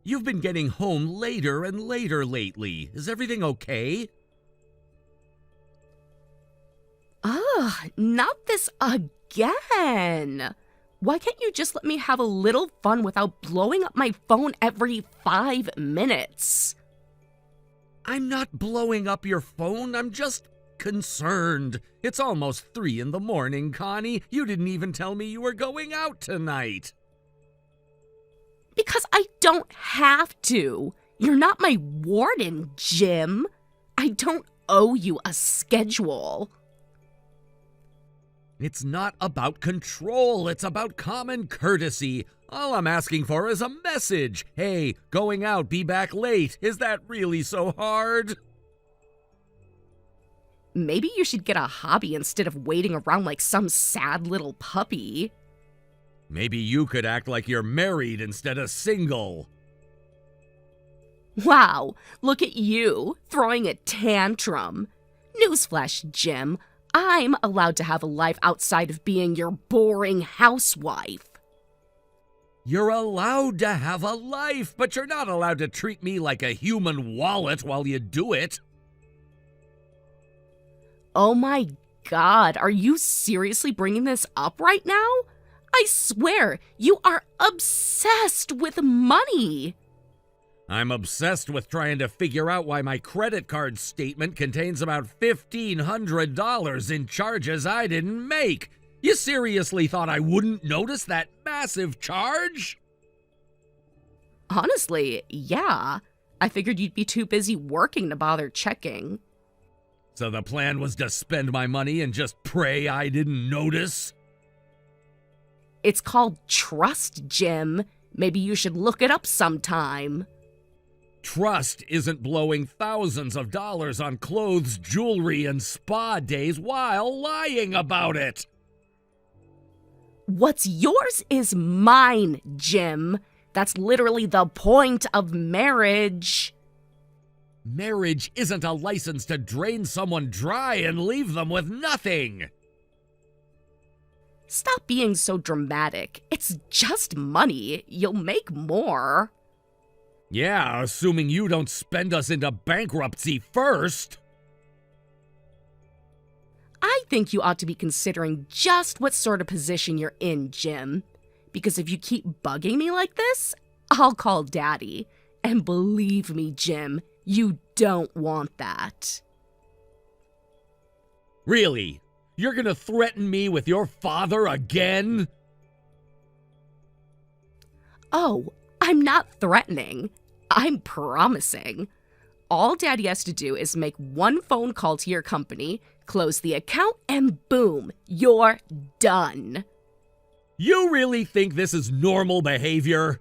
You've been getting home later and later lately. Is everything okay? Ugh, not this again. Why can't you just let me have a little fun without blowing up my phone every 5 minutes? I'm not blowing up your phone, I'm just concerned. It's almost 3 in the morning, Connie. You didn't even tell me you were going out tonight. Because I don't have to. You're not my warden, Jim. I don't owe you a schedule. It's not about control, it's about common courtesy. All I'm asking for is a message. Hey, going out, be back late. Is that really so hard? Maybe you should get a hobby instead of waiting around like some sad little puppy. Maybe you could act like you're married instead of single. Wow, look at you, throwing a tantrum. Newsflash, Jim. I'm allowed to have a life outside of being your boring housewife. You're allowed to have a life, but you're not allowed to treat me like a human wallet while you do it. Oh my God, are you seriously bringing this up right now? I swear, you are obsessed with money. I'm obsessed with trying to figure out why my credit card statement contains about $1,500 in charges I didn't make. You seriously thought I wouldn't notice that massive charge? Honestly, yeah. I figured you'd be too busy working to bother checking. So the plan was to spend my money and just pray I didn't notice? It's called trust, Jim. Maybe you should look it up sometime. Trust isn't blowing thousands of dollars on clothes, jewelry, and spa days while lying about it. What's yours is mine, Jim. That's literally the point of marriage. Marriage isn't a license to drain someone dry and leave them with nothing. Stop being so dramatic. It's just money. You'll make more. Yeah, assuming you don't spend us into bankruptcy first. I think you ought to be considering just what sort of position you're in, Jim. Because if you keep bugging me like this, I'll call Daddy. And believe me, Jim, you don't want that. Really? You're gonna threaten me with your father again? Oh, I'm not threatening. I'm promising. All Daddy has to do is make one phone call to your company, close the account, and boom, you're done. You really think this is normal behavior?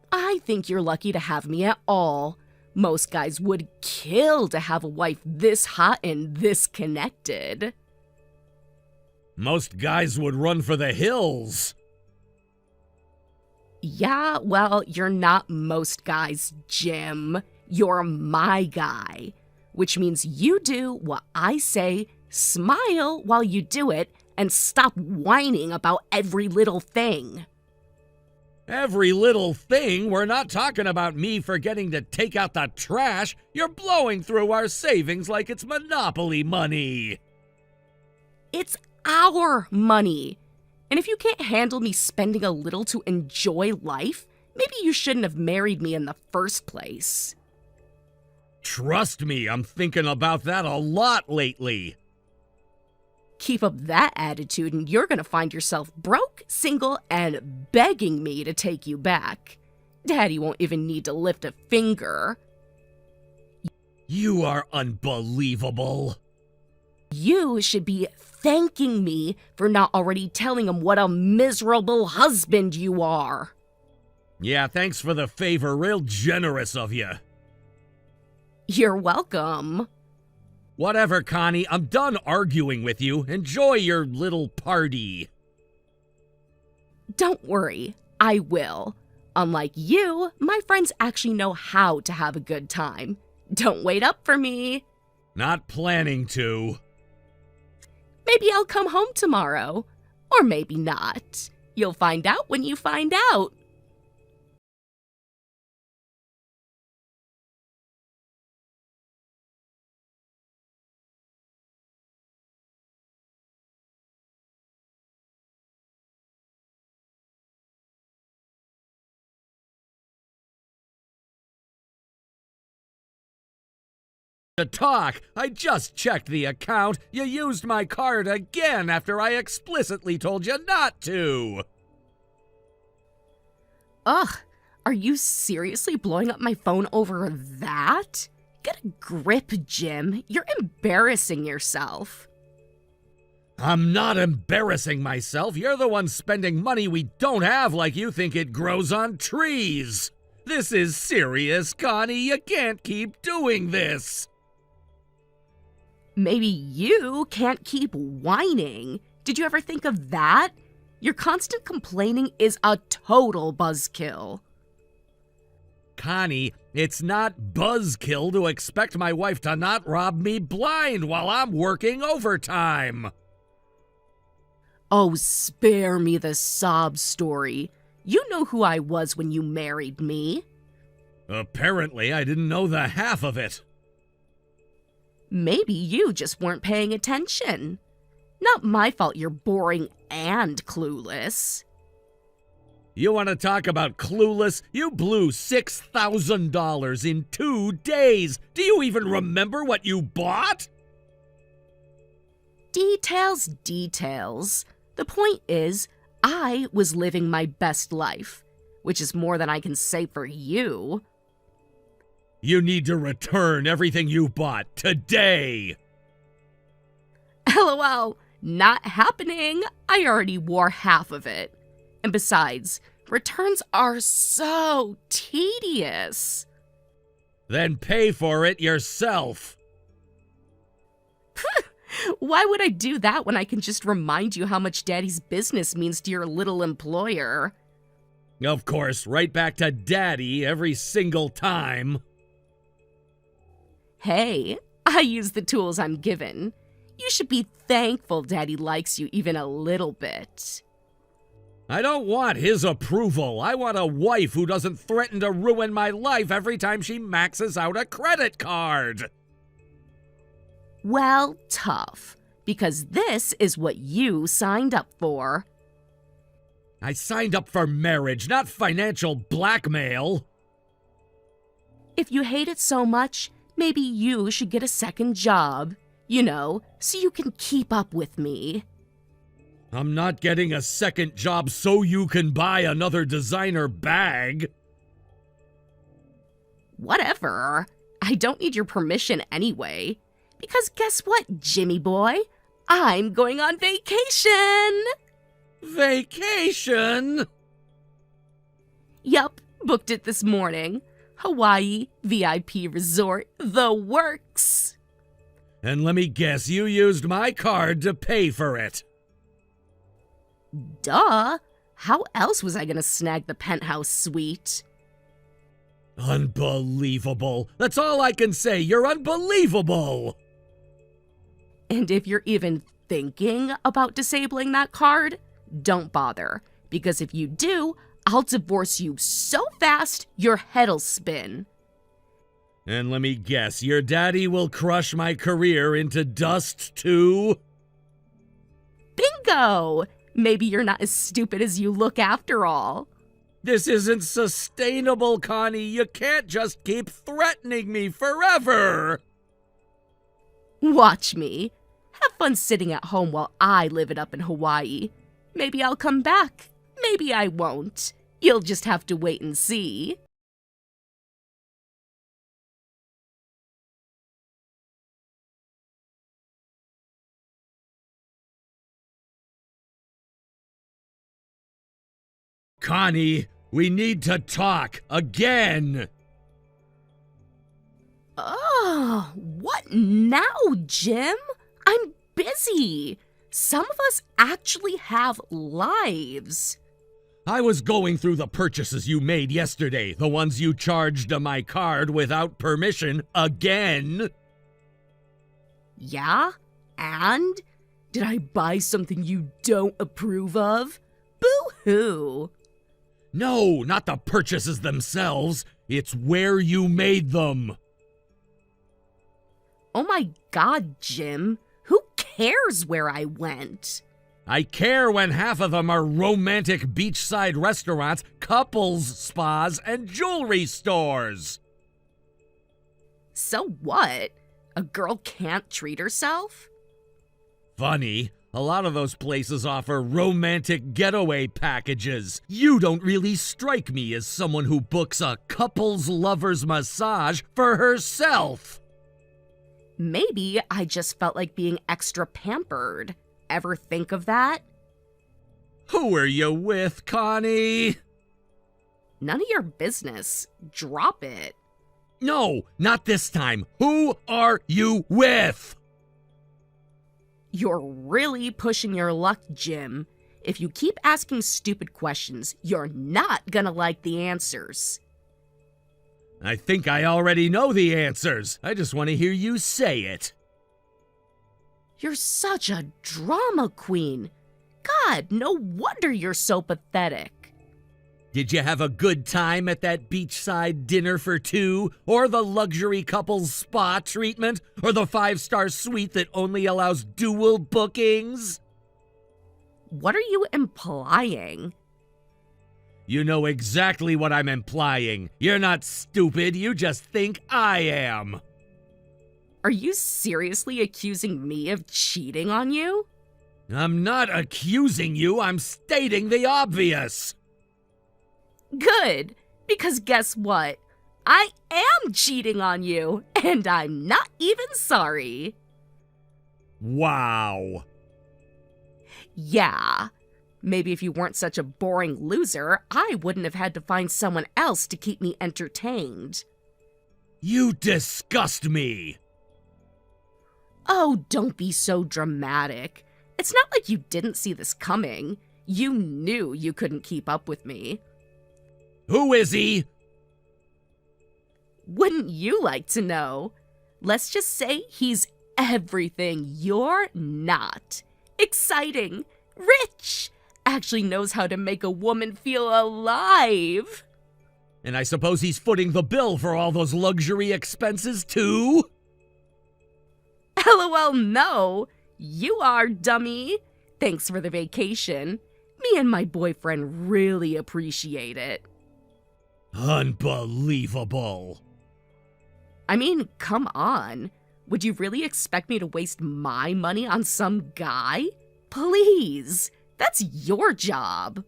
I think you're lucky to have me at all. Most guys would kill to have a wife this hot and this connected. Most guys would run for the hills. Yeah, well, you're not most guys, Jim. You're my guy. Which means you do what I say, smile while you do it, and stop whining about every little thing. Every little thing? We're not talking about me forgetting to take out the trash. You're blowing through our savings like it's Monopoly money. It's our money. And if you can't handle me spending a little to enjoy life, maybe you shouldn't have married me in the first place. Trust me, I'm thinking about that a lot lately. Keep up that attitude and you're gonna find yourself broke, single, and begging me to take you back. Daddy won't even need to lift a finger. You are unbelievable. You should be thanking me for not already telling him what a miserable husband you are. Yeah, thanks for the favor. Real generous of you. You're welcome. Whatever, Connie. I'm done arguing with you. Enjoy your little party. Don't worry, I will. Unlike you, my friends actually know how to have a good time. Don't wait up for me. Not planning to. Maybe I'll come home tomorrow. Or maybe not. You'll find out when you find out. To talk. I just checked the account. You used my card again after I explicitly told you not to. Ugh, are you seriously blowing up my phone over that? Get a grip, Jim. You're embarrassing yourself. I'm not embarrassing myself. You're the one spending money we don't have like you think it grows on trees. This is serious, Connie. You can't keep doing this. Maybe you can't keep whining. Did you ever think of that? Your constant complaining is a total buzzkill. Connie, it's not buzzkill to expect my wife to not rob me blind while I'm working overtime. Oh, spare me the sob story. You know who I was when you married me. Apparently, I didn't know the half of it. Maybe you just weren't paying attention. Not my fault you're boring and clueless. You want to talk about clueless? You blew $6,000 in 2 days. Do you even remember what you bought? Details, details. The point is, I was living my best life, which is more than I can say for you. You need to return everything you bought today. LOL, not happening. I already wore half of it. And besides, returns are so tedious. Then pay for it yourself. Why would I do that when I can just remind you how much Daddy's business means to your little employer? Of course, right back to Daddy every single time. Hey, I use the tools I'm given. You should be thankful Daddy likes you even a little bit. I don't want his approval. I want a wife who doesn't threaten to ruin my life every time she maxes out a credit card. Well, tough, because this is what you signed up for. I signed up for marriage, not financial blackmail. If you hate it so much, maybe you should get a second job. You know, so you can keep up with me. I'm not getting a second job so you can buy another designer bag. Whatever. I don't need your permission anyway. Because guess what, Jimmy boy? I'm going on vacation! Vacation? Yup, booked it this morning. Hawaii, VIP resort, the works. And let me guess, you used my card to pay for it. Duh. How else was I gonna snag the penthouse suite? Unbelievable. That's all I can say. You're unbelievable. And if you're even thinking about disabling that card, don't bother. Because if you do, I'll divorce you so fast your head'll spin. And let me guess, your daddy will crush my career into dust too? Bingo! Maybe you're not as stupid as you look after all. This isn't sustainable, Connie. You can't just keep threatening me forever. Watch me. Have fun sitting at home while I live it up in Hawaii. Maybe I'll come back. Maybe I won't. You'll just have to wait and see. Connie, we need to talk again. Oh, what now, Jim? I'm busy. Some of us actually have lives. I was going through the purchases you made yesterday, the ones you charged to my card without permission again. Yeah? And? Did I buy something you don't approve of? Boo-hoo. No, not the purchases themselves. It's where you made them. Oh my God, Jim. Who cares where I went? I care when half of them are romantic beachside restaurants, couples spas, and jewelry stores. So what? A girl can't treat herself? Funny, a lot of those places offer romantic getaway packages. You don't really strike me as someone who books a couples lovers massage for herself. Maybe I just felt like being extra pampered. Ever think of that? Who are you with, Connie? None of your business. Drop it. No, not this time. Who are you with? You're really pushing your luck, Jim. If you keep asking stupid questions, you're not gonna like the answers. I think I already know the answers. I just want to hear you say it. You're such a drama queen. God, no wonder you're so pathetic. Did you have a good time at that beachside dinner for two? Or the luxury couples spa treatment? Or the 5-star suite that only allows dual bookings? What are you implying? You know exactly what I'm implying. You're not stupid, you just think I am. Are you seriously accusing me of cheating on you? I'm not accusing you, I'm stating the obvious. Good, because guess what? I am cheating on you, and I'm not even sorry. Wow. Yeah. Maybe if you weren't such a boring loser, I wouldn't have had to find someone else to keep me entertained. You disgust me. Oh, don't be so dramatic. It's not like you didn't see this coming. You knew you couldn't keep up with me. Who is he? Wouldn't you like to know? Let's just say he's everything you're not. Exciting, rich, actually knows how to make a woman feel alive. And I suppose he's footing the bill for all those luxury expenses too? LOL, no. You are, dummy. Thanks for the vacation. Me and my boyfriend really appreciate it. Unbelievable. I mean, come on. Would you really expect me to waste my money on some guy? Please. That's your job.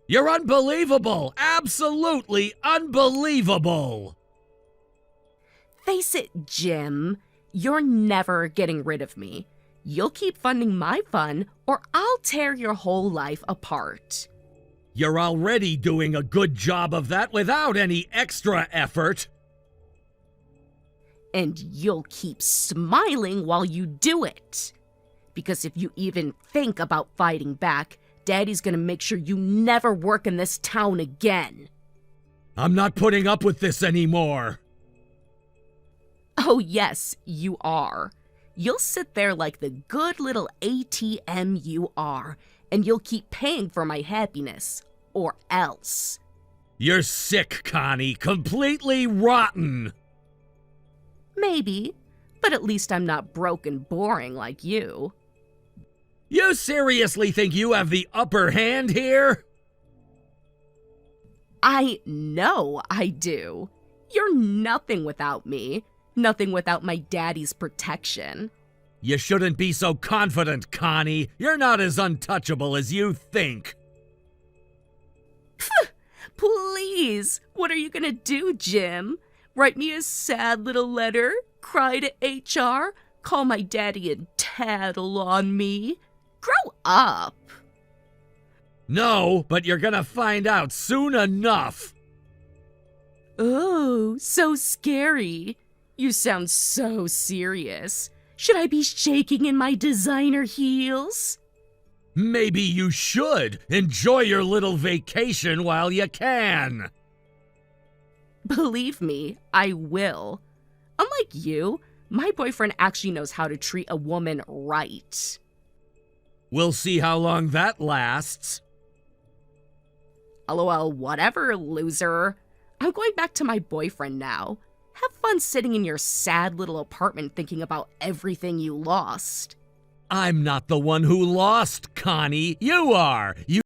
You're unbelievable! Absolutely unbelievable! Face it, Jim. You're never getting rid of me. You'll keep funding my fun, or I'll tear your whole life apart. You're already doing a good job of that without any extra effort. And you'll keep smiling while you do it. Because if you even think about fighting back, Daddy's gonna make sure you never work in this town again. I'm not putting up with this anymore. Oh yes, you are. You'll sit there like the good little ATM you are, and you'll keep paying for my happiness, or else. You're sick, Connie. Completely rotten. Maybe, but at least I'm not broke and boring like you. You seriously think you have the upper hand here? I know I do. You're nothing without me. Nothing without my daddy's protection. You shouldn't be so confident, Connie. You're not as untouchable as you think. Please, what are you gonna do, Jim? Write me a sad little letter? Cry to HR? Call my daddy and tattle on me? Grow up. No, but you're gonna find out soon enough. Oh, so scary. You sound so serious. Should I be shaking in my designer heels? Maybe you should. Enjoy your little vacation while you can. Believe me, I will. Unlike you, my boyfriend actually knows how to treat a woman right. We'll see how long that lasts. LOL, whatever, loser. I'm going back to my boyfriend now. Have fun sitting in your sad little apartment thinking about everything you lost. I'm not the one who lost, Connie. You are. You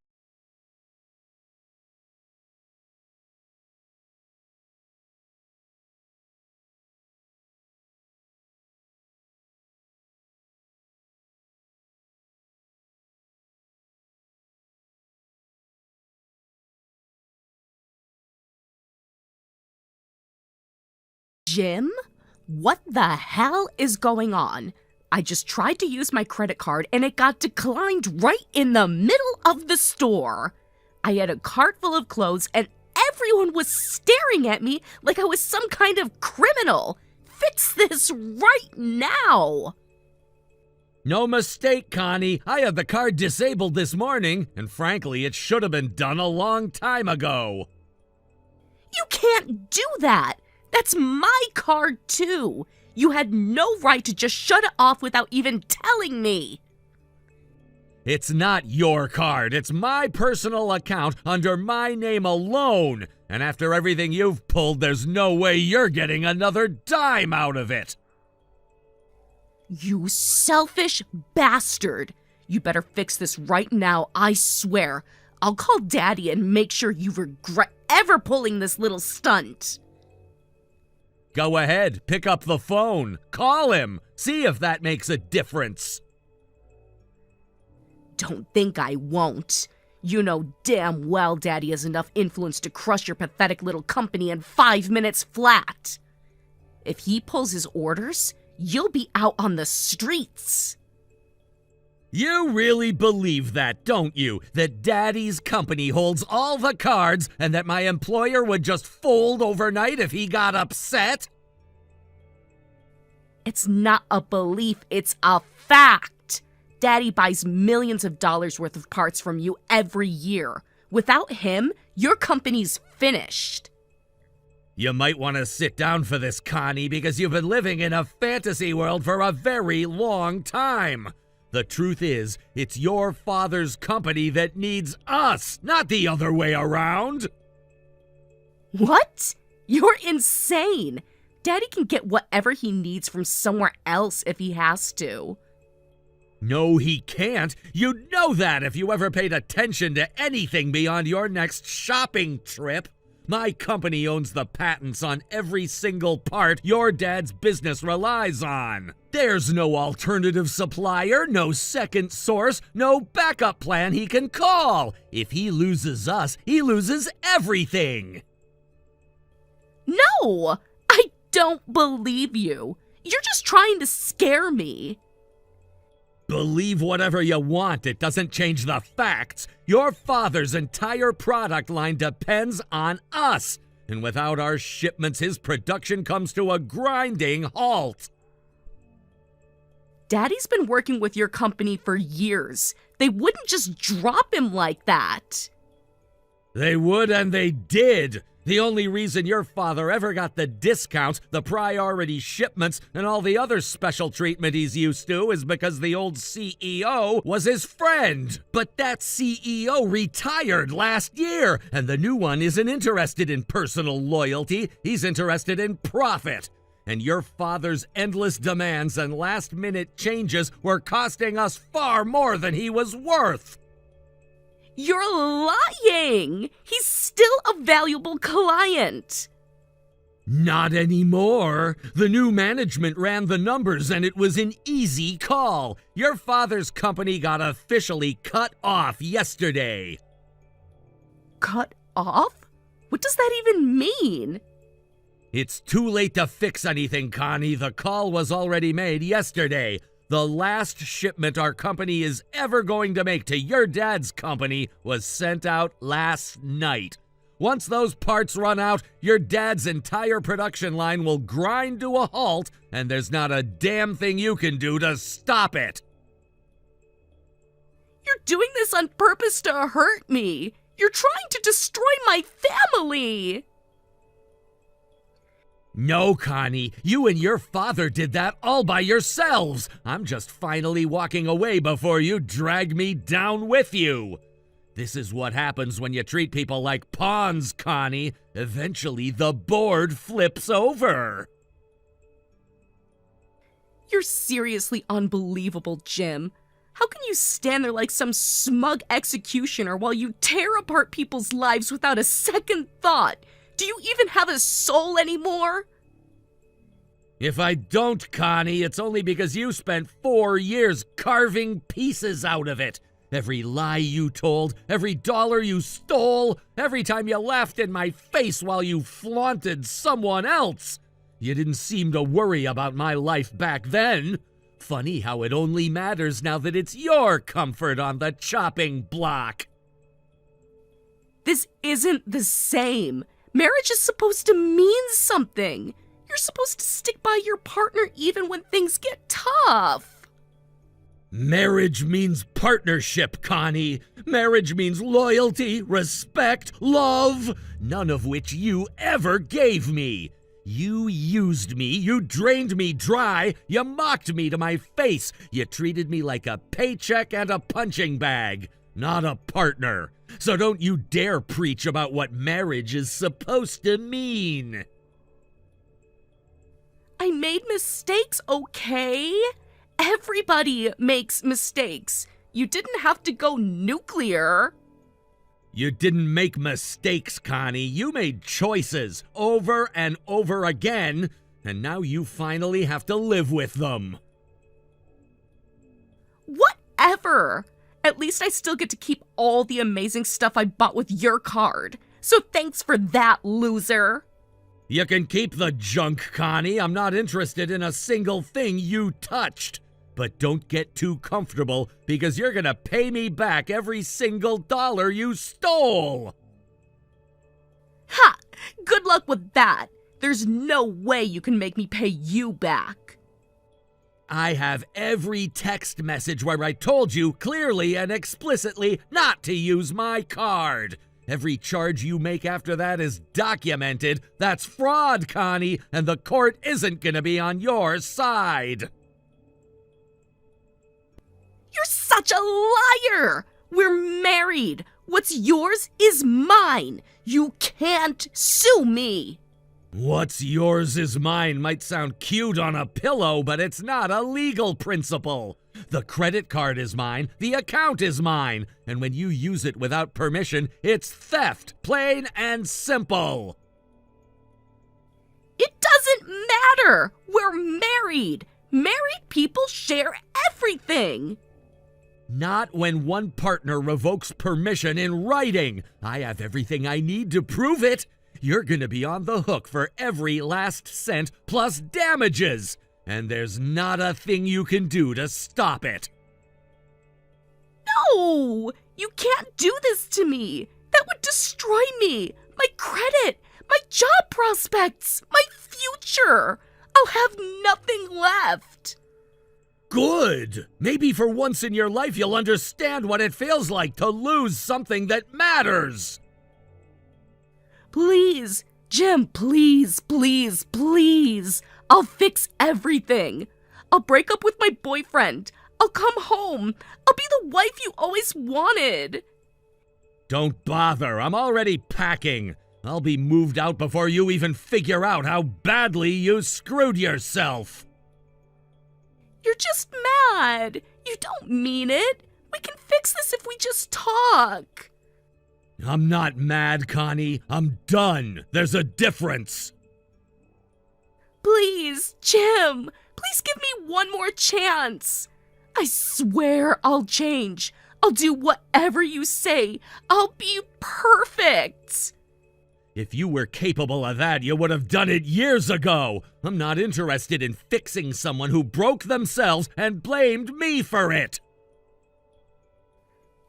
Jim? What the hell is going on? I just tried to use my credit card and it got declined right in the middle of the store. I had a cart full of clothes and everyone was staring at me like I was some kind of criminal. Fix this right now. No mistake, Connie. I had the card disabled this morning, and frankly, it should have been done a long time ago. You can't do that. That's my card, too. You had no right to just shut it off without even telling me. It's not your card. It's my personal account under my name alone. And after everything you've pulled, there's no way you're getting another dime out of it. You selfish bastard. You better fix this right now, I swear. I'll call Daddy and make sure you regret ever pulling this little stunt. Go ahead, pick up the phone. Call him. See if that makes a difference. Don't think I won't. You know damn well Daddy has enough influence to crush your pathetic little company in 5 minutes flat. If he pulls his orders, you'll be out on the streets. You really believe that, don't you? That Daddy's company holds all the cards and that my employer would just fold overnight if he got upset? It's not a belief, it's a fact. Daddy buys millions of dollars worth of parts from you every year. Without him, your company's finished. You might want to sit down for this, Connie, because you've been living in a fantasy world for a very long time. The truth is, it's your father's company that needs us, not the other way around. What? You're insane. Daddy can get whatever he needs from somewhere else if he has to. No, he can't. You'd know that if you ever paid attention to anything beyond your next shopping trip. My company owns the patents on every single part your dad's business relies on. There's no alternative supplier, no second source, no backup plan he can call. If he loses us, he loses everything. No, I don't believe you. You're just trying to scare me. Believe whatever you want, it doesn't change the facts. Your father's entire product line depends on us, and without our shipments, his production comes to a grinding halt. Daddy's been working with your company for years. They wouldn't just drop him like that. They would, and they did. The only reason your father ever got the discounts, the priority shipments, and all the other special treatment he's used to is because the old CEO was his friend. But that CEO retired last year, and the new one isn't interested in personal loyalty. He's interested in profit. And your father's endless demands and last-minute changes were costing us far more than he was worth. You're lying! He's still a valuable client. Not anymore. The new management ran the numbers and it was an easy call. Your father's company got officially cut off yesterday. Cut off? What does that even mean? It's too late to fix anything, Connie. The call was already made yesterday. The last shipment our company is ever going to make to your dad's company was sent out last night. Once those parts run out, your dad's entire production line will grind to a halt, and there's not a damn thing you can do to stop it. You're doing this on purpose to hurt me. You're trying to destroy my family. No, Connie, you and your father did that all by yourselves. I'm just finally walking away before you drag me down with you. This is what happens when you treat people like pawns, Connie. Eventually, the board flips over. You're seriously unbelievable, Jim. How can you stand there like some smug executioner while you tear apart people's lives without a second thought? Do you even have a soul anymore? If I don't, Connie, it's only because you spent 4 years carving pieces out of it. Every lie you told, every dollar you stole, every time you laughed in my face while you flaunted someone else. You didn't seem to worry about my life back then. Funny how it only matters now that it's your comfort on the chopping block. This isn't the same. Marriage is supposed to mean something. You're supposed to stick by your partner even when things get tough. Marriage means partnership, Connie. Marriage means loyalty, respect, love, none of which you ever gave me. You used me, you drained me dry, you mocked me to my face, you treated me like a paycheck and a punching bag, not a partner. So don't you dare preach about what marriage is supposed to mean. I made mistakes, okay? Everybody makes mistakes. You didn't have to go nuclear. You didn't make mistakes, Connie. You made choices over and over again, and now you finally have to live with them. Whatever. At least I still get to keep all the amazing stuff I bought with your card. So thanks for that, loser. You can keep the junk, Connie. I'm not interested in a single thing you touched. But don't get too comfortable, because you're gonna pay me back every single dollar you stole! Ha! Good luck with that. There's no way you can make me pay you back. I have every text message where I told you clearly and explicitly not to use my card. Every charge you make after that is documented. That's fraud, Connie, and the court isn't gonna be on your side. You're such a liar! We're married. What's yours is mine. You can't sue me. What's yours is mine might sound cute on a pillow, but it's not a legal principle. The credit card is mine, the account is mine, and when you use it without permission, it's theft, plain and simple. It doesn't matter. We're married. Married people share everything. Not when one partner revokes permission in writing. I have everything I need to prove it. You're gonna be on the hook for every last cent plus damages, and there's not a thing you can do to stop it. No! You can't do this to me. That would destroy me, my credit, my job prospects, my future. I'll have nothing left. Good! Maybe for once in your life you'll understand what it feels like to lose something that matters! Please, Jim, please, please, please. I'll fix everything. I'll break up with my boyfriend. I'll come home. I'll be the wife you always wanted. Don't bother, I'm already packing. I'll be moved out before you even figure out how badly you screwed yourself. You're just mad. You don't mean it. We can fix this if we just talk. I'm not mad, Connie. I'm done. There's a difference. Please, Jim. Please give me one more chance. I swear I'll change. I'll do whatever you say. I'll be perfect. If you were capable of that, you would have done it years ago. I'm not interested in fixing someone who broke themselves and blamed me for it.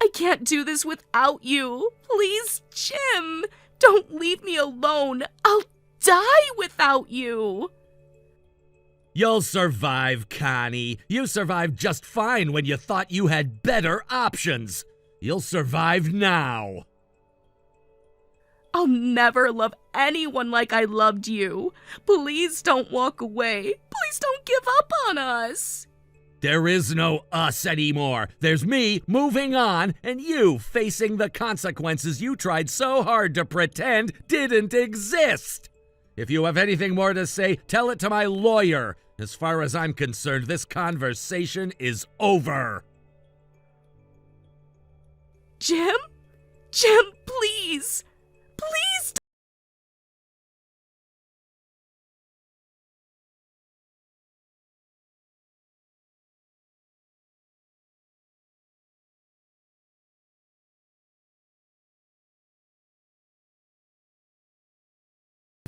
I can't do this without you. Please, Jim, don't leave me alone. I'll die without you. You'll survive, Connie. You survived just fine when you thought you had better options. You'll survive now. I'll never love anyone like I loved you. Please don't walk away. Please don't give up on us. There is no us anymore. There's me moving on and you facing the consequences you tried so hard to pretend didn't exist. If you have anything more to say, tell it to my lawyer. As far as I'm concerned, this conversation is over. Jim? Jim, please. Please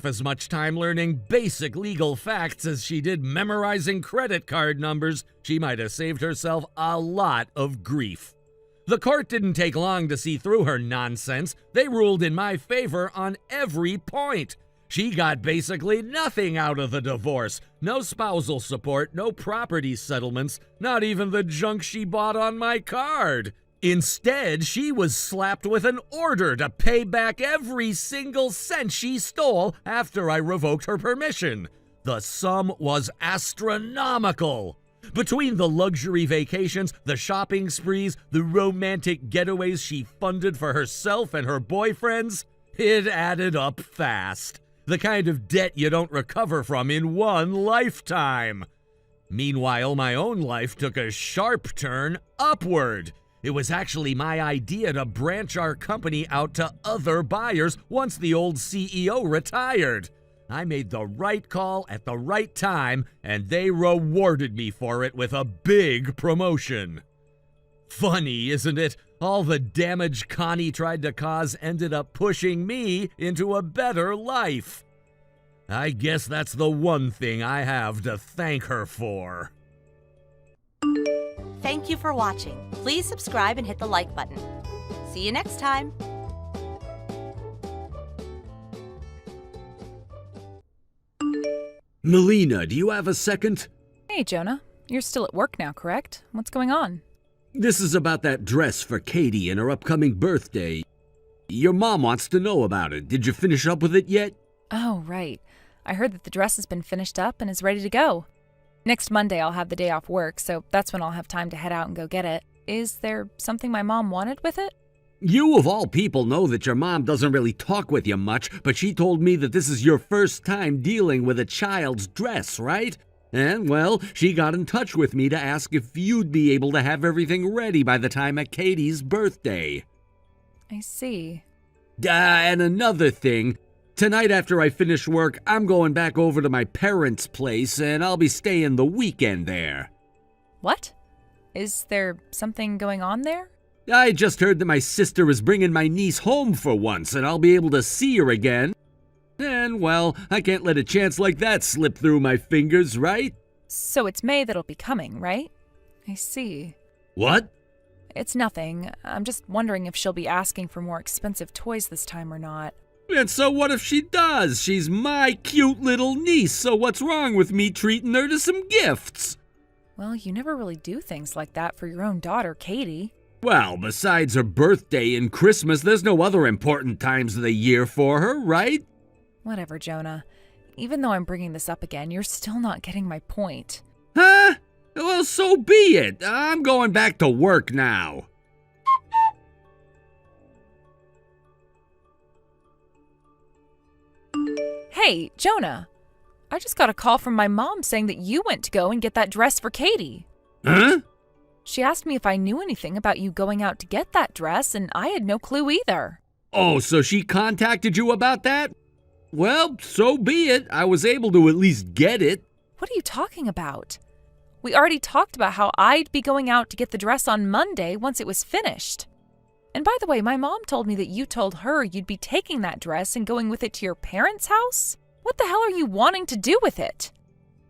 as much time learning basic legal facts as she did memorizing credit card numbers, she might have saved herself a lot of grief. The court didn't take long to see through her nonsense. They ruled in my favor on every point. She got basically nothing out of the divorce. No spousal support, no property settlements, not even the junk she bought on my card. Instead, she was slapped with an order to pay back every single cent she stole after I revoked her permission. The sum was astronomical. Between the luxury vacations, the shopping sprees, the romantic getaways she funded for herself and her boyfriends, it added up fast. The kind of debt you don't recover from in one lifetime. Meanwhile, my own life took a sharp turn upward. It was actually my idea to branch our company out to other buyers once the old CEO retired. I made the right call at the right time, and they rewarded me for it with a big promotion. Funny, isn't it? All the damage Connie tried to cause ended up pushing me into a better life. I guess that's the one thing I have to thank her for. Thank you for watching. Please subscribe and hit the like button. See you next time. Melina, do you have a second? Hey, Jonah. You're still at work now, correct? What's going on? This is about that dress for Katie and her upcoming birthday. Your mom wants to know about it. Did you finish up with it yet? Oh, right. I heard that the dress has been finished up and is ready to go. Next Monday I'll have the day off work, so that's when I'll have time to head out and go get it. Is there something my mom wanted with it? You of all people know that your mom doesn't really talk with you much, but she told me that this is your first time dealing with a child's dress, right? And, well, she got in touch with me to ask if you'd be able to have everything ready by the time of Katie's birthday. I see. And another thing, tonight after I finish work, I'm going back over to my parents' place and I'll be staying the weekend there. What? Is there something going on there? I just heard that my sister is bringing my niece home for once and I'll be able to see her again. And, well, I can't let a chance like that slip through my fingers, right? So it's May that'll be coming, right? I see. What? It's nothing. I'm just wondering if she'll be asking for more expensive toys this time or not. And so what if she does? She's my cute little niece, so what's wrong with me treating her to some gifts? Well, you never really do things like that for your own daughter, Katie. Well, besides her birthday and Christmas, there's no other important times of the year for her, right? Whatever, Jonah. Even though I'm bringing this up again, you're still not getting my point. Huh? Well, so be it. I'm going back to work now. Hey, Jonah. I just got a call from my mom saying that you went to go and get that dress for Katie. Huh? She asked me if I knew anything about you going out to get that dress, and I had no clue either. Oh, so she contacted you about that? Well, so be it. I was able to at least get it. What are you talking about? We already talked about how I'd be going out to get the dress on Monday once it was finished. And by the way, my mom told me that you told her you'd be taking that dress and going with it to your parents' house? What the hell are you wanting to do with it?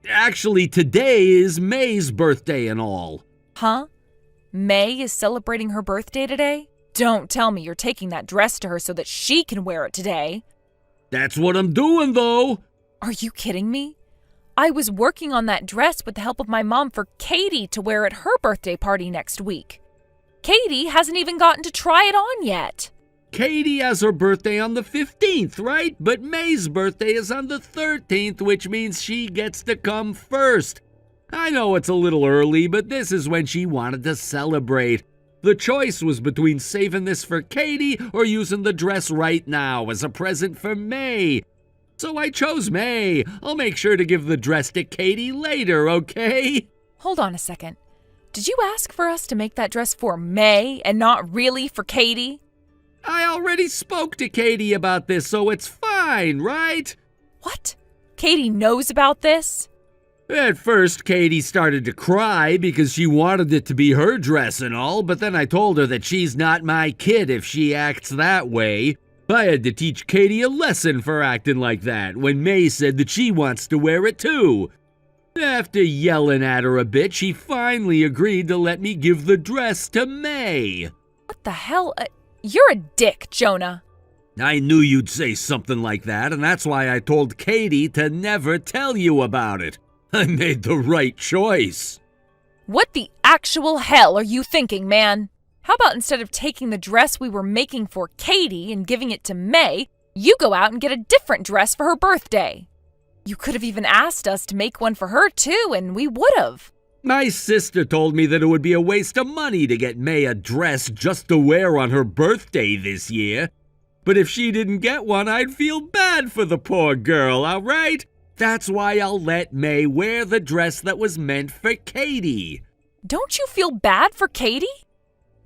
Actually, today is May's birthday and all. Huh? May is celebrating her birthday today? Don't tell me you're taking that dress to her so that she can wear it today. That's what I'm doing, though. Are you kidding me? I was working on that dress with the help of my mom for Katie to wear at her birthday party next week. Katie hasn't even gotten to try it on yet. Katie has her birthday on the 15th, right? But May's birthday is on the 13th, which means she gets to come first. I know it's a little early, but this is when she wanted to celebrate. The choice was between saving this for Katie or using the dress right now as a present for May. So I chose May. I'll make sure to give the dress to Katie later, okay? Hold on a second. Did you ask for us to make that dress for May and not really for Katie? I already spoke to Katie about this, so it's fine, right? What? Katie knows about this? At first, Katie started to cry because she wanted it to be her dress and all, but then I told her that she's not my kid if she acts that way. I had to teach Katie a lesson for acting like that when May said that she wants to wear it too. After yelling at her a bit, she finally agreed to let me give the dress to May. What the hell? You're a dick, Jonah. I knew you'd say something like that, and that's why I told Katie to never tell you about it. I made the right choice. What the actual hell are you thinking, man? How about instead of taking the dress we were making for Katie and giving it to May, you go out and get a different dress for her birthday? You could have even asked us to make one for her too, and we would have. My sister told me that it would be a waste of money to get May a dress just to wear on her birthday this year. But if she didn't get one, I'd feel bad for the poor girl, all right? That's why I'll let May wear the dress that was meant for Katie. Don't you feel bad for Katie?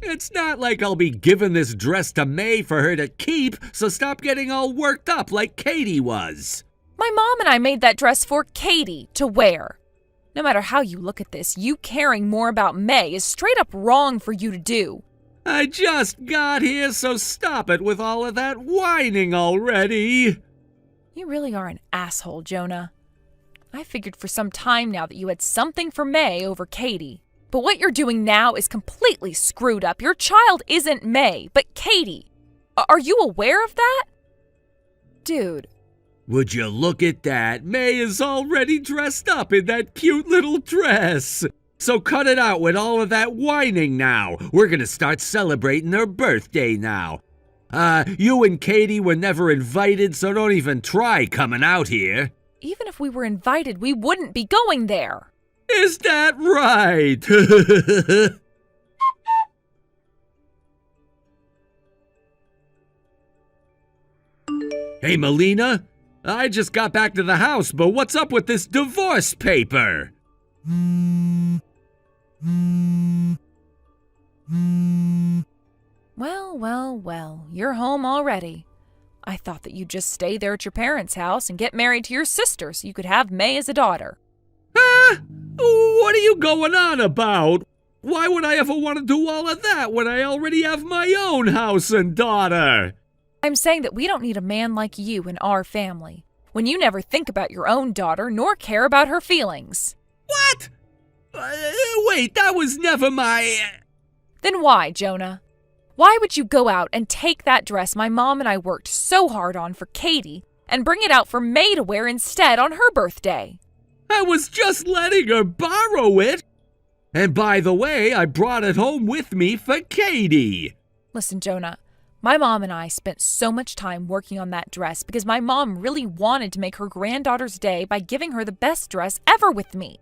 It's not like I'll be giving this dress to May for her to keep, so stop getting all worked up like Katie was. My mom and I made that dress for Katie to wear. No matter how you look at this, you caring more about May is straight up wrong for you to do. I just got here, so stop it with all of that whining already. You really are an asshole, Jonah. I figured for some time now that you had something for May over Katie. But what you're doing now is completely screwed up. Your child isn't May, but Katie. Are you aware of that? Dude. Would you look at that? May is already dressed up in that cute little dress. So cut it out with all of that whining now. We're gonna start celebrating her birthday now. You and Katie were never invited, so don't even try coming out here. Even if we were invited, we wouldn't be going there. Is that right? Hey, Melina. I just got back to the house, but what's up with this divorce paper? Well, you're home already. I thought that you'd just stay there at your parents' house and get married to your sister so you could have May as a daughter. Huh? What are you going on about? Why would I ever want to do all of that when I already have my own house and daughter? I'm saying that we don't need a man like you in our family, when you never think about your own daughter nor care about her feelings. What? Wait, that was never my... Then why, Jonah? Why would you go out and take that dress my mom and I worked so hard on for Katie and bring it out for May to wear instead on her birthday? I was just letting her borrow it. And by the way, I brought it home with me for Katie. Listen, Jonah, my mom and I spent so much time working on that dress because my mom really wanted to make her granddaughter's day by giving her the best dress ever with me.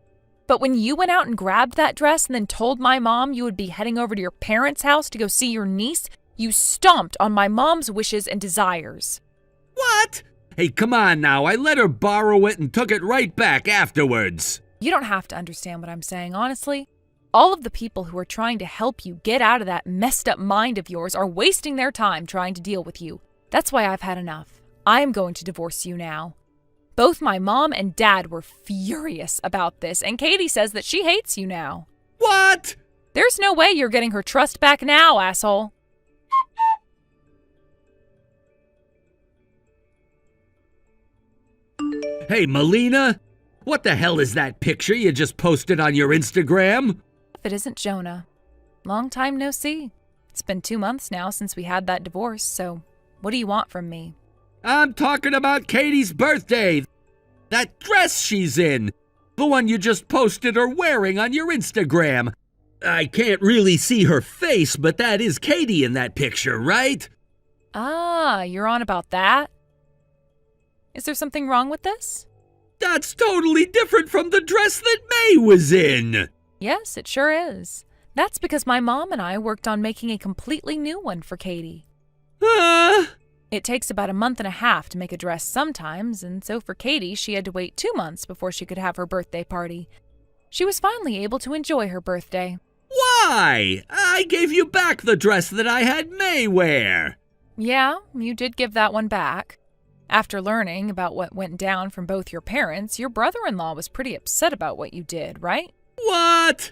But when you went out and grabbed that dress and then told my mom you would be heading over to your parents' house to go see your niece, you stomped on my mom's wishes and desires. What? Hey, come on now. I let her borrow it and took it right back afterwards. You don't have to understand what I'm saying, honestly. All of the people who are trying to help you get out of that messed up mind of yours are wasting their time trying to deal with you. That's why I've had enough. I am going to divorce you now. Both my mom and dad were furious about this, and Katie says that she hates you now. What? There's no way you're getting her trust back now, asshole. Hey, Melina, what the hell is that picture you just posted on your Instagram? If it isn't Jonah. Long time no see. It's been 2 months now since we had that divorce, so what do you want from me? I'm talking about Katie's birthday. That dress she's in. The one you just posted her wearing on your Instagram. I can't really see her face, but that is Katie in that picture, right? Ah, you're on about that? Is there something wrong with this? That's totally different from the dress that May was in. Yes, it sure is. That's because my mom and I worked on making a completely new one for Katie. It takes about 1.5 months to make a dress sometimes, and so for Katie, she had to wait 2 months before she could have her birthday party. She was finally able to enjoy her birthday. Why? I gave you back the dress that I had May wear. Yeah, you did give that one back. After learning about what went down from both your parents, your brother-in-law was pretty upset about what you did, right? What?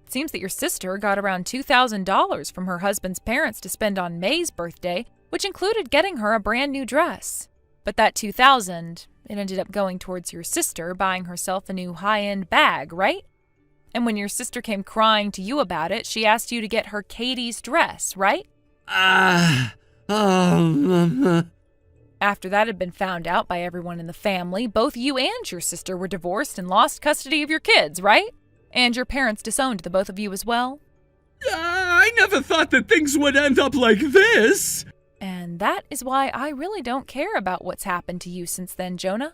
It seems that your sister got around $2,000 from her husband's parents to spend on May's birthday, which included getting her a brand new dress. But that $2,000, it ended up going towards your sister buying herself a new high-end bag, right? And when your sister came crying to you about it, she asked you to get her Katie's dress, right? After that had been found out by everyone in the family, both you and your sister were divorced and lost custody of your kids, right? And your parents disowned the both of you as well? I never thought that things would end up like this. And that is why I really don't care about what's happened to you since then, Jonah.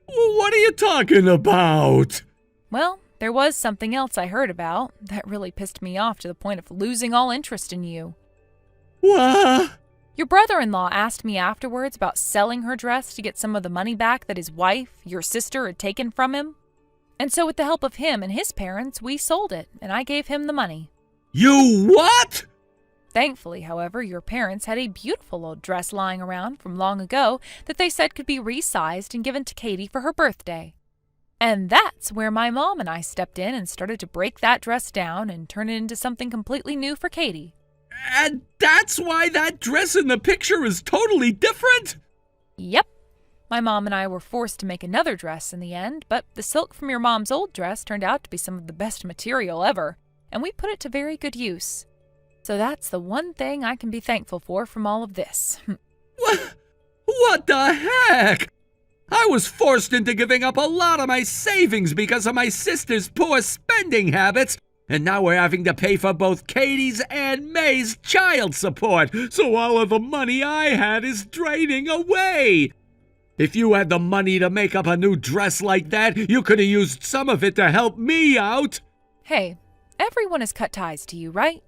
What are you talking about? Well, there was something else I heard about that really pissed me off to the point of losing all interest in you. What? Your brother-in-law asked me afterwards about selling her dress to get some of the money back that his wife, your sister, had taken from him. And so with the help of him and his parents, we sold it, and I gave him the money. You what? Thankfully, however, your parents had a beautiful old dress lying around from long ago that they said could be resized and given to Katie for her birthday. And that's where my mom and I stepped in and started to break that dress down and turn it into something completely new for Katie. And that's why that dress in the picture is totally different? Yep. My mom and I were forced to make another dress in the end, but the silk from your mom's old dress turned out to be some of the best material ever, and we put it to very good use. So that's the one thing I can be thankful for from all of this. What the heck? I was forced into giving up a lot of my savings because of my sister's poor spending habits, and now we're having to pay for both Katie's and May's child support, so all of the money I had is draining away. If you had the money to make up a new dress like that, you could have used some of it to help me out. Hey, everyone has cut ties to you, right?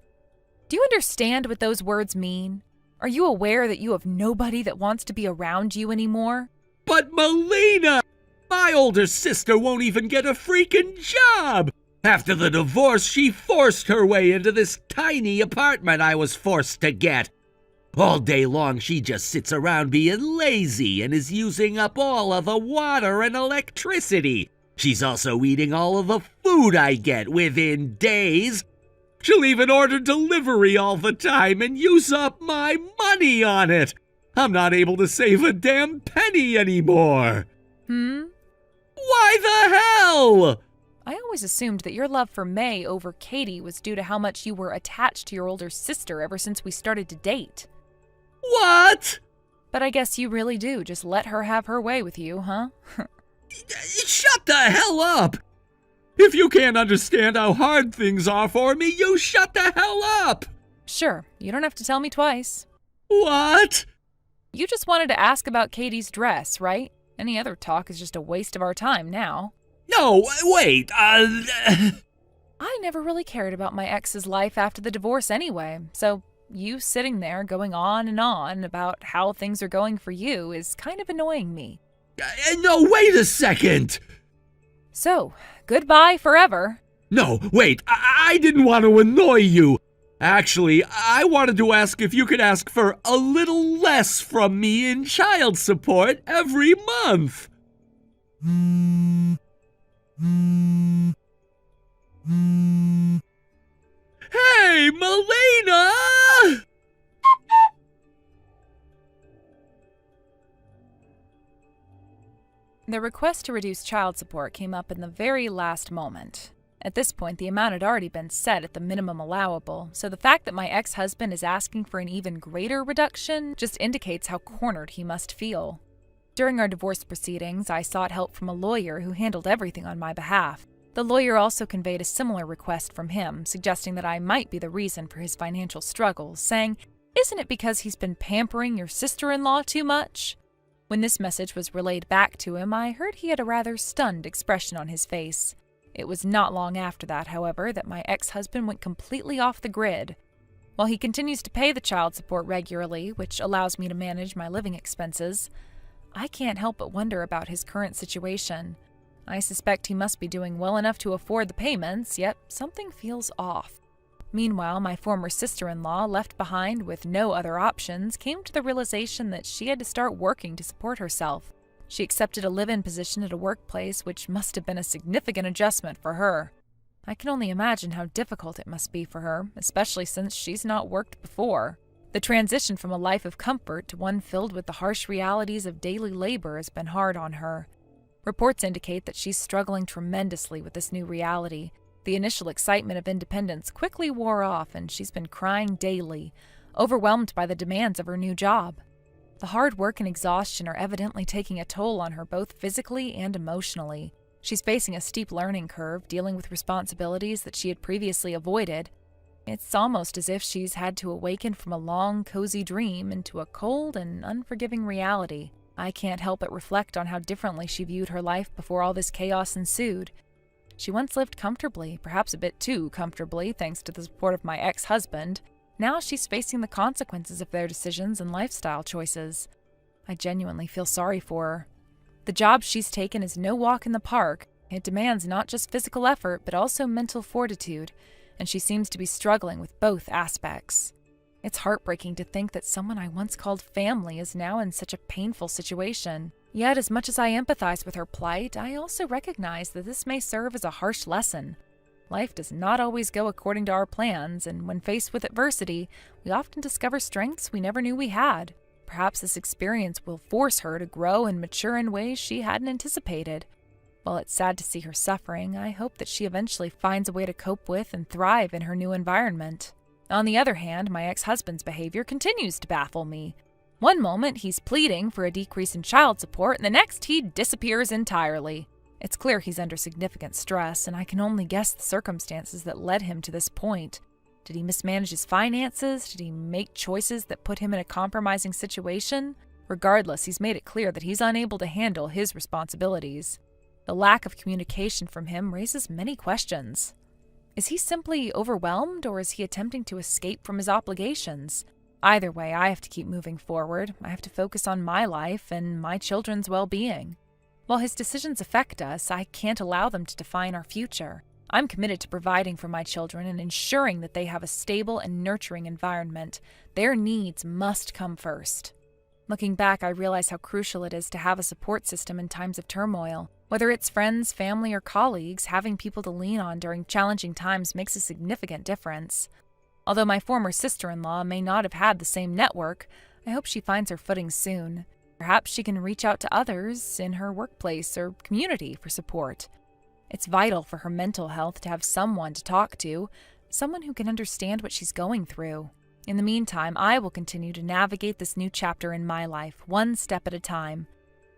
Do you understand what those words mean? Are you aware that you have nobody that wants to be around you anymore? But Melina, my older sister won't even get a freaking job. After the divorce, she forced her way into this tiny apartment I was forced to get. All day long, she just sits around being lazy and is using up all of the water and electricity. She's also eating all of the food I get within days. She'll even order delivery all the time and use up my money on it. I'm not able to save a damn penny anymore. Why the hell? I always assumed that your love for May over Katie was due to how much you were attached to your older sister ever since we started to date. What? But I guess you really do just let her have her way with you, huh? Shut the hell up! If you can't understand how hard things are for me, you shut the hell up! Sure, you don't have to tell me twice. What? You just wanted to ask about Katie's dress, right? Any other talk is just a waste of our time now. No, wait, I never really cared about my ex's life after the divorce anyway, so you sitting there going on about how things are going for you is kind of annoying me. No, wait a second! So, goodbye forever. No, wait, I didn't want to annoy you. Actually, I wanted to ask if you could ask for a little less from me in child support every month. Hey, Melina! The request to reduce child support came up in the very last moment. At this point, the amount had already been set at the minimum allowable, so the fact that my ex-husband is asking for an even greater reduction just indicates how cornered he must feel. During our divorce proceedings, I sought help from a lawyer who handled everything on my behalf. The lawyer also conveyed a similar request from him, suggesting that I might be the reason for his financial struggles, saying, "Isn't it because he's been pampering your sister-in-law too much?" When this message was relayed back to him, I heard he had a rather stunned expression on his face. It was not long after that, however, that my ex-husband went completely off the grid. While he continues to pay the child support regularly, which allows me to manage my living expenses, I can't help but wonder about his current situation. I suspect he must be doing well enough to afford the payments, yet something feels off. Meanwhile, my former sister-in-law, left behind with no other options, came to the realization that she had to start working to support herself. She accepted a live-in position at a workplace, which must have been a significant adjustment for her. I can only imagine how difficult it must be for her, especially since she's not worked before. The transition from a life of comfort to one filled with the harsh realities of daily labor has been hard on her. Reports indicate that she's struggling tremendously with this new reality. The initial excitement of independence quickly wore off, and she's been crying daily, overwhelmed by the demands of her new job. The hard work and exhaustion are evidently taking a toll on her both physically and emotionally. She's facing a steep learning curve, dealing with responsibilities that she had previously avoided. It's almost as if she's had to awaken from a long, cozy dream into a cold and unforgiving reality. I can't help but reflect on how differently she viewed her life before all this chaos ensued. She once lived comfortably, perhaps a bit too comfortably, thanks to the support of my ex-husband. Now she's facing the consequences of their decisions and lifestyle choices. I genuinely feel sorry for her. The job she's taken is no walk in the park. It demands not just physical effort, but also mental fortitude, and she seems to be struggling with both aspects. It's heartbreaking to think that someone I once called family is now in such a painful situation. Yet, as much as I empathize with her plight, I also recognize that this may serve as a harsh lesson. Life does not always go according to our plans, and when faced with adversity, we often discover strengths we never knew we had. Perhaps this experience will force her to grow and mature in ways she hadn't anticipated. While it's sad to see her suffering, I hope that she eventually finds a way to cope with and thrive in her new environment. On the other hand, my ex-husband's behavior continues to baffle me. One moment, he's pleading for a decrease in child support, and the next, he disappears entirely. It's clear he's under significant stress, and I can only guess the circumstances that led him to this point. Did he mismanage his finances? Did he make choices that put him in a compromising situation? Regardless, he's made it clear that he's unable to handle his responsibilities. The lack of communication from him raises many questions. Is he simply overwhelmed, or is he attempting to escape from his obligations? Either way, I have to keep moving forward. I have to focus on my life and my children's well-being. While his decisions affect us, I can't allow them to define our future. I'm committed to providing for my children and ensuring that they have a stable and nurturing environment. Their needs must come first. Looking back, I realize how crucial it is to have a support system in times of turmoil. Whether it's friends, family, or colleagues, having people to lean on during challenging times makes a significant difference. Although my former sister-in-law may not have had the same network, I hope she finds her footing soon. Perhaps she can reach out to others in her workplace or community for support. It's vital for her mental health to have someone to talk to, someone who can understand what she's going through. In the meantime, I will continue to navigate this new chapter in my life, one step at a time.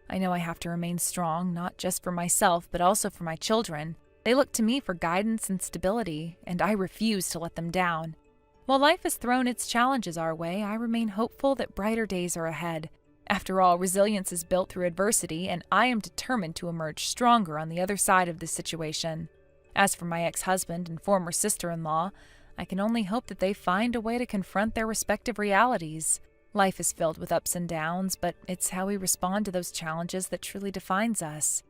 I know I have to remain strong, not just for myself, but also for my children. They look to me for guidance and stability, and I refuse to let them down. While life has thrown its challenges our way, I remain hopeful that brighter days are ahead. After all, resilience is built through adversity, and I am determined to emerge stronger on the other side of this situation. As for my ex-husband and former sister-in-law, I can only hope that they find a way to confront their respective realities. Life is filled with ups and downs, but it's how we respond to those challenges that truly defines us.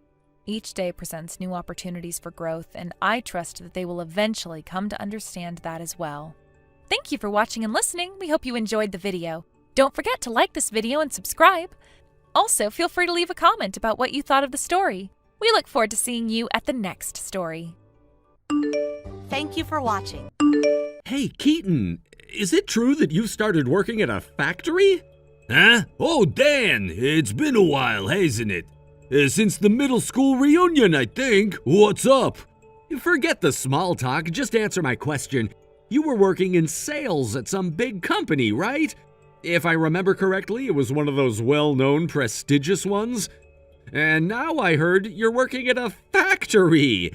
Each day presents new opportunities for growth, and I trust that they will eventually come to understand that as well. Thank you for watching and listening. We hope you enjoyed the video. Don't forget to like this video and subscribe. Also, feel free to leave a comment about what you thought of the story. We look forward to seeing you at the next story. Thank you for watching. Hey, Keaton, is it true that you started working at a factory? Huh? Oh, Dan, it's been a while, hasn't it? Since the middle school reunion, I think. What's up? Forget the small talk, just answer my question. You were working in sales at some big company, right? If I remember correctly, it was one of those well-known, prestigious ones. And now I heard you're working at a factory.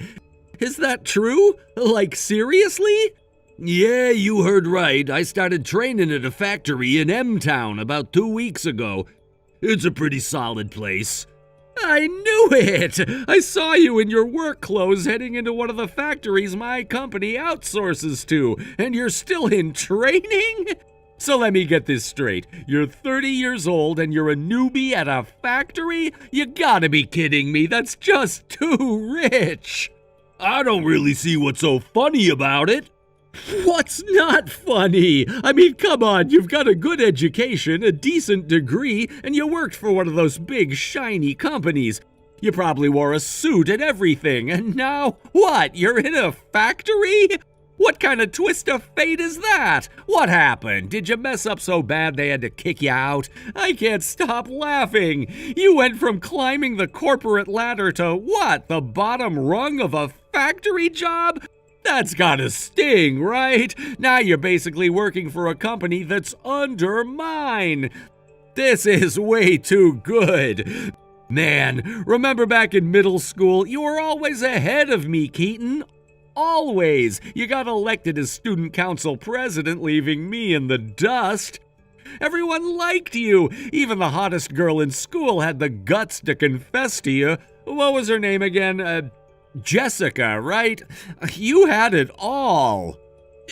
Is that true? Like, seriously? Yeah, you heard right. I started training at a factory in M-Town about 2 weeks ago. It's a pretty solid place. I knew it! I saw you in your work clothes heading into one of the factories my company outsources to, and you're still in training? So let me get this straight. You're 30 years old and you're a newbie at a factory? You gotta be kidding me. That's just too rich. I don't really see what's so funny about it. What's not funny? I mean, come on, you've got a good education, a decent degree, and you worked for one of those big, shiny companies. You probably wore a suit and everything, and now, what, you're in a factory? What kind of twist of fate is that? What happened? Did you mess up so bad they had to kick you out? I can't stop laughing. You went from climbing the corporate ladder to what? The bottom rung of a factory job? That's gotta sting, right? Now you're basically working for a company that's under mine. This is way too good. Man, remember back in middle school, you were always ahead of me, Keaton. Always. You got elected as student council president, leaving me in the dust. Everyone liked you. Even the hottest girl in school had the guts to confess to you. What was her name again? Jessica, right? You had it all.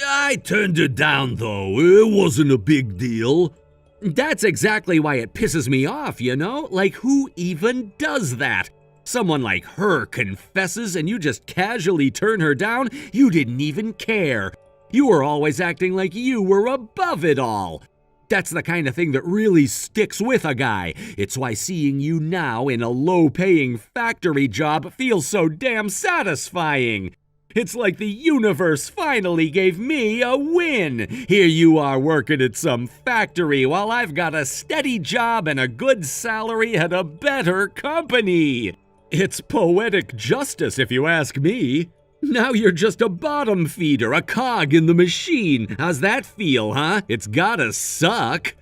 I turned her down, though. It wasn't a big deal. That's exactly why it pisses me off, you know? Like, who even does that? Someone like her confesses and you just casually turn her down? You didn't even care. You were always acting like you were above it all. That's the kind of thing that really sticks with a guy. It's why seeing you now in a low-paying factory job feels so damn satisfying. It's like the universe finally gave me a win. Here you are working at some factory while I've got a steady job and a good salary at a better company. It's poetic justice, if you ask me. Now you're just a bottom feeder, a cog in the machine. How's that feel, huh? It's gotta suck.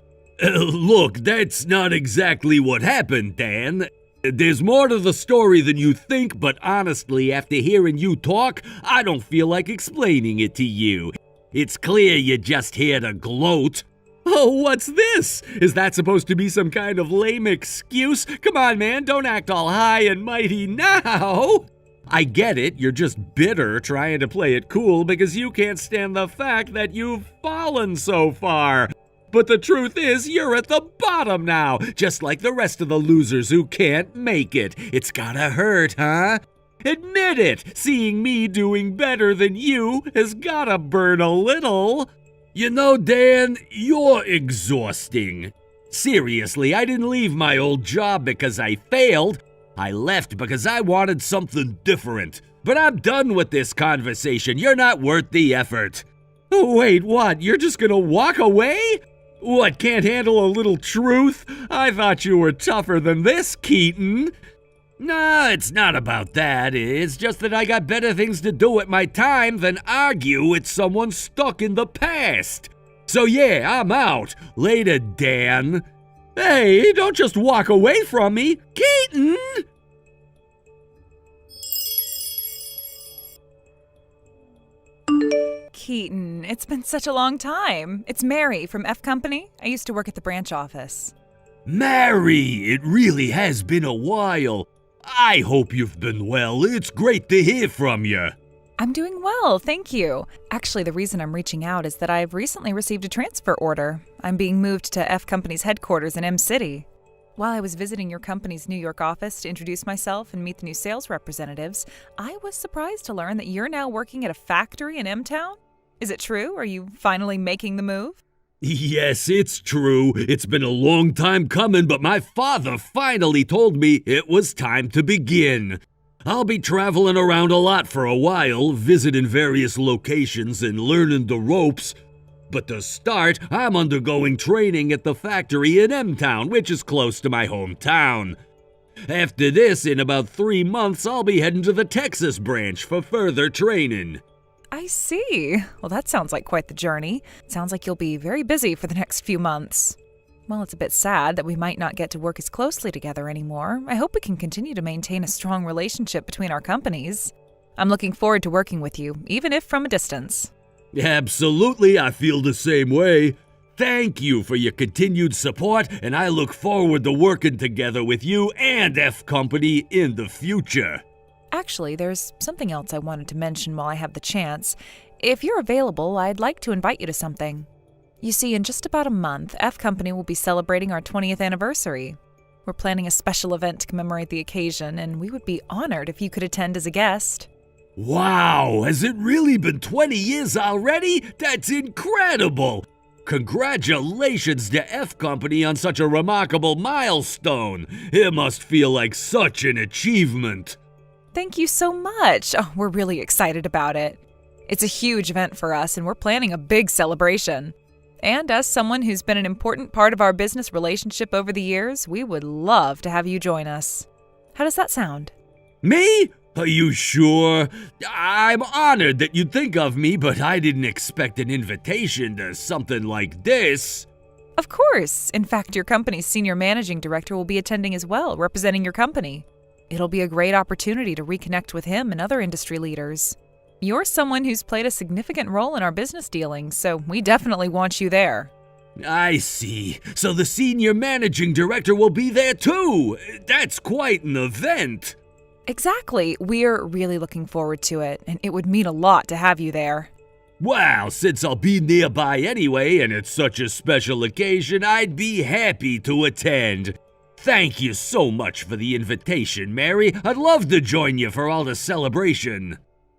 Look, that's not exactly what happened, Dan. There's more to the story than you think, but honestly, after hearing you talk, I don't feel like explaining it to you. It's clear you're just here to gloat. Oh, what's this? Is that supposed to be some kind of lame excuse? Come on, man, don't act all high and mighty now. I get it, you're just bitter trying to play it cool because you can't stand the fact that you've fallen so far. But the truth is, you're at the bottom now, just like the rest of the losers who can't make it. It's gotta hurt, huh? Admit it, seeing me doing better than you has gotta burn a little. You know, Dan, you're exhausting. Seriously, I didn't leave my old job because I failed. I left because I wanted something different. But I'm done with this conversation. You're not worth the effort. Wait, what? You're just gonna walk away? What, can't handle a little truth? I thought you were tougher than this, Keaton. No, it's not about that. It's just that I got better things to do with my time than argue with someone stuck in the past. So yeah, I'm out. Later, Dan. Hey, don't just walk away from me. Keaton! Keaton, it's been such a long time. It's Mary from F Company. I used to work at the branch office. Mary, it really has been a while. I hope you've been well. It's great to hear from you. I'm doing well, thank you. Actually, the reason I'm reaching out is that I've recently received a transfer order. I'm being moved to F Company's headquarters in M City. While I was visiting your company's New York office to introduce myself and meet the new sales representatives, I was surprised to learn that you're now working at a factory in M-Town. Is it true? Are you finally making the move? Yes, it's true. It's been a long time coming, but my father finally told me it was time to begin. I'll be traveling around a lot for a while, visiting various locations and learning the ropes. But to start, I'm undergoing training at the factory in M-Town, which is close to my hometown. After this, in about 3 months, I'll be heading to the Texas branch for further training. I see. Well, that sounds like quite the journey. Sounds like you'll be very busy for the next few months. Well, it's a bit sad that we might not get to work as closely together anymore. I hope we can continue to maintain a strong relationship between our companies. I'm looking forward to working with you, even if from a distance. Absolutely, I feel the same way. Thank you for your continued support, and I look forward to working together with you and F Company in the future. Actually, there's something else I wanted to mention while I have the chance. If you're available, I'd like to invite you to something. You see, in just about a month, F Company will be celebrating our 20th anniversary. We're planning a special event to commemorate the occasion, and we would be honored if you could attend as a guest. Wow, has it really been 20 years already? That's incredible! Congratulations to F Company on such a remarkable milestone. It must feel like such an achievement. Thank you so much. Oh, we're really excited about it. It's a huge event for us, and we're planning a big celebration. And as someone who's been an important part of our business relationship over the years, we would love to have you join us. How does that sound? Me? Are you sure? I'm honored that you'd think of me, but I didn't expect an invitation to something like this. Of course. In fact, your company's senior managing director will be attending as well, representing your company. It'll be a great opportunity to reconnect with him and other industry leaders. You're someone who's played a significant role in our business dealings, so we definitely want you there. I see. So the senior managing director will be there too. That's quite an event. Exactly. We're really looking forward to it, and it would mean a lot to have you there. Wow, since I'll be nearby anyway and it's such a special occasion, I'd be happy to attend. Thank you so much for the invitation, Mary. I'd love to join you for all the celebration.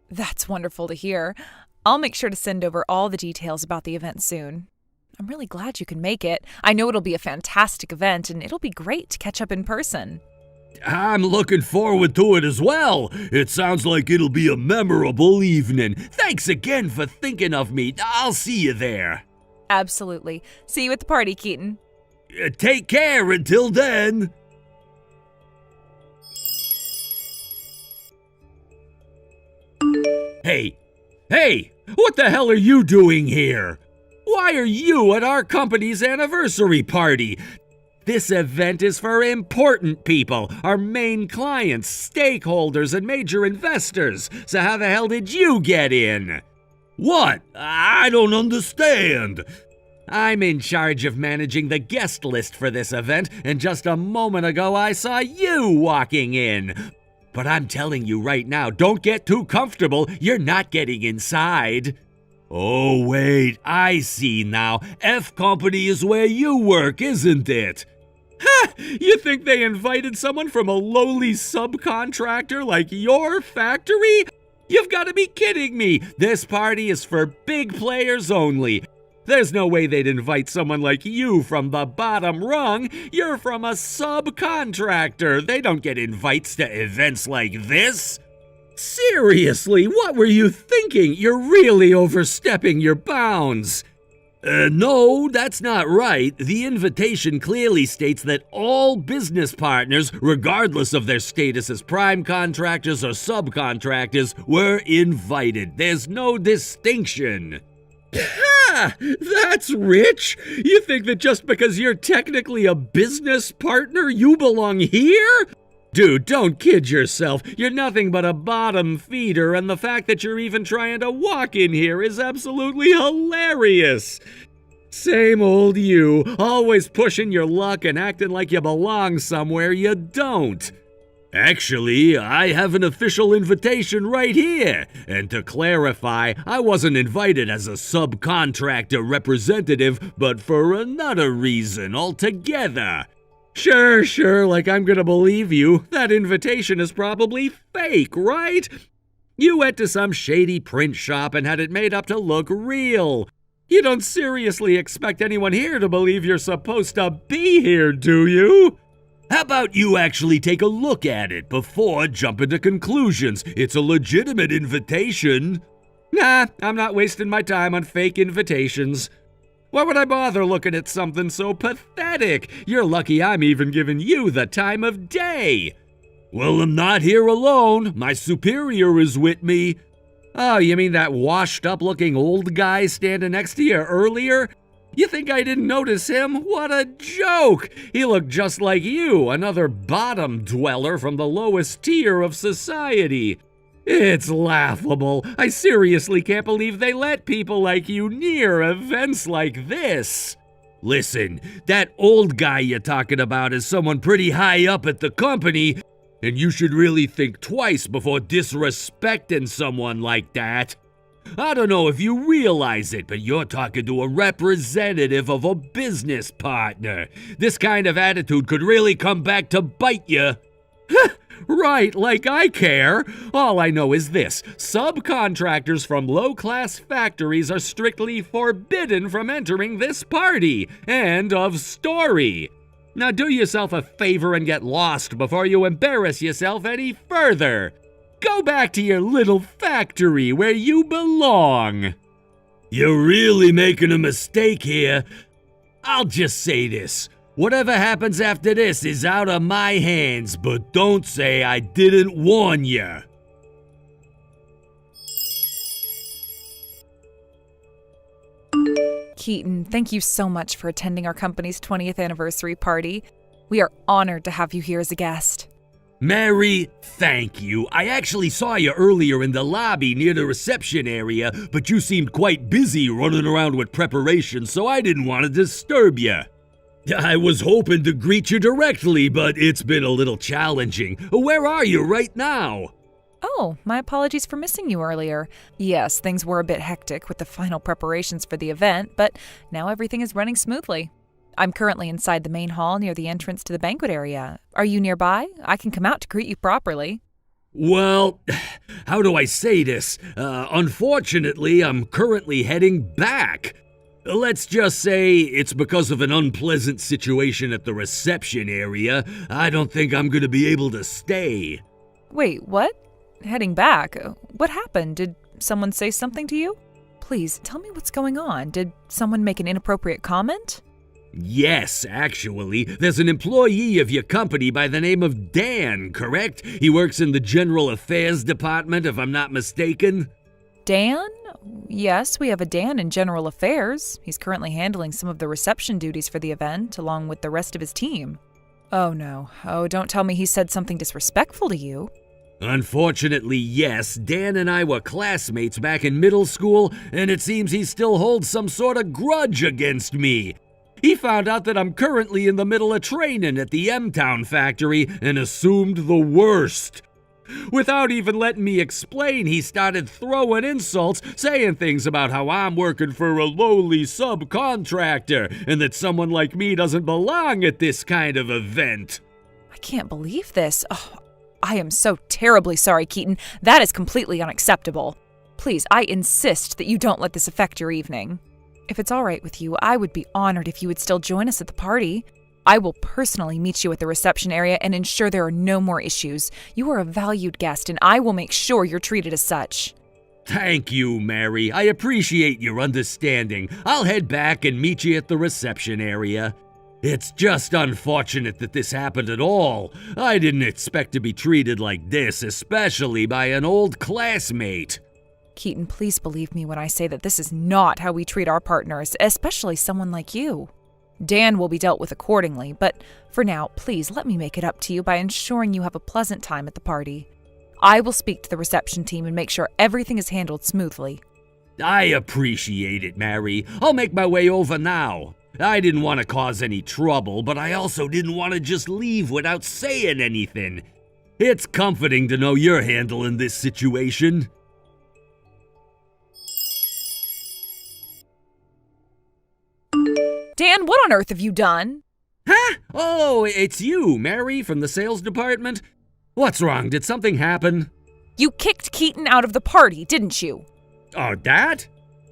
That's wonderful to hear. I'll make sure to send over all the details about the event soon. I'm really glad you can make it. I know it'll be a fantastic event, and it'll be great to catch up in person. I'm looking forward to it as well. It sounds like it'll be a memorable evening. Thanks again for thinking of me. I'll see you there. Absolutely. See you at the party, Keaton. Take care until then. Hey, what the hell are you doing here? Why are you at our company's anniversary party? This event is for important people, our main clients, stakeholders, and major investors. So how the hell did you get in? What? I don't understand. I'm in charge of managing the guest list for this event, and just a moment ago I saw you walking in. But I'm telling you right now, don't get too comfortable. You're not getting inside. Oh, wait, I see now. F Company is where you work, isn't it? Ha! You think they invited someone from a lowly subcontractor like your factory? You've got to be kidding me. This party is for big players only. There's no way they'd invite someone like you from the bottom rung. You're from a subcontractor. They don't get invites to events like this. Seriously, what were you thinking? You're really overstepping your bounds. No, that's not right. The invitation clearly states that all business partners, regardless of their status as prime contractors or subcontractors, were invited. There's no distinction. Ha! That's rich! You think that just because you're technically a business partner, you belong here? Dude, don't kid yourself. You're nothing but a bottom feeder, and the fact that you're even trying to walk in here is absolutely hilarious. Same old you, always pushing your luck and acting like you belong somewhere you don't. Actually, I have an official invitation right here. And to clarify, I wasn't invited as a subcontractor representative, but for another reason altogether. Sure, like I'm gonna believe you. That invitation is probably fake, right? You went to some shady print shop and had it made up to look real. You don't seriously expect anyone here to believe you're supposed to be here, do you? How about you actually take a look at it before jumping to conclusions? It's a legitimate invitation. Nah, I'm not wasting my time on fake invitations. Why would I bother looking at something so pathetic? You're lucky I'm even giving you the time of day. Well, I'm not here alone. My superior is with me. Oh, you mean that washed-up-looking old guy standing next to you earlier? You think I didn't notice him? What a joke! He looked just like you, another bottom dweller from the lowest tier of society. It's laughable. I seriously can't believe they let people like you near events like this. Listen, that old guy you're talking about is someone pretty high up at the company, and you should really think twice before disrespecting someone like that. I don't know if you realize it, but you're talking to a representative of a business partner. This kind of attitude could really come back to bite you. Right, like I care. All I know is this. Subcontractors from low-class factories are strictly forbidden from entering this party. End of story. Now do yourself a favor and get lost before you embarrass yourself any further. Go back to your little factory where you belong. You're really making a mistake here. I'll just say this. Whatever happens after this is out of my hands, but don't say I didn't warn you. Keaton, thank you so much for attending our company's 20th anniversary party. We are honored to have you here as a guest. Mary, thank you. I actually saw you earlier in the lobby near the reception area, but you seemed quite busy running around with preparations, so I didn't want to disturb you. I was hoping to greet you directly, but it's been a little challenging. Where are you right now? Oh, my apologies for missing you earlier. Yes, things were a bit hectic with the final preparations for the event, but now everything is running smoothly. I'm currently inside the main hall near the entrance to the banquet area. Are you nearby? I can come out to greet you properly. Well, how do I say this? Unfortunately, I'm currently heading back. Let's just say it's because of an unpleasant situation at the reception area. I don't think I'm going to be able to stay. Wait, what? Heading back? What happened? Did someone say something to you? Please, tell me what's going on. Did someone make an inappropriate comment? Yes, actually. There's an employee of your company by the name of Dan, correct? He works in the General Affairs Department, if I'm not mistaken. Dan? Yes, we have a Dan in General Affairs. He's currently handling some of the reception duties for the event, along with the rest of his team. Oh no. Oh, don't tell me he said something disrespectful to you. Unfortunately, yes. Dan and I were classmates back in middle school, and it seems he still holds some sort of grudge against me. He found out that I'm currently in the middle of training at the M-Town factory and assumed the worst. Without even letting me explain, he started throwing insults, saying things about how I'm working for a lowly subcontractor and that someone like me doesn't belong at this kind of event. I can't believe this. Oh, I am so terribly sorry, Keaton. That is completely unacceptable. Please, I insist that you don't let this affect your evening. If it's all right with you, I would be honored if you would still join us at the party. I will personally meet you at the reception area and ensure there are no more issues. You are a valued guest, and I will make sure you're treated as such. Thank you, Mary. I appreciate your understanding. I'll head back and meet you at the reception area. It's just unfortunate that this happened at all. I didn't expect to be treated like this, especially by an old classmate. Keaton, please believe me when I say that this is not how we treat our partners, especially someone like you. Dan will be dealt with accordingly, but for now, please let me make it up to you by ensuring you have a pleasant time at the party. I will speak to the reception team and make sure everything is handled smoothly. I appreciate it, Mary. I'll make my way over now. I didn't want to cause any trouble, but I also didn't want to just leave without saying anything. It's comforting to know you're handling this situation. Dan, what on earth have you done? Huh? Oh, it's you, Mary, from the sales department? What's wrong? Did something happen? You kicked Keaton out of the party, didn't you? Oh, that?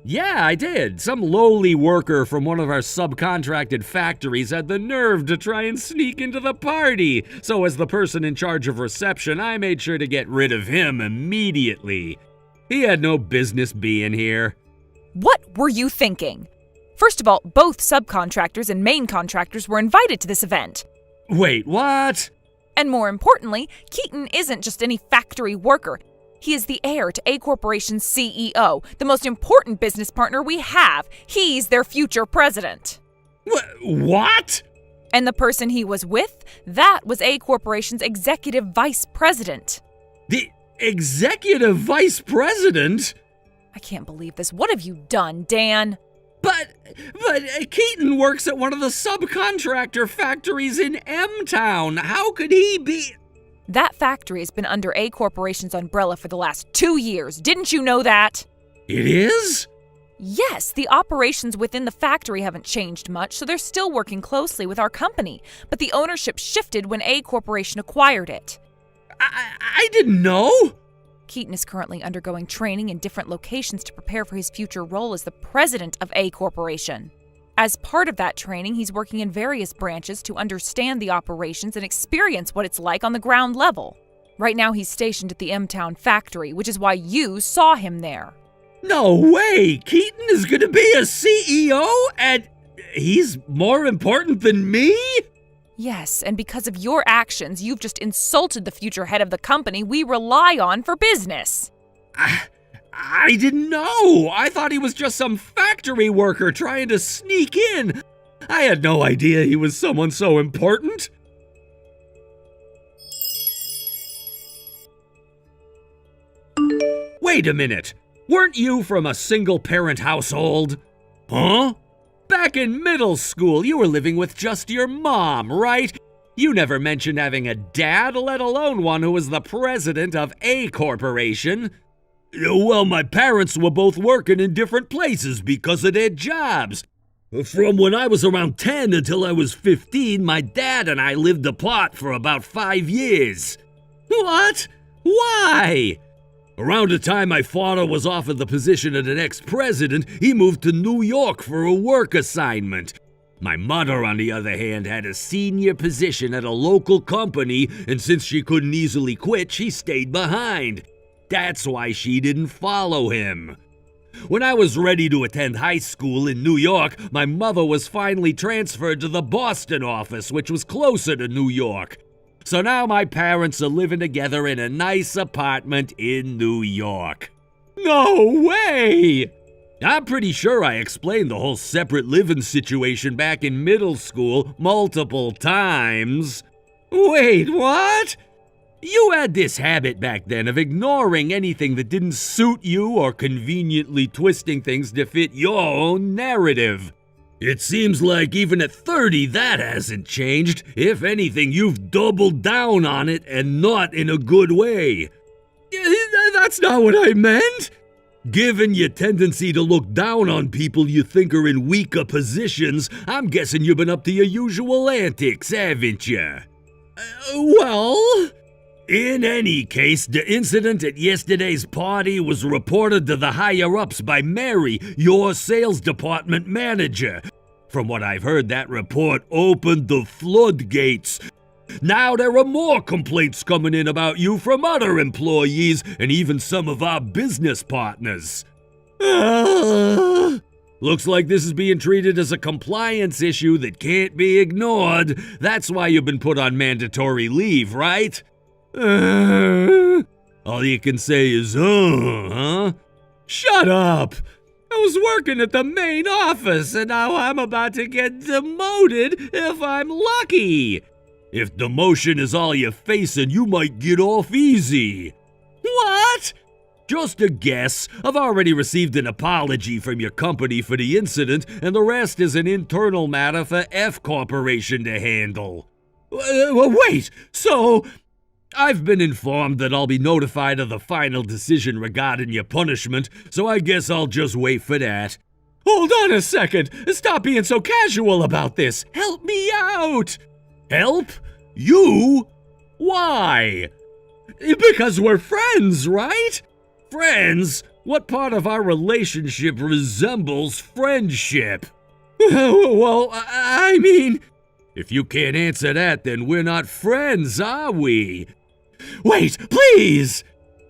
Yeah, I did. Some lowly worker from one of our subcontracted factories had the nerve to try and sneak into the party. So as the person in charge of reception, I made sure to get rid of him immediately. He had no business being here. What were you thinking? First of all, both subcontractors and main contractors were invited to this event. Wait, what? And more importantly, Keaton isn't just any factory worker. He is the heir to A Corporation's CEO, the most important business partner we have. He's their future president. What? And the person he was with, that was A Corporation's executive vice president. The executive vice president? I can't believe this. What have you done, Dan? But Keaton works at one of the subcontractor factories in M-Town. How could he be? That factory has been under A Corporation's umbrella for the last 2 years. Didn't you know that? It is? Yes, the operations within the factory haven't changed much, so they're still working closely with our company. But the ownership shifted when A Corporation acquired it. I didn't know. Keaton is currently undergoing training in different locations to prepare for his future role as the president of A Corporation. As part of that training, he's working in various branches to understand the operations and experience what it's like on the ground level. Right now he's stationed at the M-Town factory, which is why you saw him there. No way! Keaton is gonna be a CEO and he's more important than me? Yes, and because of your actions, you've just insulted the future head of the company we rely on for business. I didn't know. I thought he was just some factory worker trying to sneak in. I had no idea he was someone so important. Wait a minute. Weren't you from a single-parent household? Huh? Back in middle school, you were living with just your mom, right? You never mentioned having a dad, let alone one who was the president of a corporation. Well, my parents were both working in different places because of their jobs. From when I was around 10 until I was 15, my dad and I lived apart for about 5 years. What? Why? Around the time my father was offered the position of the next president, he moved to New York for a work assignment. My mother, on the other hand, had a senior position at a local company, and since she couldn't easily quit, she stayed behind. That's why she didn't follow him. When I was ready to attend high school in New York, my mother was finally transferred to the Boston office, which was closer to New York. So now my parents are living together in a nice apartment in New York. No way! I'm pretty sure I explained the whole separate living situation back in middle school multiple times. Wait, what? You had this habit back then of ignoring anything that didn't suit you or conveniently twisting things to fit your own narrative. It seems like even at 30 that hasn't changed. If anything, you've doubled down on it and not in a good way. That's not what I meant. Given your tendency to look down on people you think are in weaker positions, I'm guessing you've been up to your usual antics, haven't you? Well... In any case, the incident at yesterday's party was reported to the higher-ups by Mary, your sales department manager. From what I've heard, that report opened the floodgates. Now there are more complaints coming in about you from other employees and even some of our business partners. Looks like this is being treated as a compliance issue that can't be ignored. That's why you've been put on mandatory leave, right? All you can say is, huh? Shut up! I was working at the main office, and now I'm about to get demoted if I'm lucky. If demotion is all you're facing, you might get off easy. What? Just a guess. I've already received an apology from your company for the incident, and the rest is an internal matter for F Corporation to handle. Wait, so... I've been informed that I'll be notified of the final decision regarding your punishment, so I guess I'll just wait for that. Hold on a second! Stop being so casual about this! Help me out! Help? You? Why? Because we're friends, right? Friends? What part of our relationship resembles friendship? Well, I mean... If you can't answer that, then we're not friends, are we? Wait, please!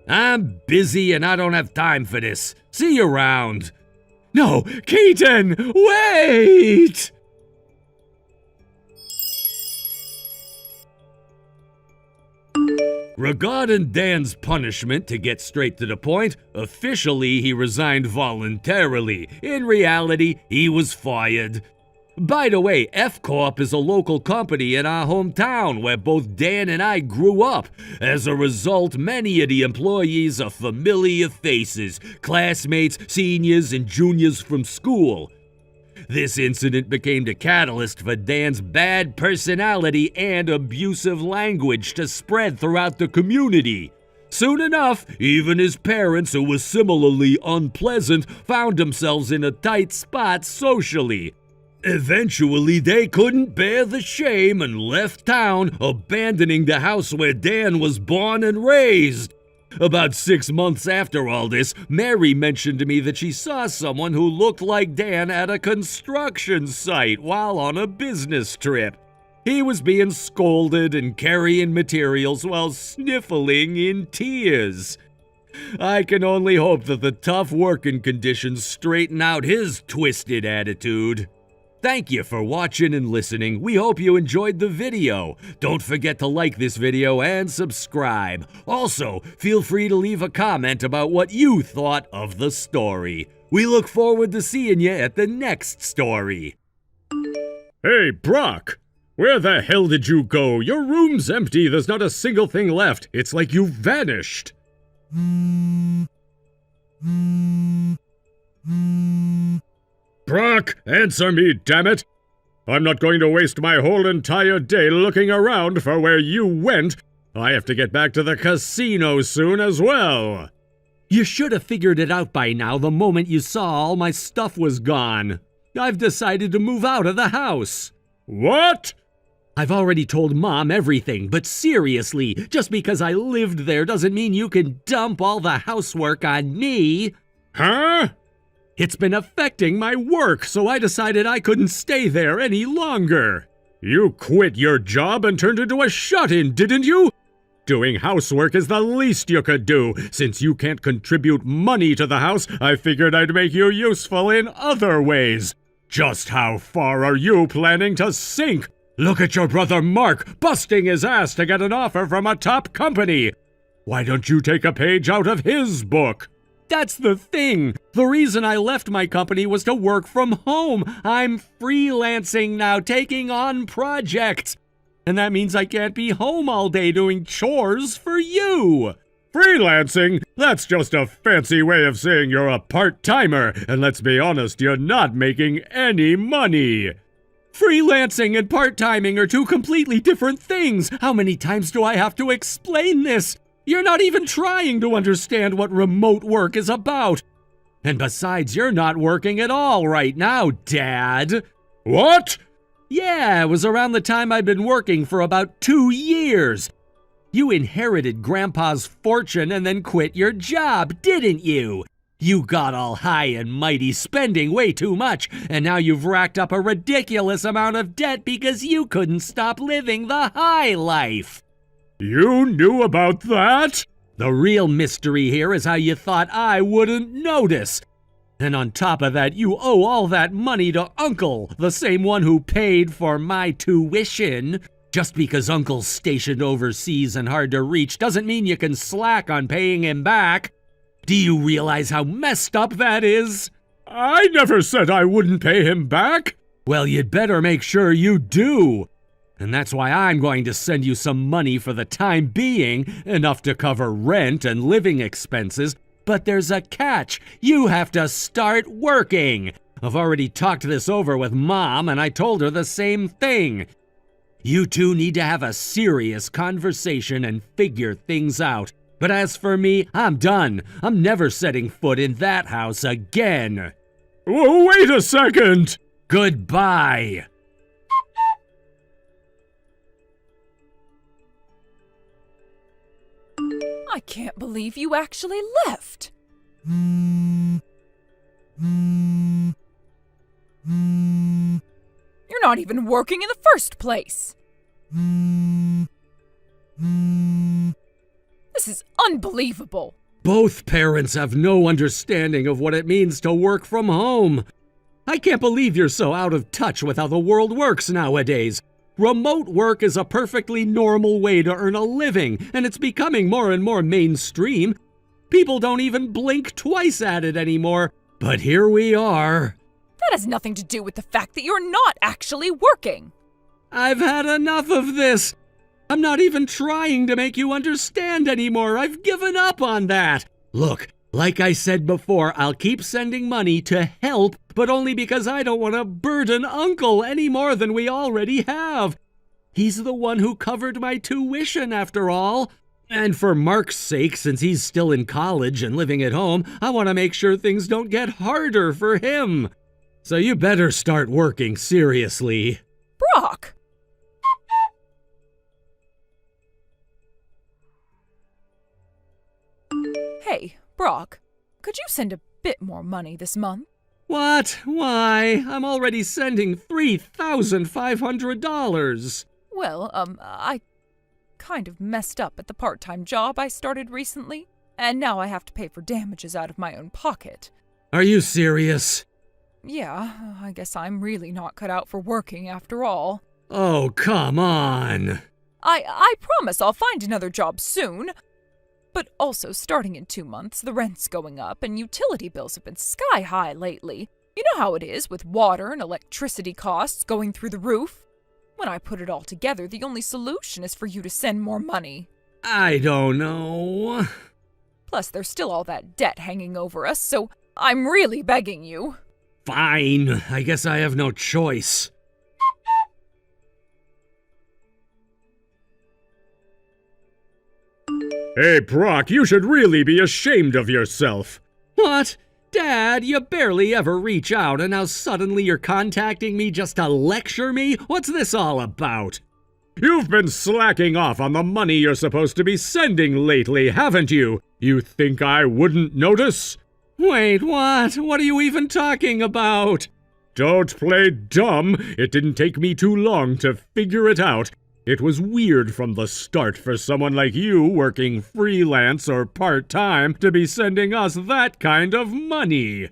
I'm busy and I don't have time for this. See you around. No, Keaton, wait! Regarding Dan's punishment, to get straight to the point, officially he resigned voluntarily. In reality, he was fired. By the way, F Corp is a local company in our hometown where both Dan and I grew up. As a result, many of the employees are familiar faces, classmates, seniors, and juniors from school. This incident became the catalyst for Dan's bad personality and abusive language to spread throughout the community. Soon enough, even his parents, who were similarly unpleasant, found themselves in a tight spot socially. Eventually, they couldn't bear the shame and left town, abandoning the house where Dan was born and raised. About 6 months after all this, Mary mentioned to me that she saw someone who looked like Dan at a construction site while on a business trip. He was being scolded and carrying materials while sniffling in tears. I can only hope that the tough working conditions straighten out his twisted attitude. Thank you for watching and listening. We hope you enjoyed the video. Don't forget to like this video and subscribe. Also, feel free to leave a comment about what you thought of the story. We look forward to seeing you at the next story. Hey, Brock! Where the hell did you go? Your room's empty. There's not a single thing left. It's like you vanished. Brock, answer me, damn it! I'm not going to waste my whole entire day looking around for where you went. I have to get back to the casino soon as well. You should have figured it out by now the moment you saw all my stuff was gone. I've decided to move out of the house. What? I've already told Mom everything, but seriously, just because I lived there doesn't mean you can dump all the housework on me. Huh? It's been affecting my work, so I decided I couldn't stay there any longer. You quit your job and turned into a shut-in, didn't you? Doing housework is the least you could do. Since you can't contribute money to the house, I figured I'd make you useful in other ways. Just how far are you planning to sink? Look at your brother Mark busting his ass to get an offer from a top company. Why don't you take a page out of his book? That's the thing. The reason I left my company was to work from home. I'm freelancing now, taking on projects. And that means I can't be home all day doing chores for you. Freelancing? That's just a fancy way of saying you're a part-timer. And let's be honest, you're not making any money. Freelancing and part-timing are two completely different things. How many times do I have to explain this? You're not even trying to understand what remote work is about. And besides, you're not working at all right now, Dad. What? Yeah, it was around the time I'd been working for about 2 years. You inherited Grandpa's fortune and then quit your job, didn't you? You got all high and mighty, spending way too much, and now you've racked up a ridiculous amount of debt because you couldn't stop living the high life. You knew about that? The real mystery here is how you thought I wouldn't notice. And on top of that, you owe all that money to Uncle, the same one who paid for my tuition. Just because Uncle's stationed overseas and hard to reach doesn't mean you can slack on paying him back. Do you realize how messed up that is? I never said I wouldn't pay him back. Well, you'd better make sure you do. And that's why I'm going to send you some money for the time being, enough to cover rent and living expenses. But there's a catch. You have to start working. I've already talked this over with Mom, and I told her the same thing. You two need to have a serious conversation and figure things out. But as for me, I'm done. I'm never setting foot in that house again. Wait a second. Goodbye. I can't believe you actually left. You're not even working in the first place. This is unbelievable. Both parents have no understanding of what it means to work from home. I can't believe you're so out of touch with how the world works nowadays. Remote work is a perfectly normal way to earn a living, and it's becoming more and more mainstream. People don't even blink twice at it anymore, but here we are. That has nothing to do with the fact that you're not actually working. I've had enough of this. I'm not even trying to make you understand anymore. I've given up on that. Look, like I said before, I'll keep sending money to help, but only because I don't want to burden Uncle any more than we already have. He's the one who covered my tuition, after all. And for Mark's sake, since he's still in college and living at home, I want to make sure things don't get harder for him. So you better start working seriously. Brock! Hey, Brock, could you send a bit more money this month? What? Why? I'm already sending $3,500. Well, I kind of messed up at the part-time job I started recently, and now I have to pay for damages out of my own pocket. Are you serious? Yeah, I guess I'm really not cut out for working after all. Oh, come on. I promise I'll find another job soon. But also, starting in 2 months, the rent's going up and utility bills have been sky high lately. You know how it is with water and electricity costs going through the roof. When I put it all together, the only solution is for you to send more money. I don't know. Plus, there's still all that debt hanging over us, so I'm really begging you. Fine, I guess I have no choice. Hey, Brock, you should really be ashamed of yourself. What? Dad, you barely ever reach out, and now suddenly you're contacting me just to lecture me? What's this all about? You've been slacking off on the money you're supposed to be sending lately, haven't you? You think I wouldn't notice? Wait, what? What are you even talking about? Don't play dumb. It didn't take me too long to figure it out. It was weird from the start for someone like you working freelance or part-time to be sending us that kind of money.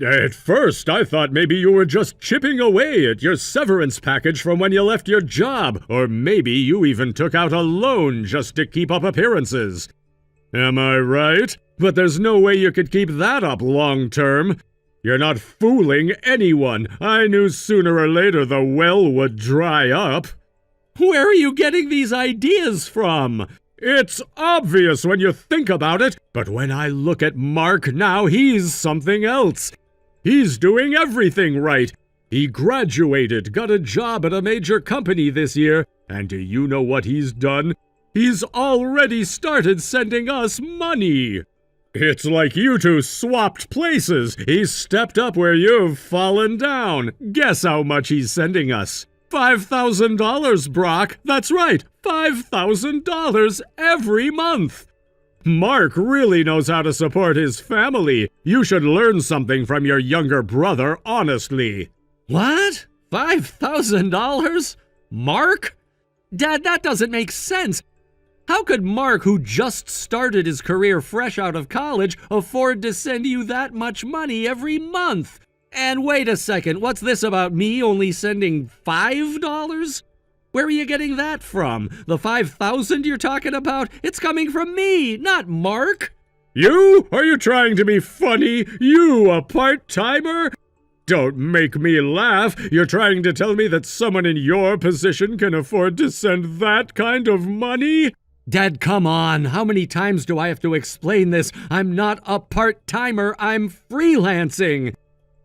At first, I thought maybe you were just chipping away at your severance package from when you left your job, or maybe you even took out a loan just to keep up appearances. Am I right? But there's no way you could keep that up long term. You're not fooling anyone. I knew sooner or later the well would dry up. Where are you getting these ideas from? It's obvious when you think about it, but when I look at Mark now, he's something else. He's doing everything right. He graduated, got a job at a major company this year, and do you know what he's done? He's already started sending us money. It's like you two swapped places. He's stepped up where you've fallen down. Guess how much he's sending us? $5,000, Brock. That's right, $5,000 every month. Mark really knows how to support his family. You should learn something from your younger brother, honestly. What? $5,000? Mark? Dad, that doesn't make sense. How could Mark, who just started his career fresh out of college, afford to send you that much money every month? And wait a second, what's this about me only sending $5? Where are you getting that from? The $5,000 you're talking about? It's coming from me, not Mark. You? Are you trying to be funny? You, a part-timer? Don't make me laugh. You're trying to tell me that someone in your position can afford to send that kind of money? Dad, come on. How many times do I have to explain this? I'm not a part-timer, I'm freelancing.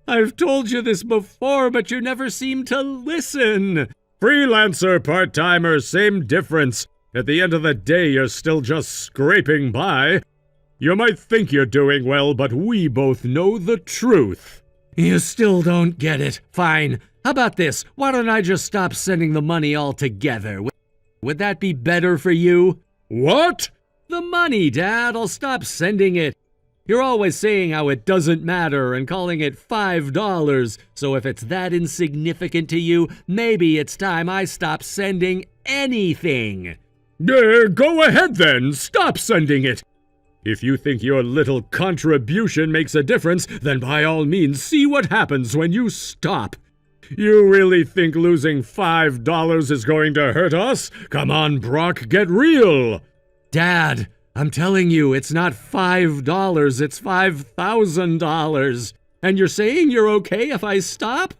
I've told you this before, but you never seem to listen. Freelancer, part-timer, same difference. At the end of the day, you're still just scraping by. You might think you're doing well, but we both know the truth. You still don't get it. Fine. How about this? Why don't I just stop sending the money altogether? Would that be better for you? What? The money, Dad. I'll stop sending it. You're always saying how it doesn't matter and calling it $5, so if it's that insignificant to you, maybe it's time I stop sending anything. Go ahead then, stop sending it. If you think your little contribution makes a difference, then by all means see what happens when you stop. You really think losing $5 is going to hurt us? Come on, Brock, get real. Dad, I'm telling you, it's not $5, it's $5,000. And you're saying you're okay if I stop?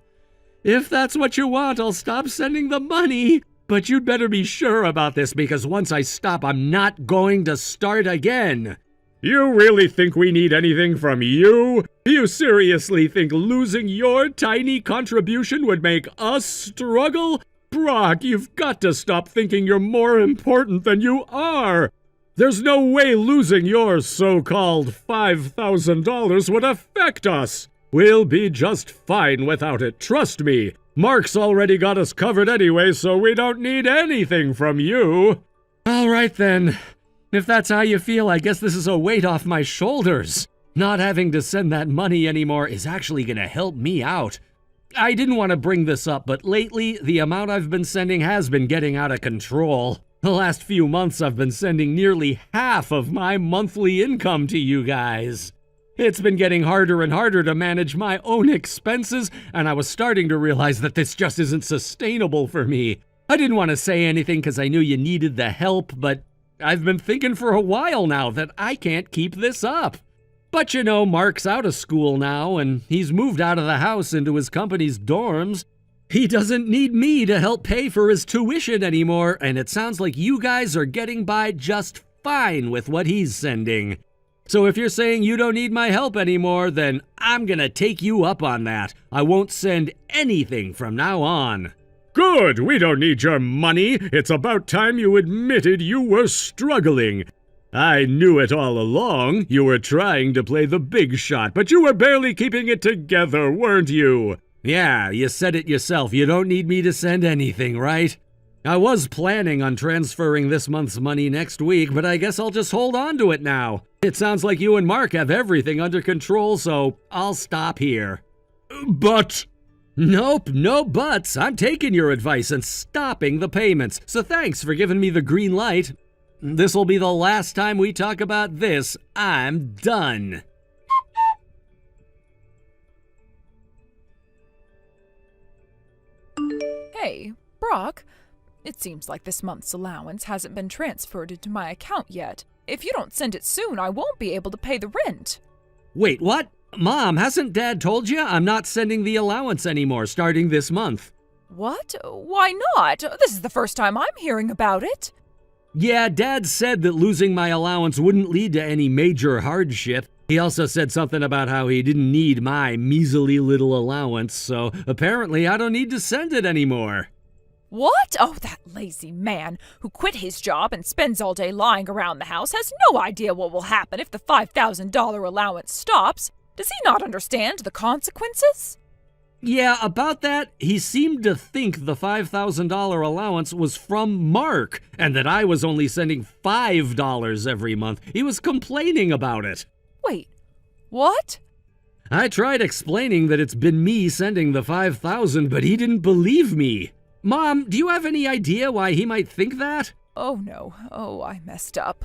If that's what you want, I'll stop sending the money. But you'd better be sure about this, because once I stop, I'm not going to start again. You really think we need anything from you? You seriously think losing your tiny contribution would make us struggle? Brock, you've got to stop thinking you're more important than you are. There's no way losing your so-called $5,000 would affect us. We'll be just fine without it, trust me. Mark's already got us covered anyway, so we don't need anything from you. All right then. If that's how you feel, I guess this is a weight off my shoulders. Not having to send that money anymore is actually gonna help me out. I didn't want to bring this up, but lately the amount I've been sending has been getting out of control. The last few months I've been sending nearly half of my monthly income to you guys. It's been getting harder and harder to manage my own expenses, and I was starting to realize that this just isn't sustainable for me. I didn't want to say anything because I knew you needed the help, but I've been thinking for a while now that I can't keep this up. But you know, Mark's out of school now, and he's moved out of the house into his company's dorms. He doesn't need me to help pay for his tuition anymore, and it sounds like you guys are getting by just fine with what he's sending. So if you're saying you don't need my help anymore, then I'm gonna take you up on that. I won't send anything from now on. Good, we don't need your money. It's about time you admitted you were struggling. I knew it all along. You were trying to play the big shot, but you were barely keeping it together, weren't you? Yeah, you said it yourself. You don't need me to send anything, right? I was planning on transferring this month's money next week, but I guess I'll just hold on to it now. It sounds like you and Mark have everything under control, so I'll stop here. But... Nope, no buts. I'm taking your advice and stopping the payments, so thanks for giving me the green light. This'll be the last time we talk about this. I'm done. Hey, Brock, it seems like this month's allowance hasn't been transferred into my account yet. If you don't send it soon, I won't be able to pay the rent. Wait, what? Mom, hasn't Dad told you I'm not sending the allowance anymore starting this month? What? Why not? This is the first time I'm hearing about it. Yeah, Dad said that losing my allowance wouldn't lead to any major hardship. He also said something about how he didn't need my measly little allowance, so apparently I don't need to send it anymore. What? Oh, that lazy man who quit his job and spends all day lying around the house has no idea what will happen if the $5,000 allowance stops. Does he not understand the consequences? Yeah, about that, he seemed to think the $5,000 allowance was from Mark, and that I was only sending $5 every month. He was complaining about it. Wait, what? I tried explaining that it's been me sending the $5,000, but he didn't believe me. Mom, do you have any idea why he might think that? Oh no, oh, I messed up.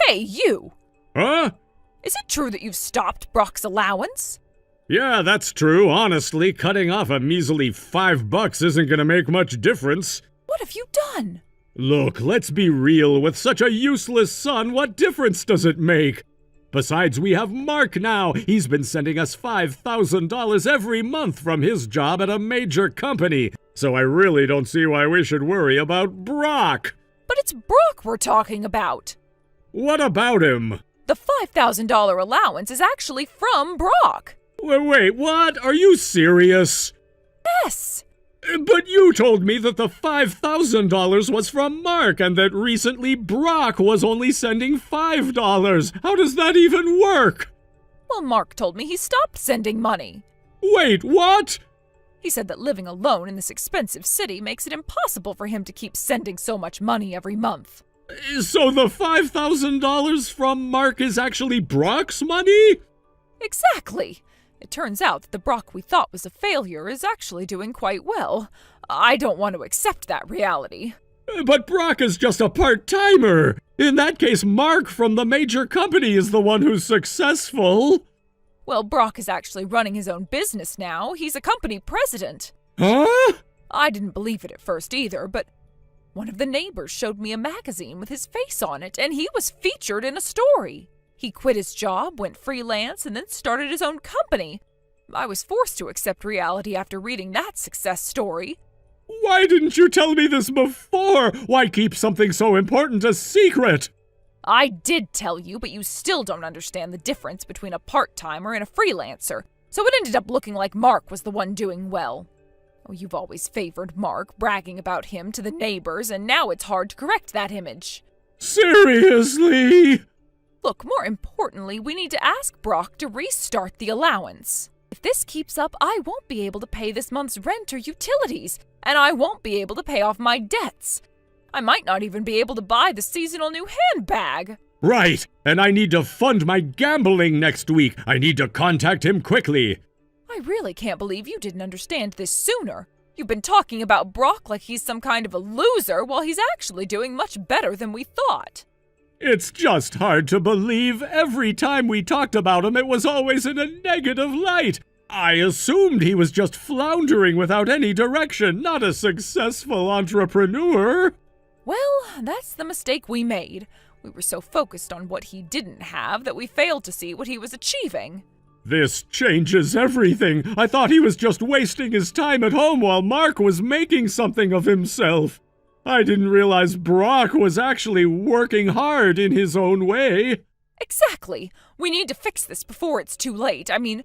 Hey, you! Huh? Is it true that you've stopped Brock's allowance? Yeah, that's true. Honestly, cutting off a measly $5 isn't gonna make much difference. What have you done? Look, let's be real. With such a useless son, what difference does it make? Besides, we have Mark now. He's been sending us $5,000 every month from his job at a major company. So I really don't see why we should worry about Brock. But it's Brock we're talking about. What about him? The $5,000 allowance is actually from Brock. Wait, what? Are you serious? Yes. But you told me that the $5,000 was from Mark and that recently Brock was only sending $5. How does that even work? Well, Mark told me he stopped sending money. Wait, what? He said that living alone in this expensive city makes it impossible for him to keep sending so much money every month. So the $5,000 from Mark is actually Brock's money? Exactly. It turns out that the Brock we thought was a failure is actually doing quite well. I don't want to accept that reality. But Brock is just a part-timer. In that case, Mark from the major company is the one who's successful. Well, Brock is actually running his own business now. He's a company president. Huh? I didn't believe it at first either, but one of the neighbors showed me a magazine with his face on it, and he was featured in a story. He quit his job, went freelance, and then started his own company. I was forced to accept reality after reading that success story. Why didn't you tell me this before? Why keep something so important a secret? I did tell you, but you still don't understand the difference between a part-timer and a freelancer. So it ended up looking like Mark was the one doing well. Oh, you've always favored Mark, bragging about him to the neighbors, and now it's hard to correct that image. Seriously? Look, more importantly, we need to ask Brock to restart the allowance. If this keeps up, I won't be able to pay this month's rent or utilities, and I won't be able to pay off my debts. I might not even be able to buy the seasonal new handbag. Right, and I need to fund my gambling next week. I need to contact him quickly. I really can't believe you didn't understand this sooner. You've been talking about Brock like he's some kind of a loser while he's actually doing much better than we thought. It's just hard to believe. Every time we talked about him, it was always in a negative light. I assumed he was just floundering without any direction, not a successful entrepreneur. Well, that's the mistake we made. We were so focused on what he didn't have that we failed to see what he was achieving. This changes everything. I thought he was just wasting his time at home while Mark was making something of himself. I didn't realize Brock was actually working hard in his own way. Exactly. We need to fix this before it's too late. I mean,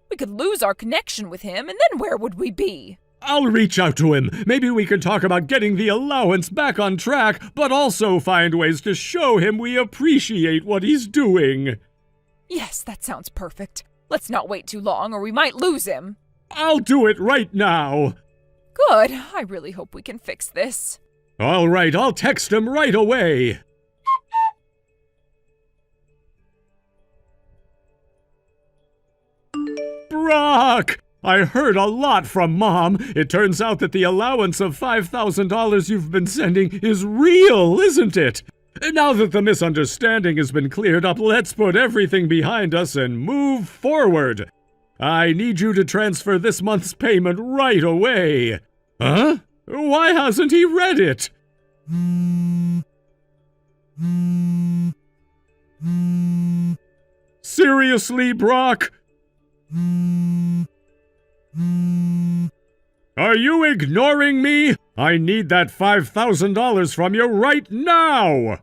we could lose our connection with him, and then where would we be? I'll reach out to him. Maybe we can talk about getting the allowance back on track, but also find ways to show him we appreciate what he's doing. Yes, that sounds perfect. Let's not wait too long, or we might lose him. I'll do it right now. Good. I really hope we can fix this. All right, I'll text him right away. Brock! I heard a lot from Mom. It turns out that the allowance of $5,000 you've been sending is real, isn't it? Now that the misunderstanding has been cleared up, let's put everything behind us and move forward. I need you to transfer this month's payment right away. Huh? Why hasn't he read it? Seriously, Brock? Are you ignoring me? I need that $5,000 from you right now!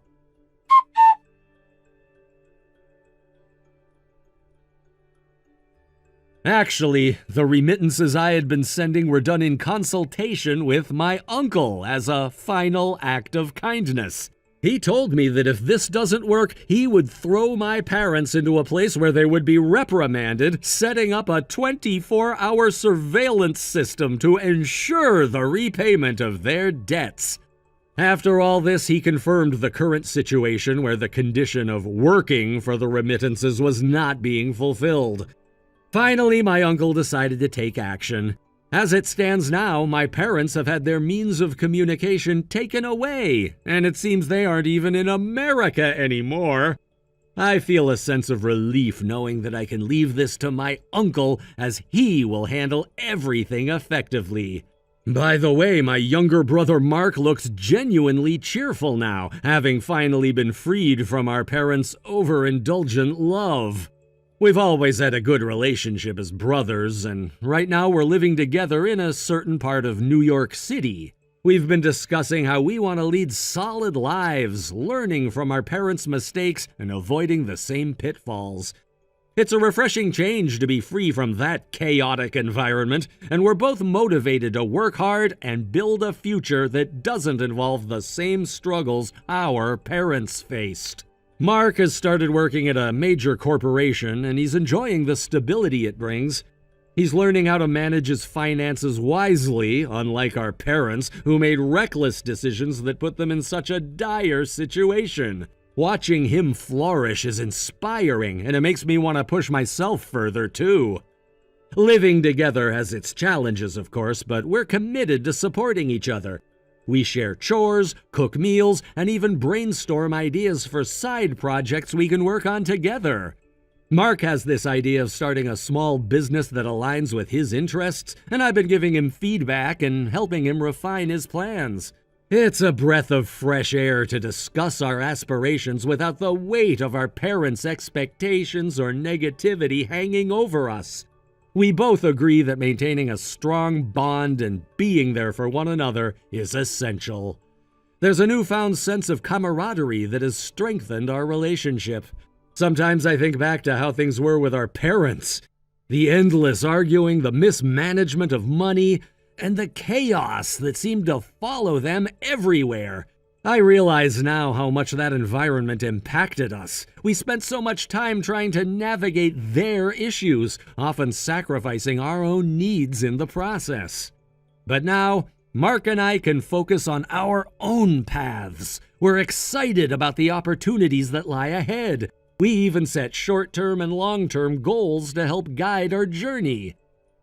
Actually, the remittances I had been sending were done in consultation with my uncle as a final act of kindness. He told me that if this doesn't work, he would throw my parents into a place where they would be reprimanded, setting up a 24-hour surveillance system to ensure the repayment of their debts. After all this, he confirmed the current situation where the condition of working for the remittances was not being fulfilled. Finally, my uncle decided to take action. As it stands now, my parents have had their means of communication taken away, and it seems they aren't even in America anymore. I feel a sense of relief knowing that I can leave this to my uncle, as he will handle everything effectively. By the way, my younger brother Mark looks genuinely cheerful now, having finally been freed from our parents' overindulgent love. We've always had a good relationship as brothers, and right now we're living together in a certain part of New York City. We've been discussing how we want to lead solid lives, learning from our parents' mistakes and avoiding the same pitfalls. It's a refreshing change to be free from that chaotic environment, and we're both motivated to work hard and build a future that doesn't involve the same struggles our parents faced. Mark has started working at a major corporation, and he's enjoying the stability it brings. He's learning how to manage his finances wisely, unlike our parents, who made reckless decisions that put them in such a dire situation. Watching him flourish is inspiring, and it makes me want to push myself further, too. Living together has its challenges, of course, but we're committed to supporting each other. We share chores, cook meals, and even brainstorm ideas for side projects we can work on together. Mark has this idea of starting a small business that aligns with his interests, and I've been giving him feedback and helping him refine his plans. It's a breath of fresh air to discuss our aspirations without the weight of our parents' expectations or negativity hanging over us. We both agree that maintaining a strong bond and being there for one another is essential. There's a newfound sense of camaraderie that has strengthened our relationship. Sometimes I think back to how things were with our parents. The endless arguing, the mismanagement of money, and the chaos that seemed to follow them everywhere. I realize now how much that environment impacted us. We spent so much time trying to navigate their issues, often sacrificing our own needs in the process. But now, Mark and I can focus on our own paths. We're excited about the opportunities that lie ahead. We even set short-term and long-term goals to help guide our journey.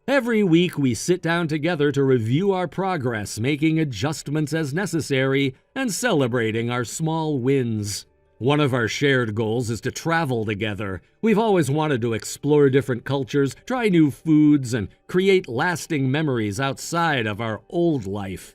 Every week we sit down together to review our progress, making adjustments as necessary, and celebrating our small wins. One of our shared goals is to travel together. We've always wanted to explore different cultures, try new foods, and create lasting memories outside of our old life.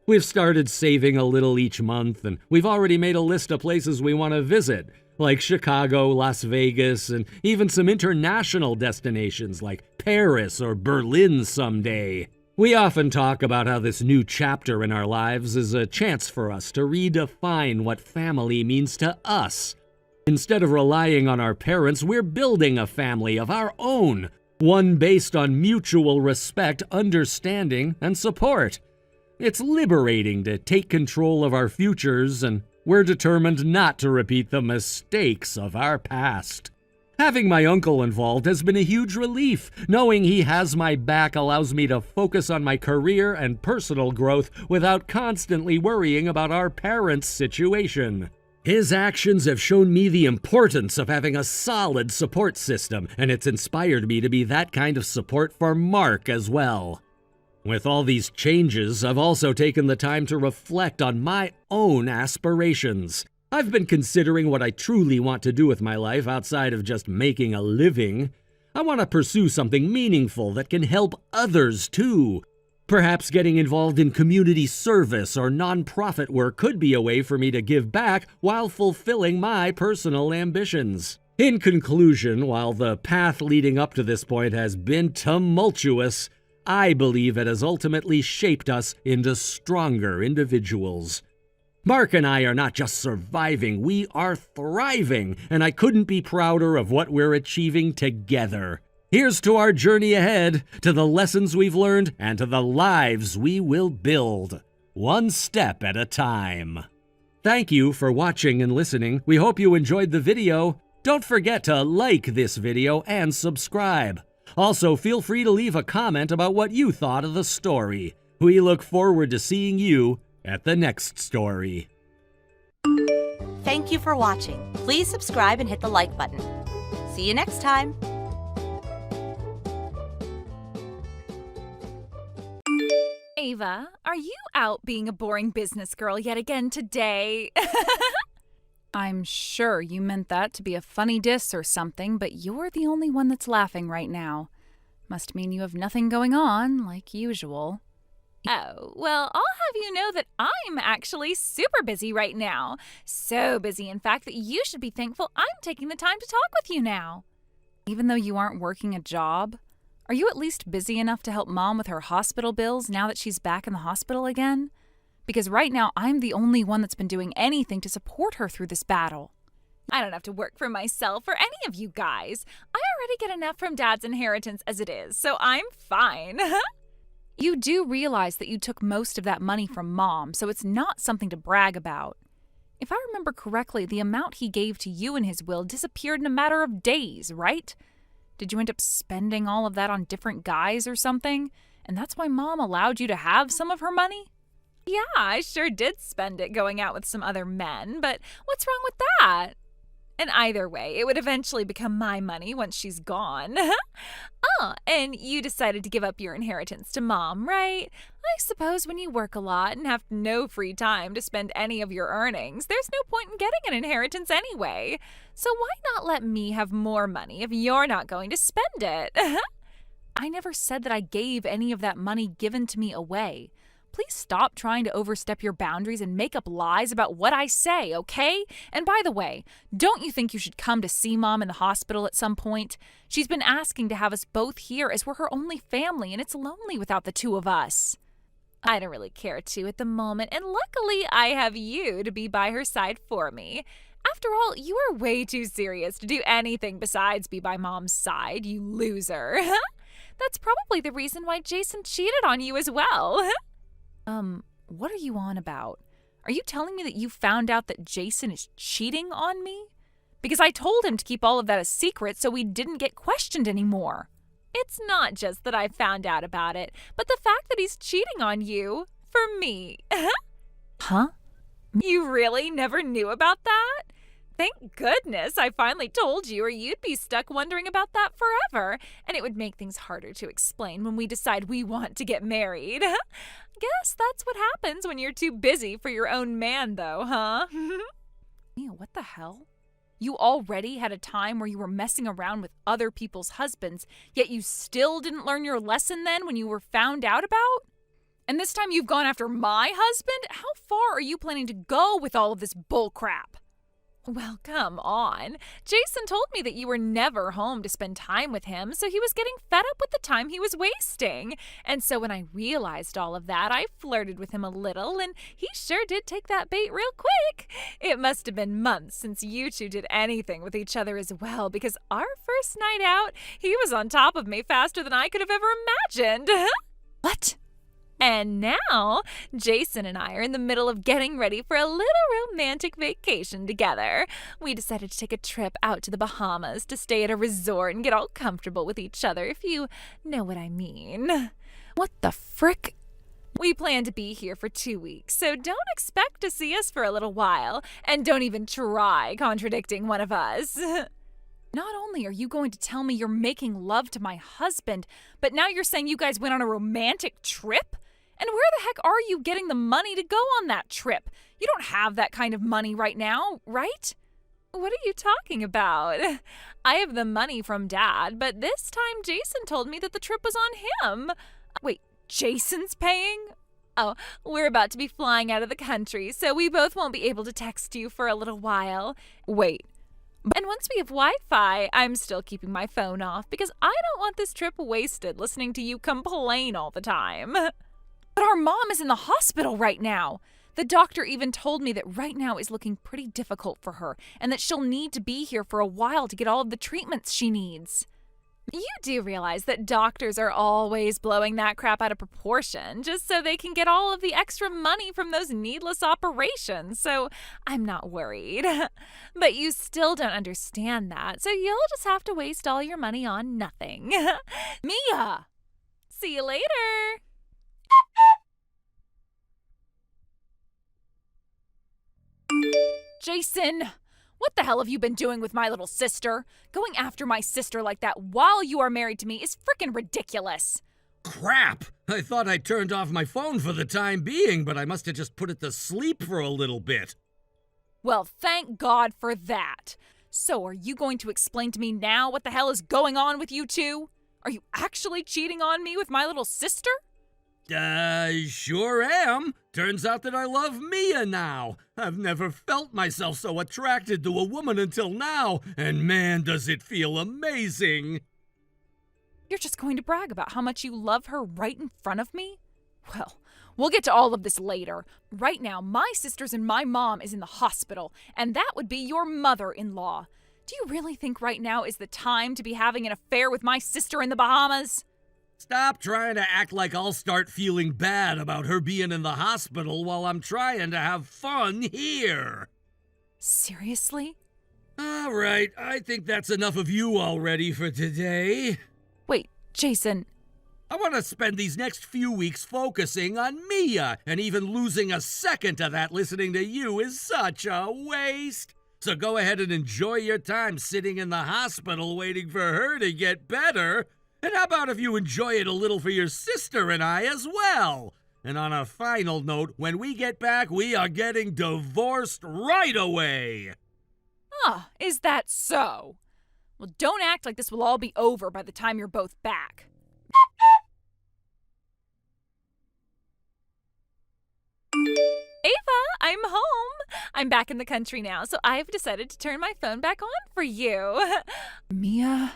We've started saving a little each month, and we've already made a list of places we want to visit, like Chicago, Las Vegas, and even some international destinations like Paris or Berlin someday. We often talk about how this new chapter in our lives is a chance for us to redefine what family means to us. Instead of relying on our parents, we're building a family of our own, one based on mutual respect, understanding, and support. It's liberating to take control of our futures, and we're determined not to repeat the mistakes of our past. Having my uncle involved has been a huge relief. Knowing he has my back allows me to focus on my career and personal growth without constantly worrying about our parents' situation. His actions have shown me the importance of having a solid support system, and it's inspired me to be that kind of support for Mark as well. With all these changes, I've also taken the time to reflect on my own aspirations. I've been considering what I truly want to do with my life outside of just making a living. I want to pursue something meaningful that can help others too. Perhaps getting involved in community service or nonprofit work could be a way for me to give back while fulfilling my personal ambitions. In conclusion, while the path leading up to this point has been tumultuous, I believe it has ultimately shaped us into stronger individuals. Mark and I are not just surviving, we are thriving, and I couldn't be prouder of what we're achieving together. Here's to our journey ahead, to the lessons we've learned, and to the lives we will build, one step at a time. Thank you for watching and listening. We hope you enjoyed the video. Don't forget to like this video and subscribe. Also, feel free to leave a comment about what you thought of the story. We look forward to seeing you at the next story. Thank you for watching. Please subscribe and hit the like button. See you next time. Ava, are you out being a boring business girl yet again today? I'm sure you meant that to be a funny diss or something, but you're the only one that's laughing right now. Must mean you have nothing going on, like usual. Oh, well, I'll have you know that I'm actually super busy right now. So busy, in fact, that you should be thankful I'm taking the time to talk with you now. Even though you aren't working a job, are you at least busy enough to help Mom with her hospital bills now that she's back in the hospital again? Because right now, I'm the only one that's been doing anything to support her through this battle. I don't have to work for myself or any of you guys. I already get enough from Dad's inheritance as it is, so I'm fine. You do realize that you took most of that money from Mom, so it's not something to brag about. If I remember correctly, the amount he gave to you in his will disappeared in a matter of days, right? Did you end up spending all of that on different guys or something? And that's why Mom allowed you to have some of her money? Yeah, I sure did spend it going out with some other men, but what's wrong with that? And either way, it would eventually become my money once she's gone. Oh, and you decided to give up your inheritance to Mom, right? I suppose when you work a lot and have no free time to spend any of your earnings, there's no point in getting an inheritance anyway. So why not let me have more money if you're not going to spend it? I never said that I gave any of that money given to me away. Please stop trying to overstep your boundaries and make up lies about what I say, okay? And by the way, don't you think you should come to see Mom in the hospital at some point? She's been asking to have us both here as we're her only family, and it's lonely without the two of us. I don't really care to at the moment, and luckily I have you to be by her side for me. After all, you are way too serious to do anything besides be by Mom's side, you loser. That's probably the reason why Jason cheated on you as well. What are you on about? Are you telling me that you found out that Jason is cheating on me? Because I told him to keep all of that a secret so we didn't get questioned anymore. It's not just that I found out about it, but the fact that he's cheating on you. For for me. Huh? You really never knew about that? Thank goodness I finally told you, or you'd be stuck wondering about that forever, and it would make things harder to explain when we decide we want to get married. Guess that's what happens when you're too busy for your own man, though, huh? Mia, what the hell? You already had a time where you were messing around with other people's husbands, yet you still didn't learn your lesson then when you were found out about? And this time you've gone after my husband? How far are you planning to go with all of this bullcrap? Well, come on. Jason told me that you were never home to spend time with him, so he was getting fed up with the time he was wasting. And so when I realized all of that, I flirted with him a little, and he sure did take that bait real quick. It must have been months since you two did anything with each other as well, because our first night out, he was on top of me faster than I could have ever imagined. What? And now, Jason and I are in the middle of getting ready for a little romantic vacation together. We decided to take a trip out to the Bahamas to stay at a resort and get all comfortable with each other, if you know what I mean. What the frick? We plan to be here for 2 weeks, so don't expect to see us for a little while, and don't even try contradicting one of us. Not only are you going to tell me you're making love to my husband, but now you're saying you guys went on a romantic trip? And where the heck are you getting the money to go on that trip? You don't have that kind of money right now, right? What are you talking about? I have the money from Dad, but this time Jason told me that the trip was on him. Wait, Jason's paying? Oh, we're about to be flying out of the country, so we both won't be able to text you for a little while. Wait. And once we have Wi-Fi, I'm still keeping my phone off because I don't want this trip wasted listening to you complain all the time. But our mom is in the hospital right now. The doctor even told me that right now is looking pretty difficult for her and that she'll need to be here for a while to get all of the treatments she needs. You do realize that doctors are always blowing that crap out of proportion just so they can get all of the extra money from those needless operations, so I'm not worried. But you still don't understand that, so you'll just have to waste all your money on nothing. Mia! See you later! Jason! What the hell have you been doing with my little sister? Going after my sister like that while you are married to me is frickin' ridiculous. Crap! I thought I turned off my phone for the time being, but I must have just put it to sleep for a little bit. Well, thank God for that. So are you going to explain to me now what the hell is going on with you two? Are you actually cheating on me with my little sister? Sure am. Turns out that I love Mia now. I've never felt myself so attracted to a woman until now, and man, does it feel amazing. You're just going to brag about how much you love her right in front of me? Well, we'll get to all of this later. Right now, my sisters and my mom is in the hospital, and that would be your mother-in-law. Do you really think right now is the time to be having an affair with my sister in the Bahamas? Stop trying to act like I'll start feeling bad about her being in the hospital while I'm trying to have fun here. Seriously? All right, I think that's enough of you already for today. Wait, Jason. I want to spend these next few weeks focusing on Mia, and even losing a second of that listening to you is such a waste. So go ahead and enjoy your time sitting in the hospital waiting for her to get better. And how about if you enjoy it a little for your sister and I as well? And on a final note, when we get back, we are getting divorced right away. Is that so? Well, don't act like this will all be over by the time you're both back. Ava, I'm home. I'm back in the country now, so I've decided to turn my phone back on for you. Mia?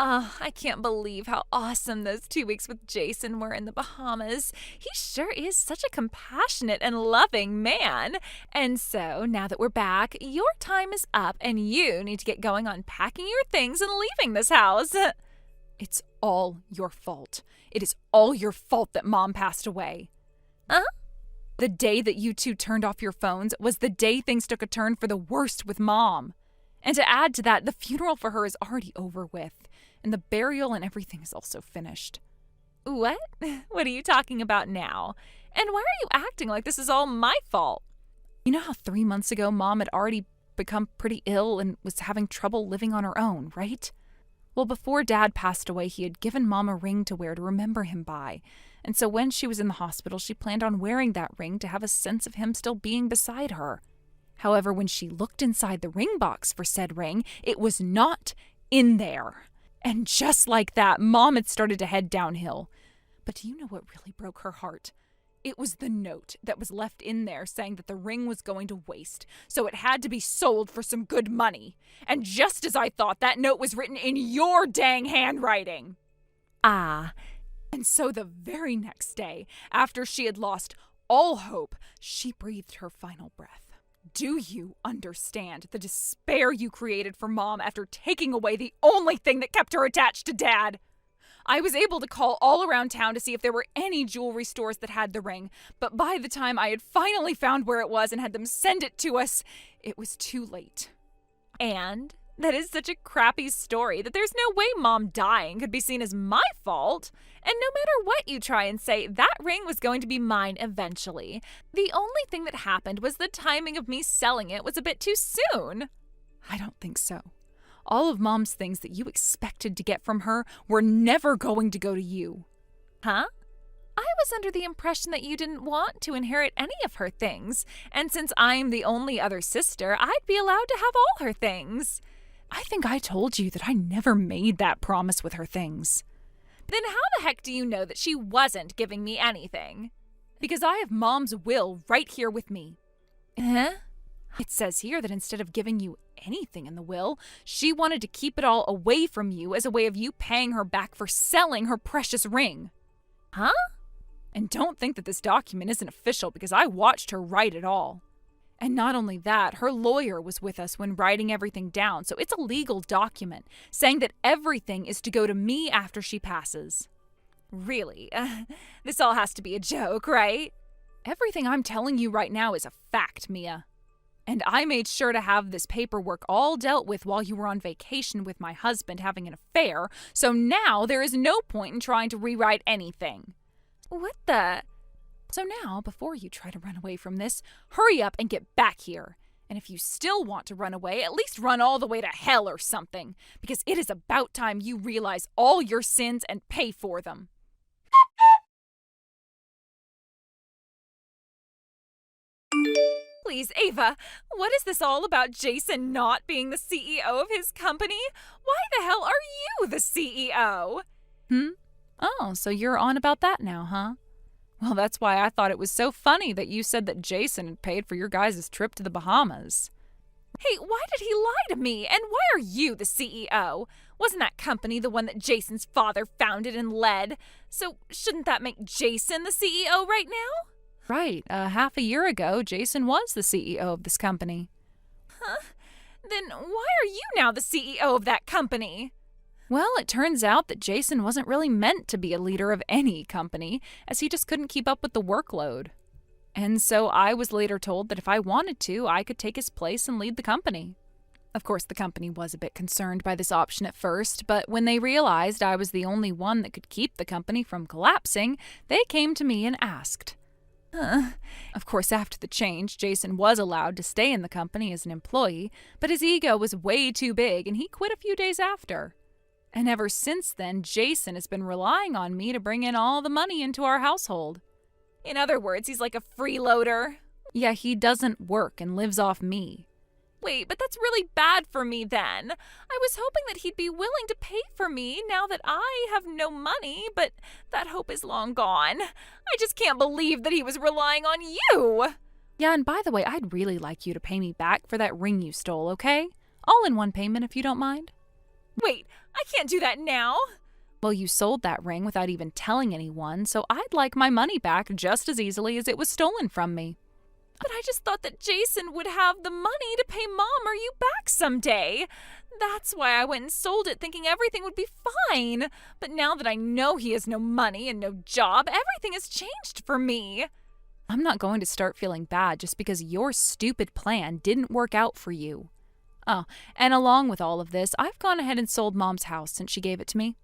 I can't believe how awesome those 2 weeks with Jason were in the Bahamas. He sure is such a compassionate and loving man. And so, now that we're back, your time is up and you need to get going on packing your things and leaving this house. It's all your fault. It is all your fault that Mom passed away. The day that you two turned off your phones was the day things took a turn for the worst with Mom. And to add to that, the funeral for her is already over with. And the burial and everything is also finished. What? What are you talking about now? And why are you acting like this is all my fault? You know how 3 months ago Mom had already become pretty ill and was having trouble living on her own, right? Well, before Dad passed away, he had given Mom a ring to wear to remember him by. And so when she was in the hospital, she planned on wearing that ring to have a sense of him still being beside her. However, when she looked inside the ring box for said ring, it was not in there. And just like that, Mom had started to head downhill. But do you know what really broke her heart? It was the note that was left in there saying that the ring was going to waste, so it had to be sold for some good money. And just as I thought, that note was written in your dang handwriting. Ah. And so the very next day, after she had lost all hope, she breathed her final breath. Do you understand the despair you created for Mom after taking away the only thing that kept her attached to Dad? I was able to call all around town to see if there were any jewelry stores that had the ring, but by the time I had finally found where it was and had them send it to us, it was too late. And that is such a crappy story that there's no way Mom dying could be seen as my fault. And no matter what you try and say, that ring was going to be mine eventually. The only thing that happened was the timing of me selling it was a bit too soon. I don't think so. All of Mom's things that you expected to get from her were never going to go to you. Huh? I was under the impression that you didn't want to inherit any of her things, and since I'm the only other sister, I'd be allowed to have all her things. I think I told you that I never made that promise with her things. Then how the heck do you know that she wasn't giving me anything? Because I have Mom's will right here with me. Huh? It says here that instead of giving you anything in the will, she wanted to keep it all away from you as a way of you paying her back for selling her precious ring. Huh? And don't think that this document isn't official because I watched her write it all. And not only that, her lawyer was with us when writing everything down, so it's a legal document saying that everything is to go to me after she passes. Really, this all has to be a joke, right? Everything I'm telling you right now is a fact, Mia. And I made sure to have this paperwork all dealt with while you were on vacation with my husband having an affair, so now there is no point in trying to rewrite anything. What the? So now, before you try to run away from this, hurry up and get back here. And if you still want to run away, at least run all the way to hell or something, because it is about time you realize all your sins and pay for them. Please, Ava, what is this all about Jason not being the CEO of his company? Why the hell are you the CEO? Oh, so you're on about that now, huh? Well, that's why I thought it was so funny that you said that Jason had paid for your guys' trip to the Bahamas. Hey, why did he lie to me? And why are you the CEO? Wasn't that company the one that Jason's father founded and led? So shouldn't that make Jason the CEO right now? Right. Half a year ago, Jason was the CEO of this company. Huh? Then why are you now the CEO of that company? Well, it turns out that Jason wasn't really meant to be a leader of any company, as he just couldn't keep up with the workload. And so I was later told that if I wanted to, I could take his place and lead the company. Of course, the company was a bit concerned by this option at first, but when they realized I was the only one that could keep the company from collapsing, they came to me and asked. Of course, after the change, Jason was allowed to stay in the company as an employee, but his ego was way too big and he quit a few days after. And ever since then, Jason has been relying on me to bring in all the money into our household. In other words, he's like a freeloader. Yeah, he doesn't work and lives off me. Wait, but that's really bad for me then. I was hoping that he'd be willing to pay for me now that I have no money, but that hope is long gone. I just can't believe that he was relying on you. Yeah, and by the way, I'd really like you to pay me back for that ring you stole, okay? All in one payment if you don't mind. Wait, I can't do that now. Well, you sold that ring without even telling anyone, so I'd like my money back just as easily as it was stolen from me. But I just thought that Jason would have the money to pay Mom or you back someday. That's why I went and sold it thinking everything would be fine. But now that I know he has no money and no job, everything has changed for me. I'm not going to start feeling bad just because your stupid plan didn't work out for you. Oh, and along with all of this, I've gone ahead and sold Mom's house since she gave it to me.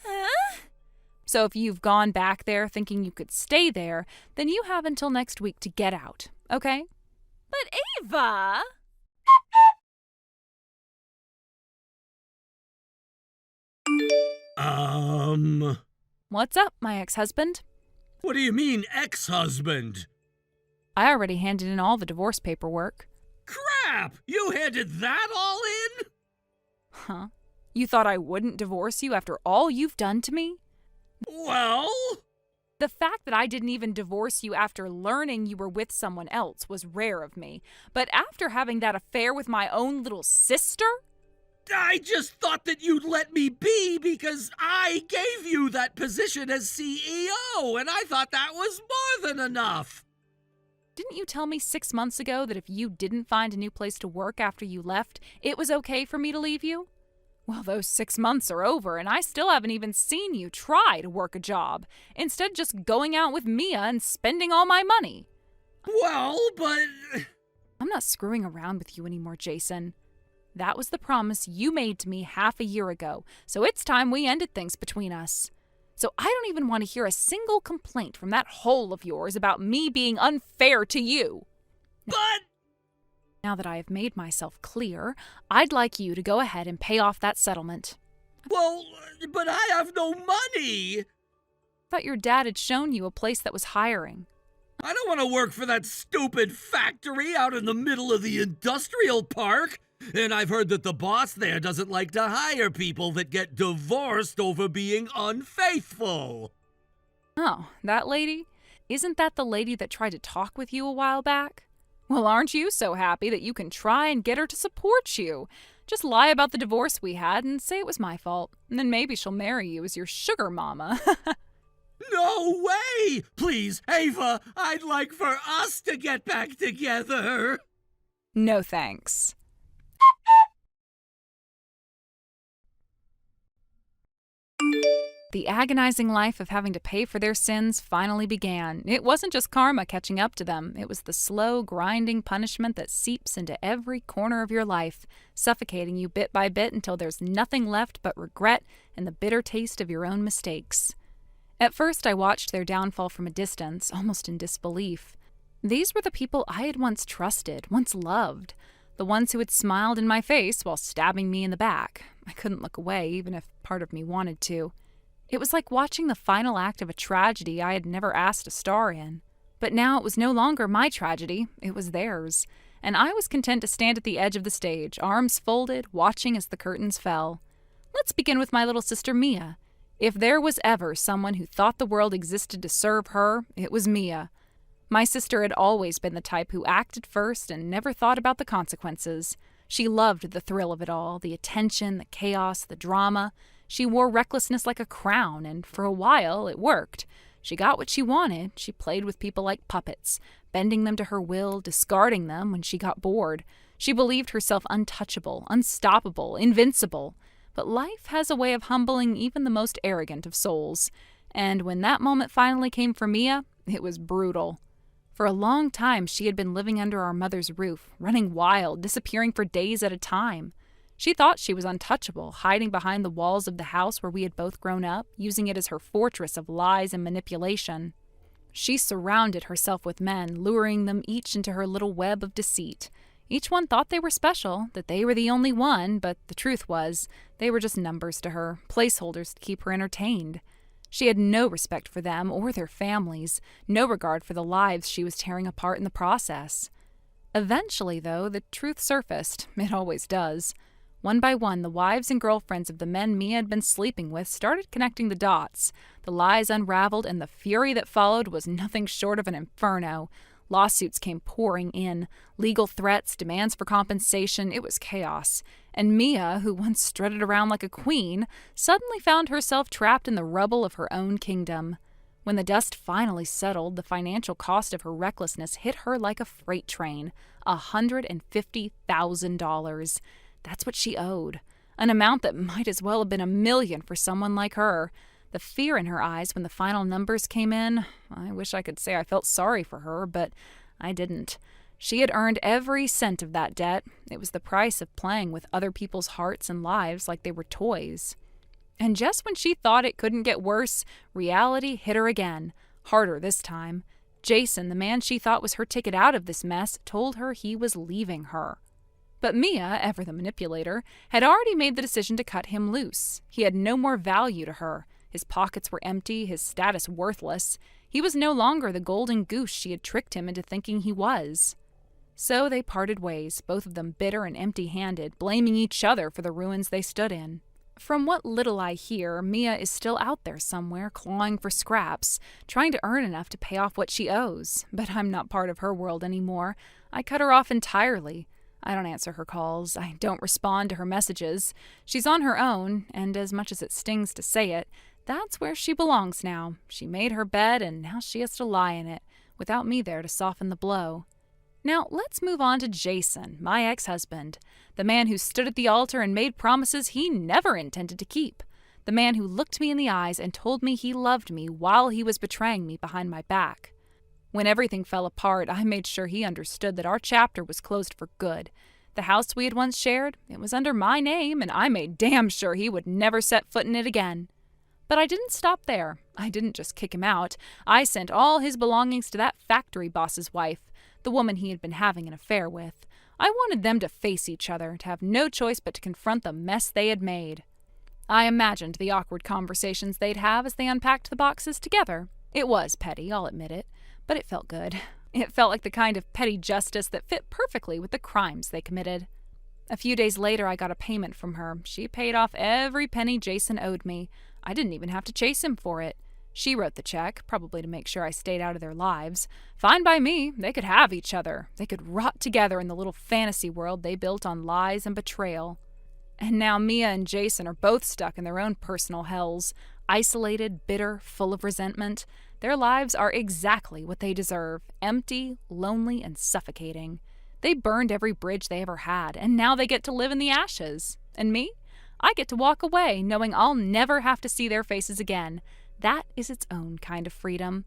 Huh? So if you've gone back there thinking you could stay there, then you have until next week to get out, okay? But Ava! What's up, my ex-husband? What do you mean, ex-husband? I already handed in all the divorce paperwork. Crap! You handed that all in? Huh? You thought I wouldn't divorce you after all you've done to me? Well? The fact that I didn't even divorce you after learning you were with someone else was rare of me. But after having that affair with my own little sister? I just thought that you'd let me be because I gave you that position as CEO, and I thought that was more than enough. Didn't you tell me 6 months ago that if you didn't find a new place to work after you left, it was okay for me to leave you? Well, those 6 months are over, and I still haven't even seen you try to work a job. Instead, just going out with Mia and spending all my money. Well, but... I'm not screwing around with you anymore, Jason. That was the promise you made to me half a year ago, so it's time we ended things between us. So I don't even want to hear a single complaint from that hole of yours about me being unfair to you. But... Now that I have made myself clear, I'd like you to go ahead and pay off that settlement. Well, but I have no money. I thought your dad had shown you a place that was hiring. I don't want to work for that stupid factory out in the middle of the industrial park. And I've heard that the boss there doesn't like to hire people that get divorced over being unfaithful. Oh, that lady? Isn't that the lady that tried to talk with you a while back? Well, aren't you so happy that you can try and get her to support you? Just lie about the divorce we had and say it was my fault. And then maybe she'll marry you as your sugar mama. No way! Please, Ava, I'd like for us to get back together. No thanks. The agonizing life of having to pay for their sins finally began. It wasn't just karma catching up to them. It was the slow, grinding punishment that seeps into every corner of your life, suffocating you bit by bit until there's nothing left but regret and the bitter taste of your own mistakes. At first, I watched their downfall from a distance, almost in disbelief. These were the people I had once trusted, once loved. The ones who had smiled in my face while stabbing me in the back. I couldn't look away, even if part of me wanted to. It was like watching the final act of a tragedy I had never asked to star in. But now it was no longer my tragedy, it was theirs. And I was content to stand at the edge of the stage, arms folded, watching as the curtains fell. Let's begin with my little sister Mia. If there was ever someone who thought the world existed to serve her, it was Mia. My sister had always been the type who acted first and never thought about the consequences. She loved the thrill of it all, the attention, the chaos, the drama. She wore recklessness like a crown, and for a while it worked. She got what she wanted. She played with people like puppets, bending them to her will, discarding them when she got bored. She believed herself untouchable, unstoppable, invincible. But life has a way of humbling even the most arrogant of souls. And when that moment finally came for Mia, it was brutal. For a long time, she had been living under our mother's roof, running wild, disappearing for days at a time. She thought she was untouchable, hiding behind the walls of the house where we had both grown up, using it as her fortress of lies and manipulation. She surrounded herself with men, luring them each into her little web of deceit. Each one thought they were special, that they were the only one, but the truth was, they were just numbers to her, placeholders to keep her entertained. She had no respect for them or their families, no regard for the lives she was tearing apart in the process. Eventually, though, the truth surfaced. It always does. One by one, the wives and girlfriends of the men Mia had been sleeping with started connecting the dots. The lies unraveled, and the fury that followed was nothing short of an inferno. Lawsuits came pouring in, legal threats, demands for compensation. It was chaos. And Mia, who once strutted around like a queen, suddenly found herself trapped in the rubble of her own kingdom. When the dust finally settled, the financial cost of her recklessness hit her like a freight train. $150,000. That's what she owed. An amount that might as well have been $1 million for someone like her. The fear in her eyes when the final numbers came in, I wish I could say I felt sorry for her, but I didn't. She had earned every cent of that debt. It was the price of playing with other people's hearts and lives like they were toys. And just when she thought it couldn't get worse, reality hit her again, harder this time. Jason, the man she thought was her ticket out of this mess, told her he was leaving her. But Mia, ever the manipulator, had already made the decision to cut him loose. He had no more value to her. His pockets were empty, his status worthless. He was no longer the golden goose she had tricked him into thinking he was. So they parted ways, both of them bitter and empty-handed, blaming each other for the ruins they stood in. From what little I hear, Mia is still out there somewhere, clawing for scraps, trying to earn enough to pay off what she owes. But I'm not part of her world anymore. I cut her off entirely. I don't answer her calls. I don't respond to her messages. She's on her own, and as much as it stings to say it, that's where she belongs now. She made her bed, and now she has to lie in it, without me there to soften the blow. Now, let's move on to Jason, my ex-husband, the man who stood at the altar and made promises he never intended to keep, the man who looked me in the eyes and told me he loved me while he was betraying me behind my back. When everything fell apart, I made sure he understood that our chapter was closed for good. The house we had once shared, it was under my name, and I made damn sure he would never set foot in it again. But I didn't stop there. I didn't just kick him out. I sent all his belongings to that factory boss's wife, the woman he had been having an affair with. I wanted them to face each other, to have no choice but to confront the mess they had made. I imagined the awkward conversations they'd have as they unpacked the boxes together. It was petty, I'll admit it, but it felt good. It felt like the kind of petty justice that fit perfectly with the crimes they committed. A few days later, I got a payment from her. She paid off every penny Jason owed me. I didn't even have to chase him for it. She wrote the check, probably to make sure I stayed out of their lives. Fine by me. They could have each other. They could rot together in the little fantasy world they built on lies and betrayal. And now Mia and Jason are both stuck in their own personal hells, isolated, bitter, full of resentment. Their lives are exactly what they deserve, empty, lonely, and suffocating. They burned every bridge they ever had, and now they get to live in the ashes. And me? I get to walk away, knowing I'll never have to see their faces again. That is its own kind of freedom.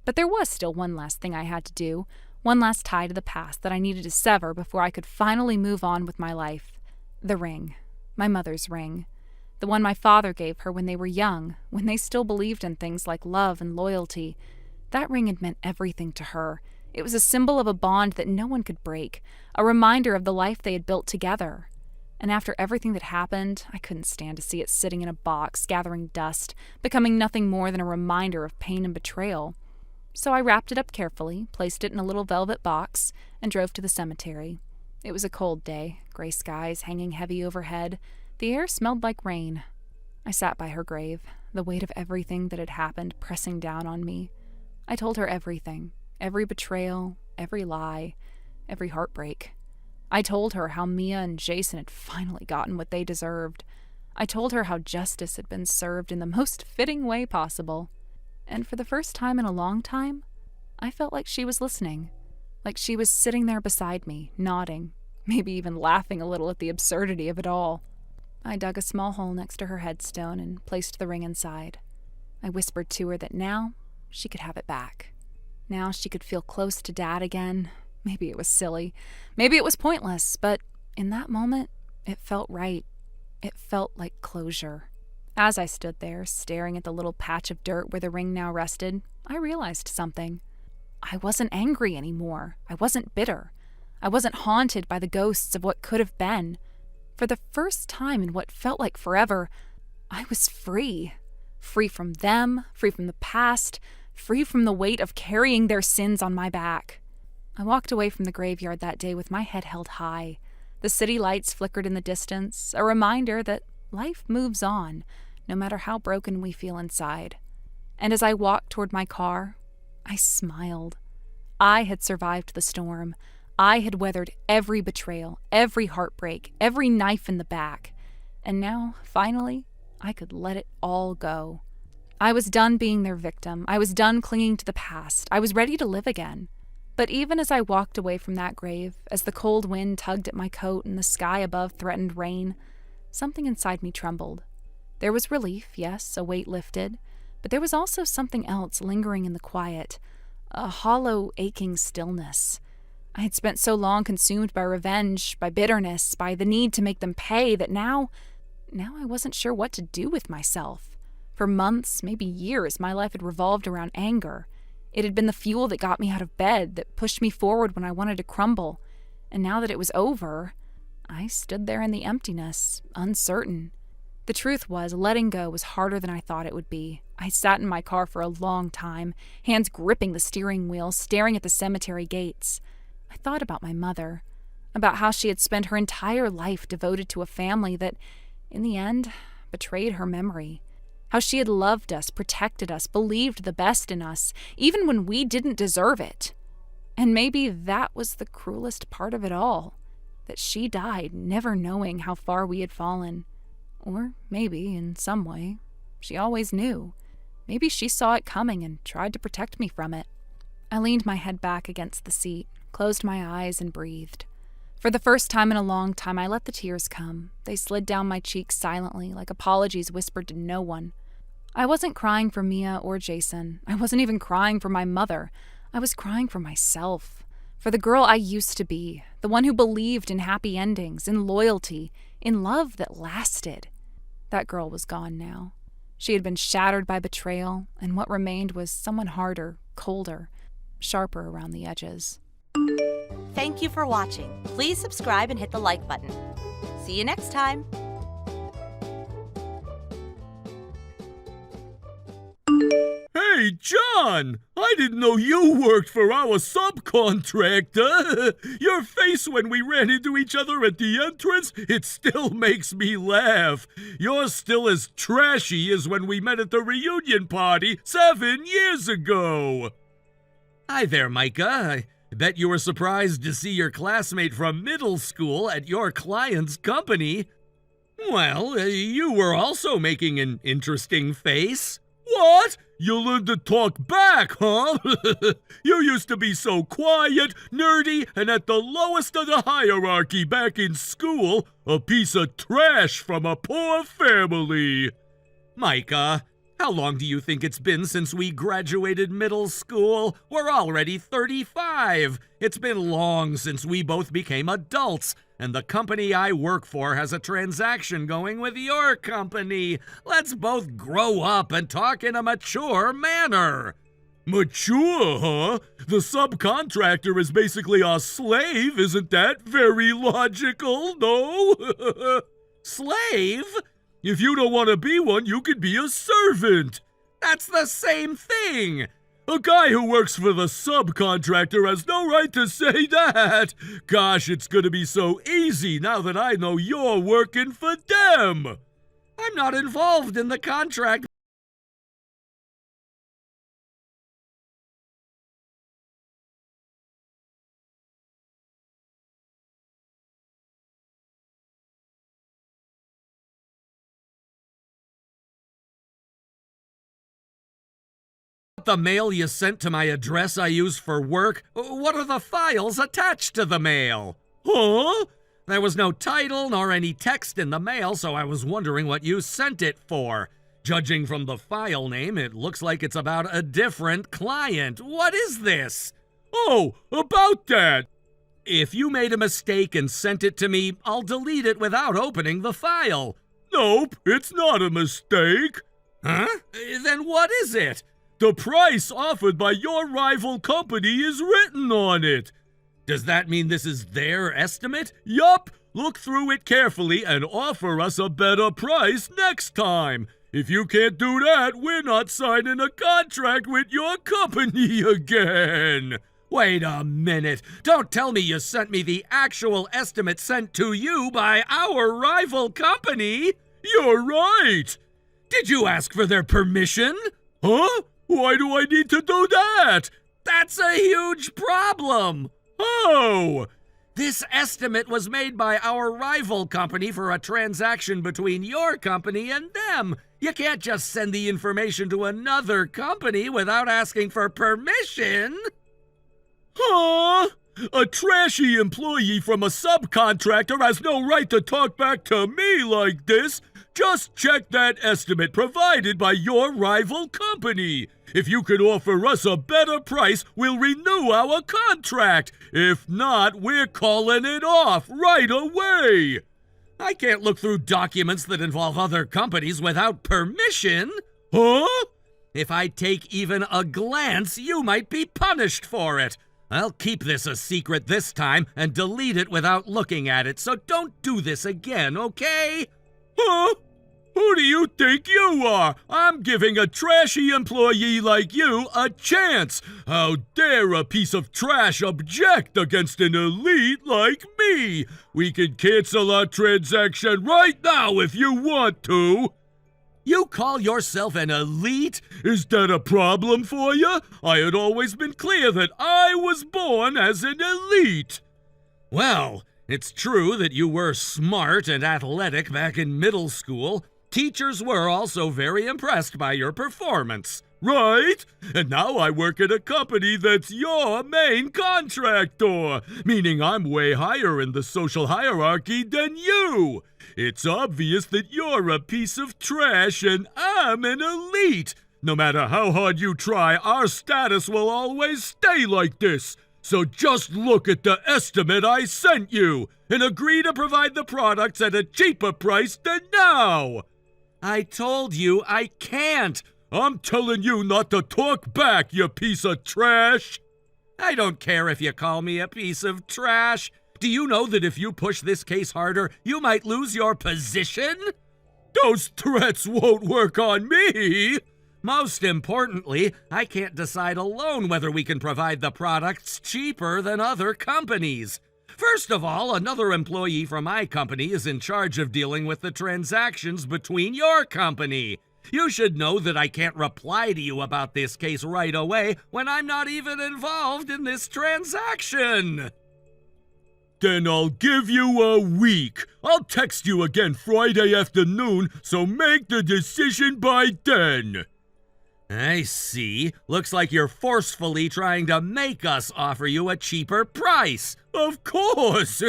But there was still one last thing I had to do, one last tie to the past that I needed to sever before I could finally move on with my life. The ring. My mother's ring. The one my father gave her when they were young, when they still believed in things like love and loyalty. That ring had meant everything to her. It was a symbol of a bond that no one could break, a reminder of the life they had built together. And after everything that happened, I couldn't stand to see it sitting in a box, gathering dust, becoming nothing more than a reminder of pain and betrayal. So I wrapped it up carefully, placed it in a little velvet box, and drove to the cemetery. It was a cold day, gray skies hanging heavy overhead. The air smelled like rain. I sat by her grave, the weight of everything that had happened pressing down on me. I told her everything, every betrayal, every lie, every heartbreak. I told her how Mia and Jason had finally gotten what they deserved. I told her how justice had been served in the most fitting way possible. And for the first time in a long time, I felt like she was listening, like she was sitting there beside me, nodding, maybe even laughing a little at the absurdity of it all. I dug a small hole next to her headstone and placed the ring inside. I whispered to her that now she could have it back. Now she could feel close to Dad again. Maybe it was silly. Maybe it was pointless, but in that moment, it felt right. It felt like closure. As I stood there, staring at the little patch of dirt where the ring now rested, I realized something. I wasn't angry anymore. I wasn't bitter. I wasn't haunted by the ghosts of what could have been. For the first time in what felt like forever, I was free. Free from them, free from the past, free from the weight of carrying their sins on my back. I walked away from the graveyard that day with my head held high. The city lights flickered in the distance, a reminder that life moves on, no matter how broken we feel inside. And as I walked toward my car, I smiled. I had survived the storm. I had weathered every betrayal, every heartbreak, every knife in the back. And now, finally, I could let it all go. I was done being their victim. I was done clinging to the past. I was ready to live again. But even as I walked away from that grave, as the cold wind tugged at my coat and the sky above threatened rain, something inside me trembled. There was relief, yes, a weight lifted, but there was also something else lingering in the quiet, a hollow, aching stillness. I had spent so long consumed by revenge, by bitterness, by the need to make them pay, that now Now I wasn't sure what to do with myself. For months, maybe years, my life had revolved around anger. It had been the fuel that got me out of bed, that pushed me forward when I wanted to crumble. And now that it was over, I stood there in the emptiness, uncertain. The truth was, letting go was harder than I thought it would be. I sat in my car for a long time, hands gripping the steering wheel, staring at the cemetery gates. I thought about my mother, about how she had spent her entire life devoted to a family that, in the end, betrayed her memory. How she had loved us, protected us, believed the best in us, even when we didn't deserve it. And maybe that was the cruelest part of it all, that she died never knowing how far we had fallen. Or maybe, in some way, she always knew. Maybe she saw it coming and tried to protect me from it. I leaned my head back against the seat, closed my eyes, and breathed. For the first time in a long time, I let the tears come. They slid down my cheeks silently, like apologies whispered to no one. I wasn't crying for Mia or Jason. I wasn't even crying for my mother. I was crying for myself, for the girl I used to be, the one who believed in happy endings, in loyalty, in love that lasted. That girl was gone now. She had been shattered by betrayal, and what remained was someone harder, colder, sharper around the edges. Thank you for watching. Please subscribe and hit the like button. See you next time. Hey, John! I didn't know you worked for our subcontractor. Your face when we ran into each other at the entrance, it still makes me laugh. You're still as trashy as when we met at the reunion party 7 years ago. Hi there, Micah. I bet you were surprised to see your classmate from middle school at your client's company. Well, you were also making an interesting face. What? You learned to talk back, huh? You used to be so quiet, nerdy, and at the lowest of the hierarchy back in school, a piece of trash from a poor family. Micah, how long do you think it's been since we graduated middle school? We're already 35. It's been long since we both became adults, and the company I work for has a transaction going with your company. Let's both grow up and talk in a mature manner. Mature, huh? The subcontractor is basically our slave, isn't that very logical, no? Slave? If you don't want to be one, you could be a servant. That's the same thing. A guy who works for the subcontractor has no right to say that. Gosh, it's gonna be so easy now that I know you're working for them. I'm not involved in the contract. The mail you sent to my address I use for work? What are the files attached to the mail? Huh? There was no title nor any text in the mail, so I was wondering what you sent it for. Judging from the file name, it looks like it's about a different client. What is this? Oh, about that. If you made a mistake and sent it to me, I'll delete it without opening the file. Nope, it's not a mistake. Huh? Then what is it? The price offered by your rival company is written on it. Does that mean this is their estimate? Yup. Look through it carefully and offer us a better price next time. If you can't do that, we're not signing a contract with your company again. Wait a minute. Don't tell me you sent me the actual estimate sent to you by our rival company. You're right. Did you ask for their permission? Huh? Why do I need to do that? That's a huge problem. Oh! This estimate was made by our rival company for a transaction between your company and them. You can't just send the information to another company without asking for permission. Huh? A trashy employee from a subcontractor has no right to talk back to me like this. Just check that estimate provided by your rival company. If you can offer us a better price, we'll renew our contract. If not, we're calling it off right away. I can't look through documents that involve other companies without permission. Huh? If I take even a glance, you might be punished for it. I'll keep this a secret this time and delete it without looking at it, so don't do this again, okay? Huh? Who do you think you are? I'm giving a trashy employee like you a chance. How dare a piece of trash object against an elite like me? We can cancel our transaction right now if you want to. You call yourself an elite? Is that a problem for you? I had always been clear that I was born as an elite. Well, it's true that you were smart and athletic back in middle school. Teachers were also very impressed by your performance, right? And now I work at a company that's your main contractor, meaning I'm way higher in the social hierarchy than you. It's obvious that you're a piece of trash and I'm an elite. No matter how hard you try, our status will always stay like this. So just look at the estimate I sent you and agree to provide the products at a cheaper price than now. I told you I can't. I'm telling you not to talk back, you piece of trash. I don't care if you call me a piece of trash. Do you know that if you push this case harder, you might lose your position? Those threats won't work on me. Most importantly, I can't decide alone whether we can provide the products cheaper than other companies. First of all, another employee from my company is in charge of dealing with the transactions between your company. You should know that I can't reply to you about this case right away when I'm not even involved in this transaction. Then I'll give you a week. I'll text you again Friday afternoon, so make the decision by then. I see. Looks like you're forcefully trying to make us offer you a cheaper price. Of course.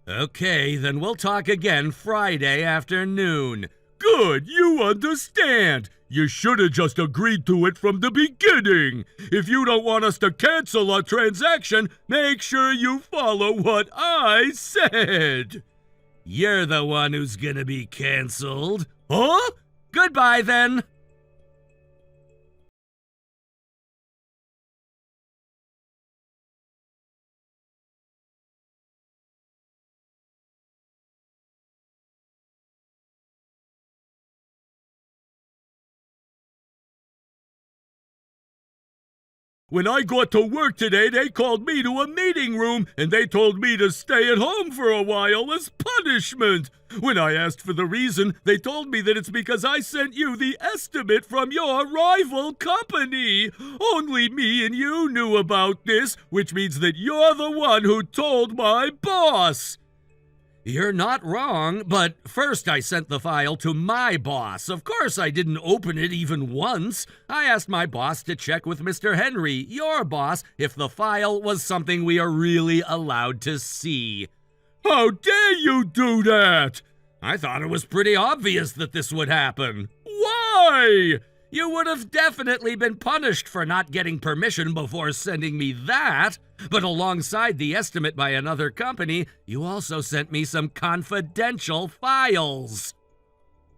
Okay, then we'll talk again Friday afternoon. Good, you understand. You should have just agreed to it from the beginning. If you don't want us to cancel our transaction, make sure you follow what I said. You're the one who's gonna be canceled. Huh? Goodbye then. When I got to work today, they called me to a meeting room and they told me to stay at home for a while as punishment. When I asked for the reason, they told me that it's because I sent you the estimate from your rival company. Only me and you knew about this, which means that you're the one who told my boss. You're not wrong, but first I sent the file to my boss. Of course, I didn't open it even once. I asked my boss to check with Mr. Henry, your boss, if the file was something we are really allowed to see. How dare you do that? I thought it was pretty obvious that this would happen. Why? You would have definitely been punished for not getting permission before sending me that. But alongside the estimate by another company, you also sent me some confidential files.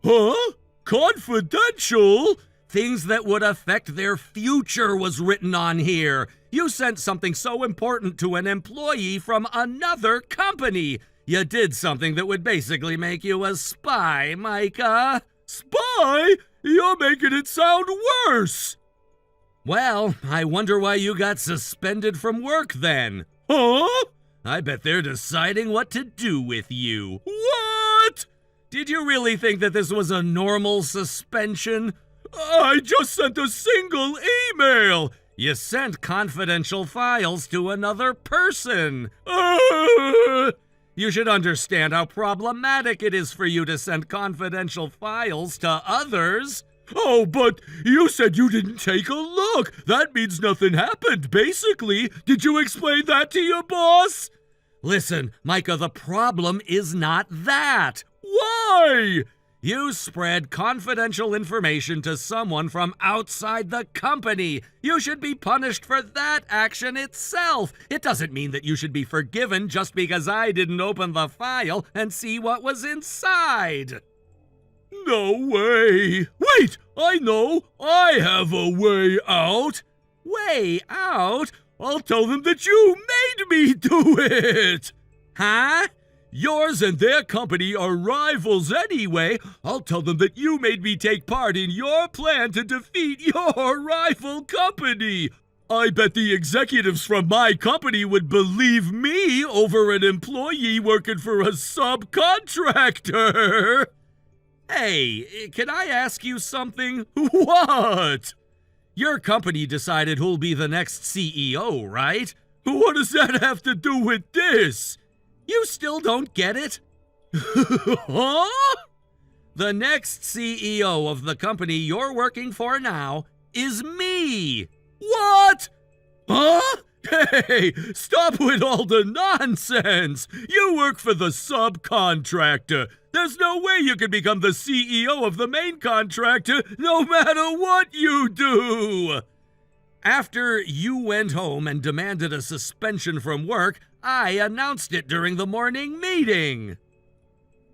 Huh? Confidential? Things that would affect their future was written on here. You sent something so important to an employee from another company. You did something that would basically make you a spy, Micah. Spy? You're making it sound worse. Well, I wonder why you got suspended from work then. Huh? I bet they're deciding what to do with you. What? Did you really think that this was a normal suspension? I just sent a single email. You sent confidential files to another person. You should understand how problematic it is for you to send confidential files to others. Oh, but you said you didn't take a look. That means nothing happened, basically. Did you explain that to your boss? Listen, Micah, the problem is not that. Why? You spread confidential information to someone from outside the company. You should be punished for that action itself. It doesn't mean that you should be forgiven just because I didn't open the file and see what was inside. No way. Wait, I know. I have a way out. Way out? I'll tell them that you made me do it. Huh? Yours and their company are rivals anyway. I'll tell them that you made me take part in your plan to defeat your rival company. I bet the executives from my company would believe me over an employee working for a subcontractor. Hey, can I ask you something? What? Your company decided who'll be the next CEO, right? What does that have to do with this? You still don't get it? Huh? The next CEO of the company you're working for now is me. What? Huh? Hey, stop with all the nonsense. You work for the subcontractor. There's no way you can become the CEO of the main contractor no matter what you do. After you went home and demanded a suspension from work, I announced it during the morning meeting.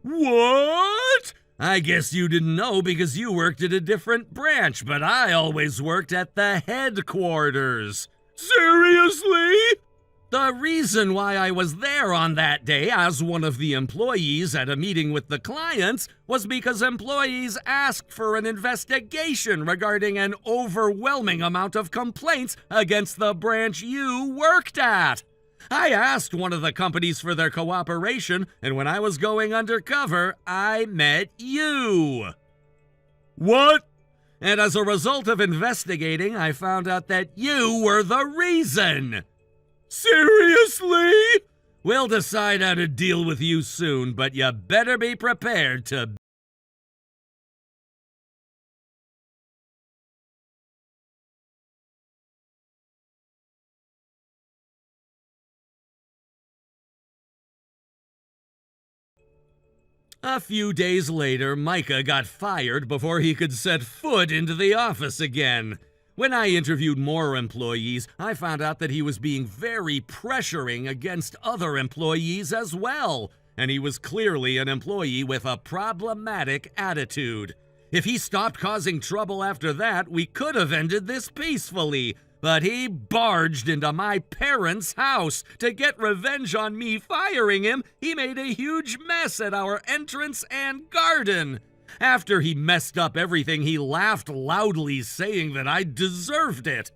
What? I guess you didn't know because you worked at a different branch, but I always worked at the headquarters. Seriously? The reason why I was there on that day as one of the employees at a meeting with the clients was because employees asked for an investigation regarding an overwhelming amount of complaints against the branch you worked at. I asked one of the companies for their cooperation, and when I was going undercover, I met you. What? And as a result of investigating, I found out that you were the reason. Seriously? We'll decide how to deal with you soon, but you better be prepared to. A few days later, Micah got fired before he could set foot into the office again. When I interviewed more employees, I found out that he was being very pressuring against other employees as well, and he was clearly an employee with a problematic attitude. If he stopped causing trouble after that, we could have ended this peacefully, but he barged into my parents' house. To get revenge on me firing him, he made a huge mess at our entrance and garden. After he messed up everything, he laughed loudly, saying that I deserved it.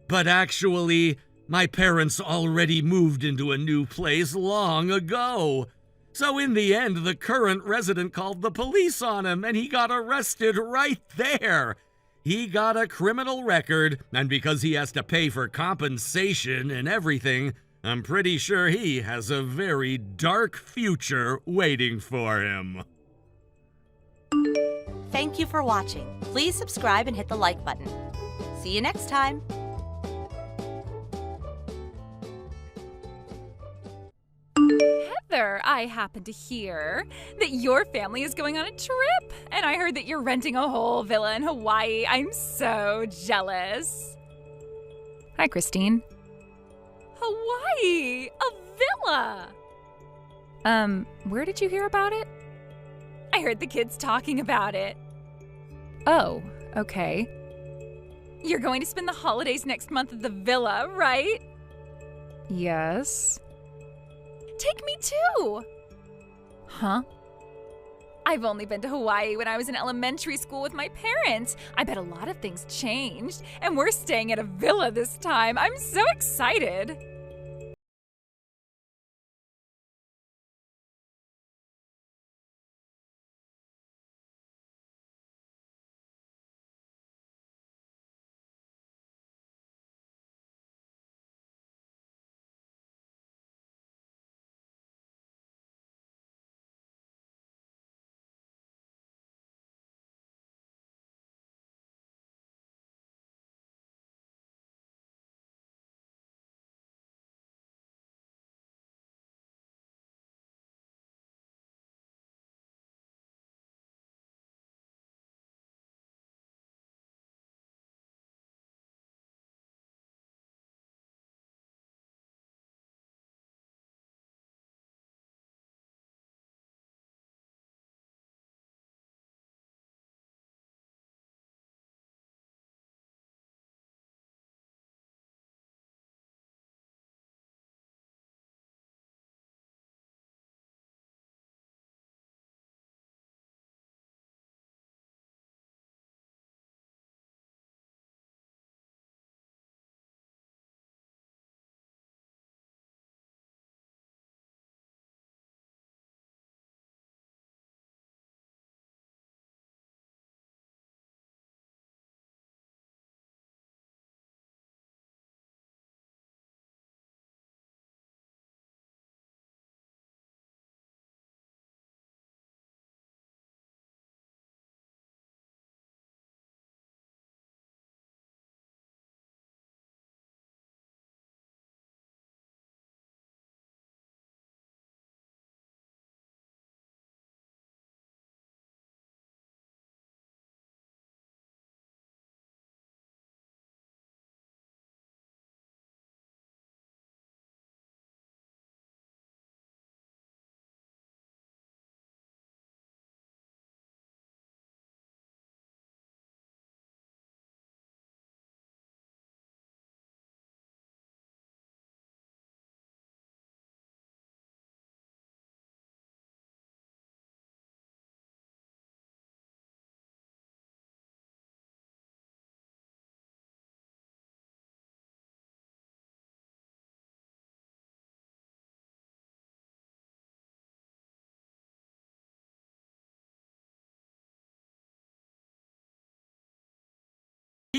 But actually, my parents already moved into a new place long ago. So in the end, the current resident called the police on him, and he got arrested right there. He got a criminal record, and because he has to pay for compensation and everything, I'm pretty sure he has a very dark future waiting for him. Thank you for watching. Please subscribe and hit the like button. See you next time. Heather, I happen to hear that your family is going on a trip, and I heard that you're renting a whole villa in Hawaii. I'm so jealous. Hi, Christine. Hawaii! A villa! Where did you hear about it? I heard the kids talking about it. Oh, okay. You're going to spend the holidays next month at the villa, right? Yes. Take me too! Huh? I've only been to Hawaii when I was in elementary school with my parents. I bet a lot of things changed, and we're staying at a villa this time. I'm so excited!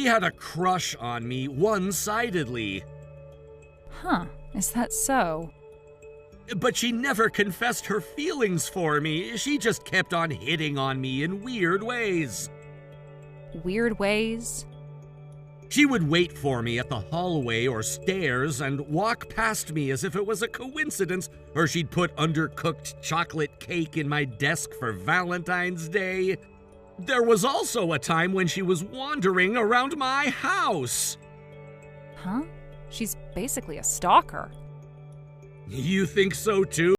She had a crush on me one-sidedly. Huh, is that so? But she never confessed her feelings for me. She just kept on hitting on me in weird ways. Weird ways? She would wait for me at the hallway or stairs and walk past me as if it was a coincidence, or she'd put undercooked chocolate cake in my desk for Valentine's Day. There was also a time when she was wandering around my house. Huh? She's basically a stalker. You think so too?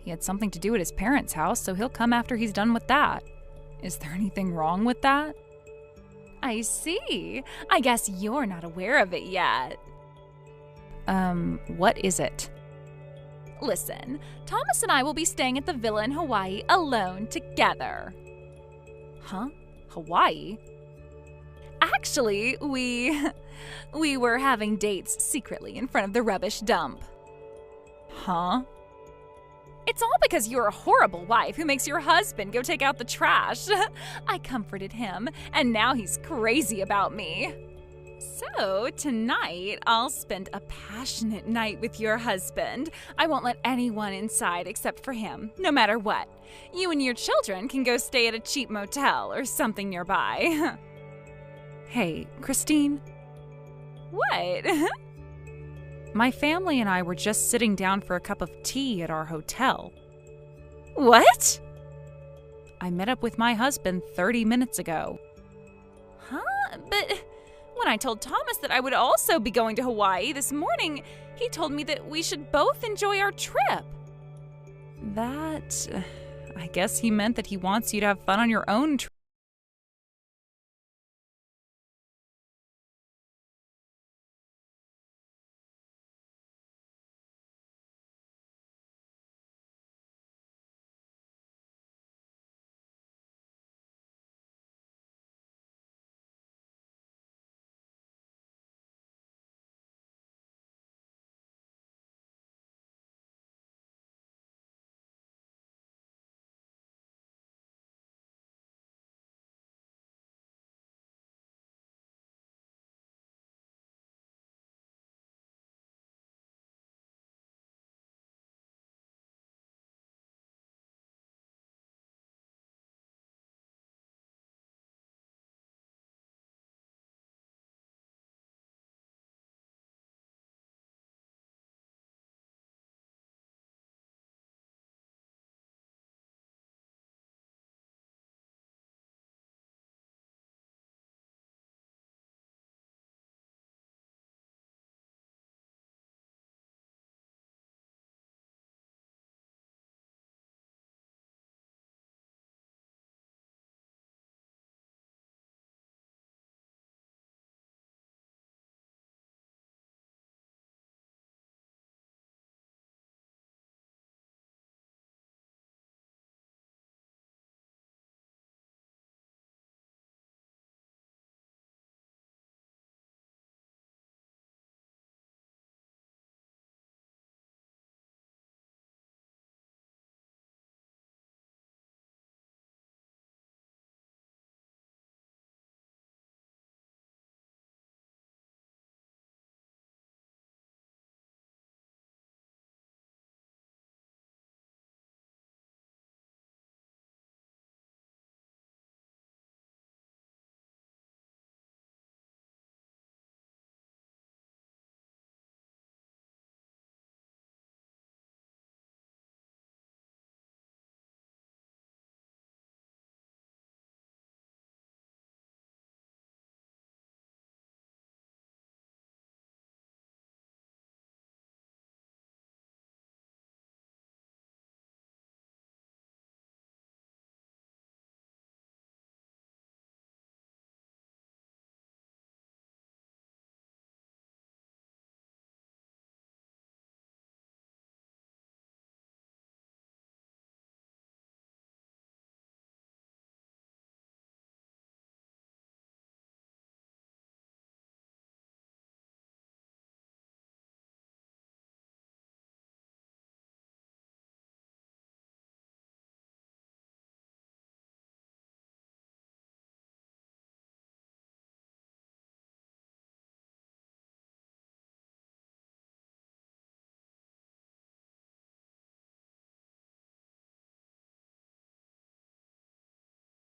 He had something to do at his parents' house, so he'll come after he's done with that. Is there anything wrong with that? I see. I guess you're not aware of it yet. What is it? Listen, Thomas and I will be staying at the villa in Hawaii alone together. Huh? Hawaii? Actually, we were having dates secretly in front of the rubbish dump. Huh? It's all because you're a horrible wife who makes your husband go take out the trash. I comforted him, and now he's crazy about me. So, tonight, I'll spend a passionate night with your husband. I won't let anyone inside except for him, no matter what. You and your children can go stay at a cheap motel or something nearby. Hey, Christine? What? My family and I were just sitting down for a cup of tea at our hotel. What? I met up with my husband 30 minutes ago. Huh? But when I told Thomas that I would also be going to Hawaii this morning, he told me that we should both enjoy our trip. I guess he meant that he wants you to have fun on your own trip.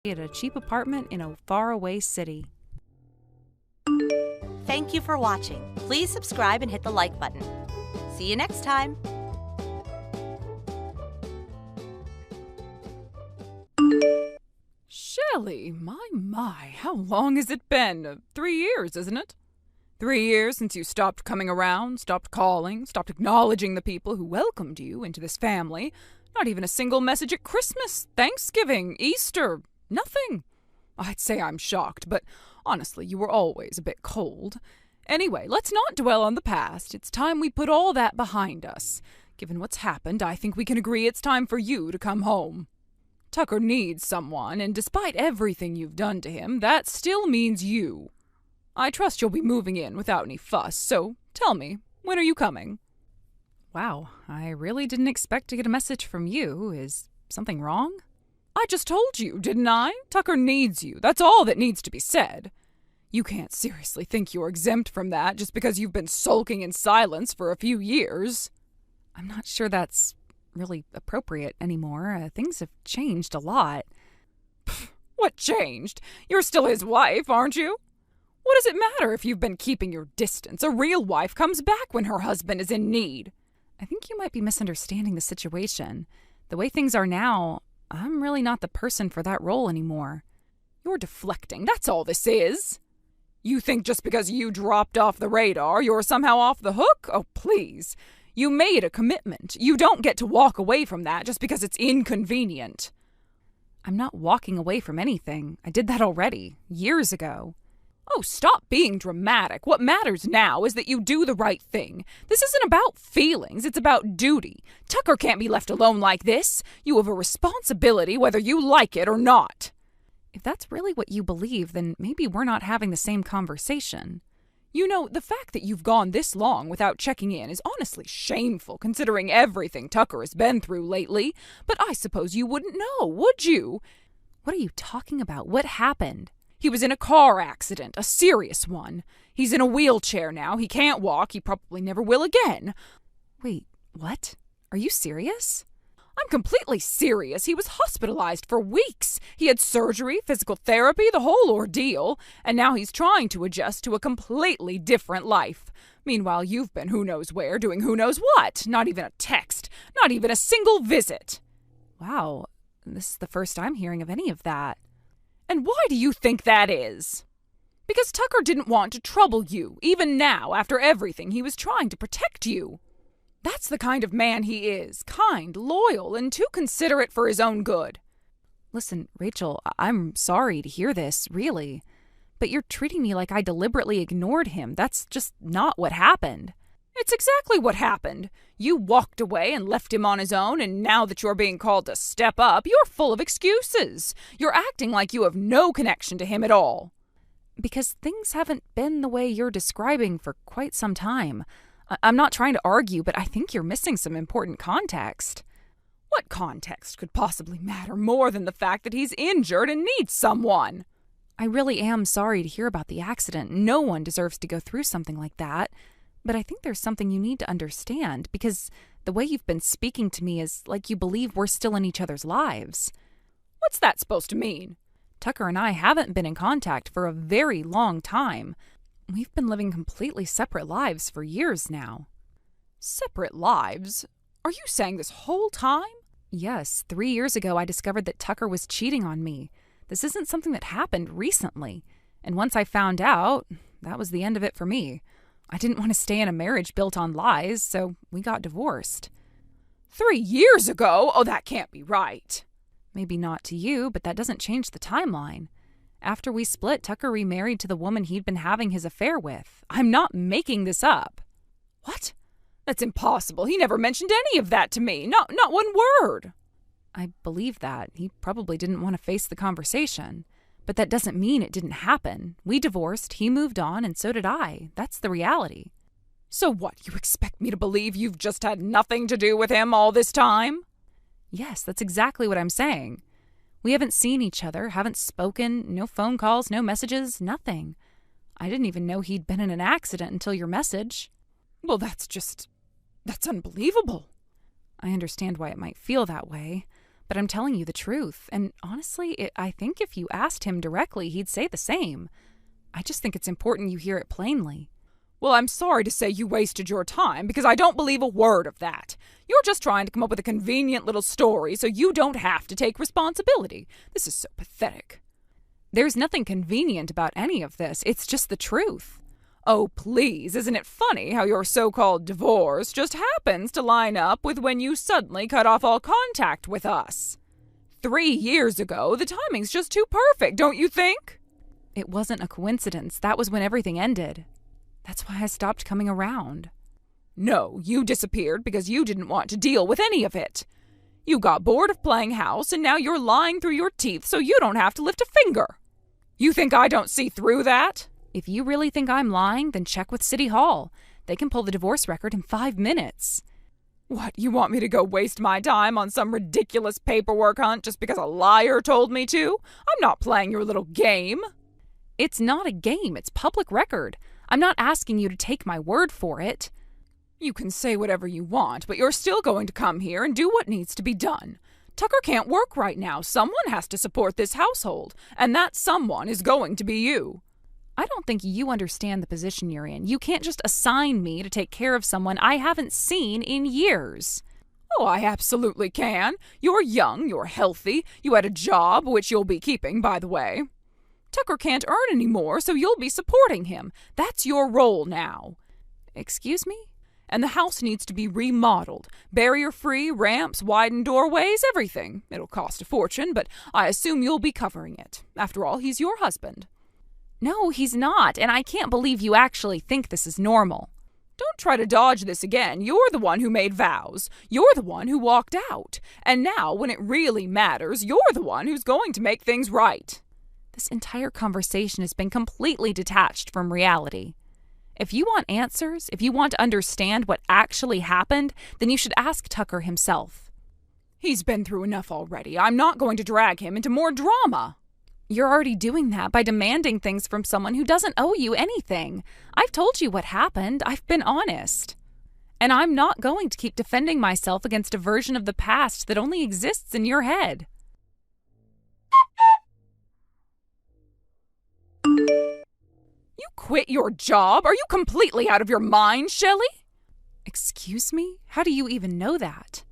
at a cheap apartment in a faraway city. Thank you for watching. Please subscribe and hit the like button. See you next time. Shelley, my, how long has it been? 3 years, isn't it? 3 years since you stopped coming around, stopped calling, stopped acknowledging the people who welcomed you into this family. Not even a single message at Christmas, Thanksgiving, Easter, nothing. I'd say I'm shocked, but honestly, you were always a bit cold. Anyway, let's not dwell on the past. It's time we put all that behind us. Given what's happened, I think we can agree it's time for you to come home. Tucker needs someone, and despite everything you've done to him, that still means you. I trust you'll be moving in without any fuss, so tell me, when are you coming? Wow, I really didn't expect to get a message from you. Is something wrong? I just told you, didn't I? Tucker needs you. That's all that needs to be said. You can't seriously think you're exempt from that just because you've been sulking in silence for a few years. I'm not sure that's really appropriate anymore. Things have changed a lot. Pfft, what changed? You're still his wife, aren't you? What does it matter if you've been keeping your distance? A real wife comes back when her husband is in need. I think you might be misunderstanding the situation. The way things are now, I'm really not the person for that role anymore. You're deflecting, that's all this is. You think just because you dropped off the radar, you're somehow off the hook? Oh, please. You made a commitment. You don't get to walk away from that just because it's inconvenient. I'm not walking away from anything. I did that already, years ago. Oh, stop being dramatic. What matters now is that you do the right thing. This isn't about feelings, it's about duty. Tucker can't be left alone like this. You have a responsibility whether you like it or not. If that's really what you believe, then maybe we're not having the same conversation. You know, the fact that you've gone this long without checking in is honestly shameful considering everything Tucker has been through lately. But I suppose you wouldn't know, would you? What are you talking about? What happened? He was in a car accident, a serious one. He's in a wheelchair now. He can't walk. He probably never will again. Wait, what? Are you serious? I'm completely serious. He was hospitalized for weeks. He had surgery, physical therapy, the whole ordeal, and now he's trying to adjust to a completely different life. Meanwhile, you've been who knows where, doing who knows what. Not even a text. Not even a single visit. Wow, this is the first I'm hearing of any of that. And why do you think that is? Because Tucker didn't want to trouble you, even now, after everything. He was trying to protect you. That's the kind of man he is, kind, loyal, and too considerate for his own good. Listen, Rachel, I'm sorry to hear this, really. But you're treating me like I deliberately ignored him. That's just not what happened. It's exactly what happened. You walked away and left him on his own, and now that you're being called to step up, you're full of excuses. You're acting like you have no connection to him at all. Because things haven't been the way you're describing for quite some time. I'm not trying to argue, but I think you're missing some important context. What context could possibly matter more than the fact that he's injured and needs someone? I really am sorry to hear about the accident. No one deserves to go through something like that. But I think there's something you need to understand, because the way you've been speaking to me is like you believe we're still in each other's lives. What's that supposed to mean? Tucker and I haven't been in contact for a very long time. We've been living completely separate lives for years now. Separate lives? Are you saying this whole time? Yes, 3 years ago I discovered that Tucker was cheating on me. This isn't something that happened recently. And once I found out, that was the end of it for me. I didn't want to stay in a marriage built on lies, so we got divorced. 3 years ago? Oh, that can't be right. Maybe not to you, but that doesn't change the timeline. After we split, Tucker remarried to the woman he'd been having his affair with. I'm not making this up. What? That's impossible. He never mentioned any of that to me. Not one word. I believe that. He probably didn't want to face the conversation. But that doesn't mean it didn't happen. We divorced, he moved on, and so did I. That's the reality. So what, you expect me to believe you've just had nothing to do with him all this time? Yes, that's exactly what I'm saying. We haven't seen each other, haven't spoken, no phone calls, no messages, nothing. I didn't even know he'd been in an accident until your message. Well, that's unbelievable. I understand why it might feel that way, but but I'm telling you the truth. And honestly, I think if you asked him directly, he'd say the same. I just think it's important you hear it plainly. Well, I'm sorry to say you wasted your time because I don't believe a word of that. You're just trying to come up with a convenient little story so you don't have to take responsibility. This is so pathetic. There's nothing convenient about any of this. It's just the truth. Oh, please, isn't it funny how your so-called divorce just happens to line up with when you suddenly cut off all contact with us? 3 years ago, the timing's just too perfect, don't you think? It wasn't a coincidence. That was when everything ended. That's why I stopped coming around. No, you disappeared because you didn't want to deal with any of it. You got bored of playing house, and now you're lying through your teeth so you don't have to lift a finger. You think I don't see through that? If you really think I'm lying, then check with City Hall. They can pull the divorce record in 5 minutes. What, you want me to go waste my time on some ridiculous paperwork hunt just because a liar told me to? I'm not playing your little game. It's not a game. It's public record. I'm not asking you to take my word for it. You can say whatever you want, but you're still going to come here and do what needs to be done. Tucker can't work right now. Someone has to support this household, and that someone is going to be you. I don't think you understand the position you're in. You can't just assign me to take care of someone I haven't seen in years. Oh, I absolutely can. You're young, you're healthy, you had a job, which you'll be keeping, by the way. Tucker can't earn any more, so you'll be supporting him. That's your role now. Excuse me? And the house needs to be remodeled. Barrier-free, ramps, widened doorways, everything. It'll cost a fortune, but I assume you'll be covering it. After all, he's your husband. No, he's not, and I can't believe you actually think this is normal. Don't try to dodge this again. You're the one who made vows. You're the one who walked out. And now, when it really matters, you're the one who's going to make things right. This entire conversation has been completely detached from reality. If you want answers, if you want to understand what actually happened, then you should ask Tucker himself. He's been through enough already. I'm not going to drag him into more drama. You're already doing that by demanding things from someone who doesn't owe you anything. I've told you what happened. I've been honest. And I'm not going to keep defending myself against a version of the past that only exists in your head. You quit your job? Are you completely out of your mind, Shelley? Excuse me? How do you even know that?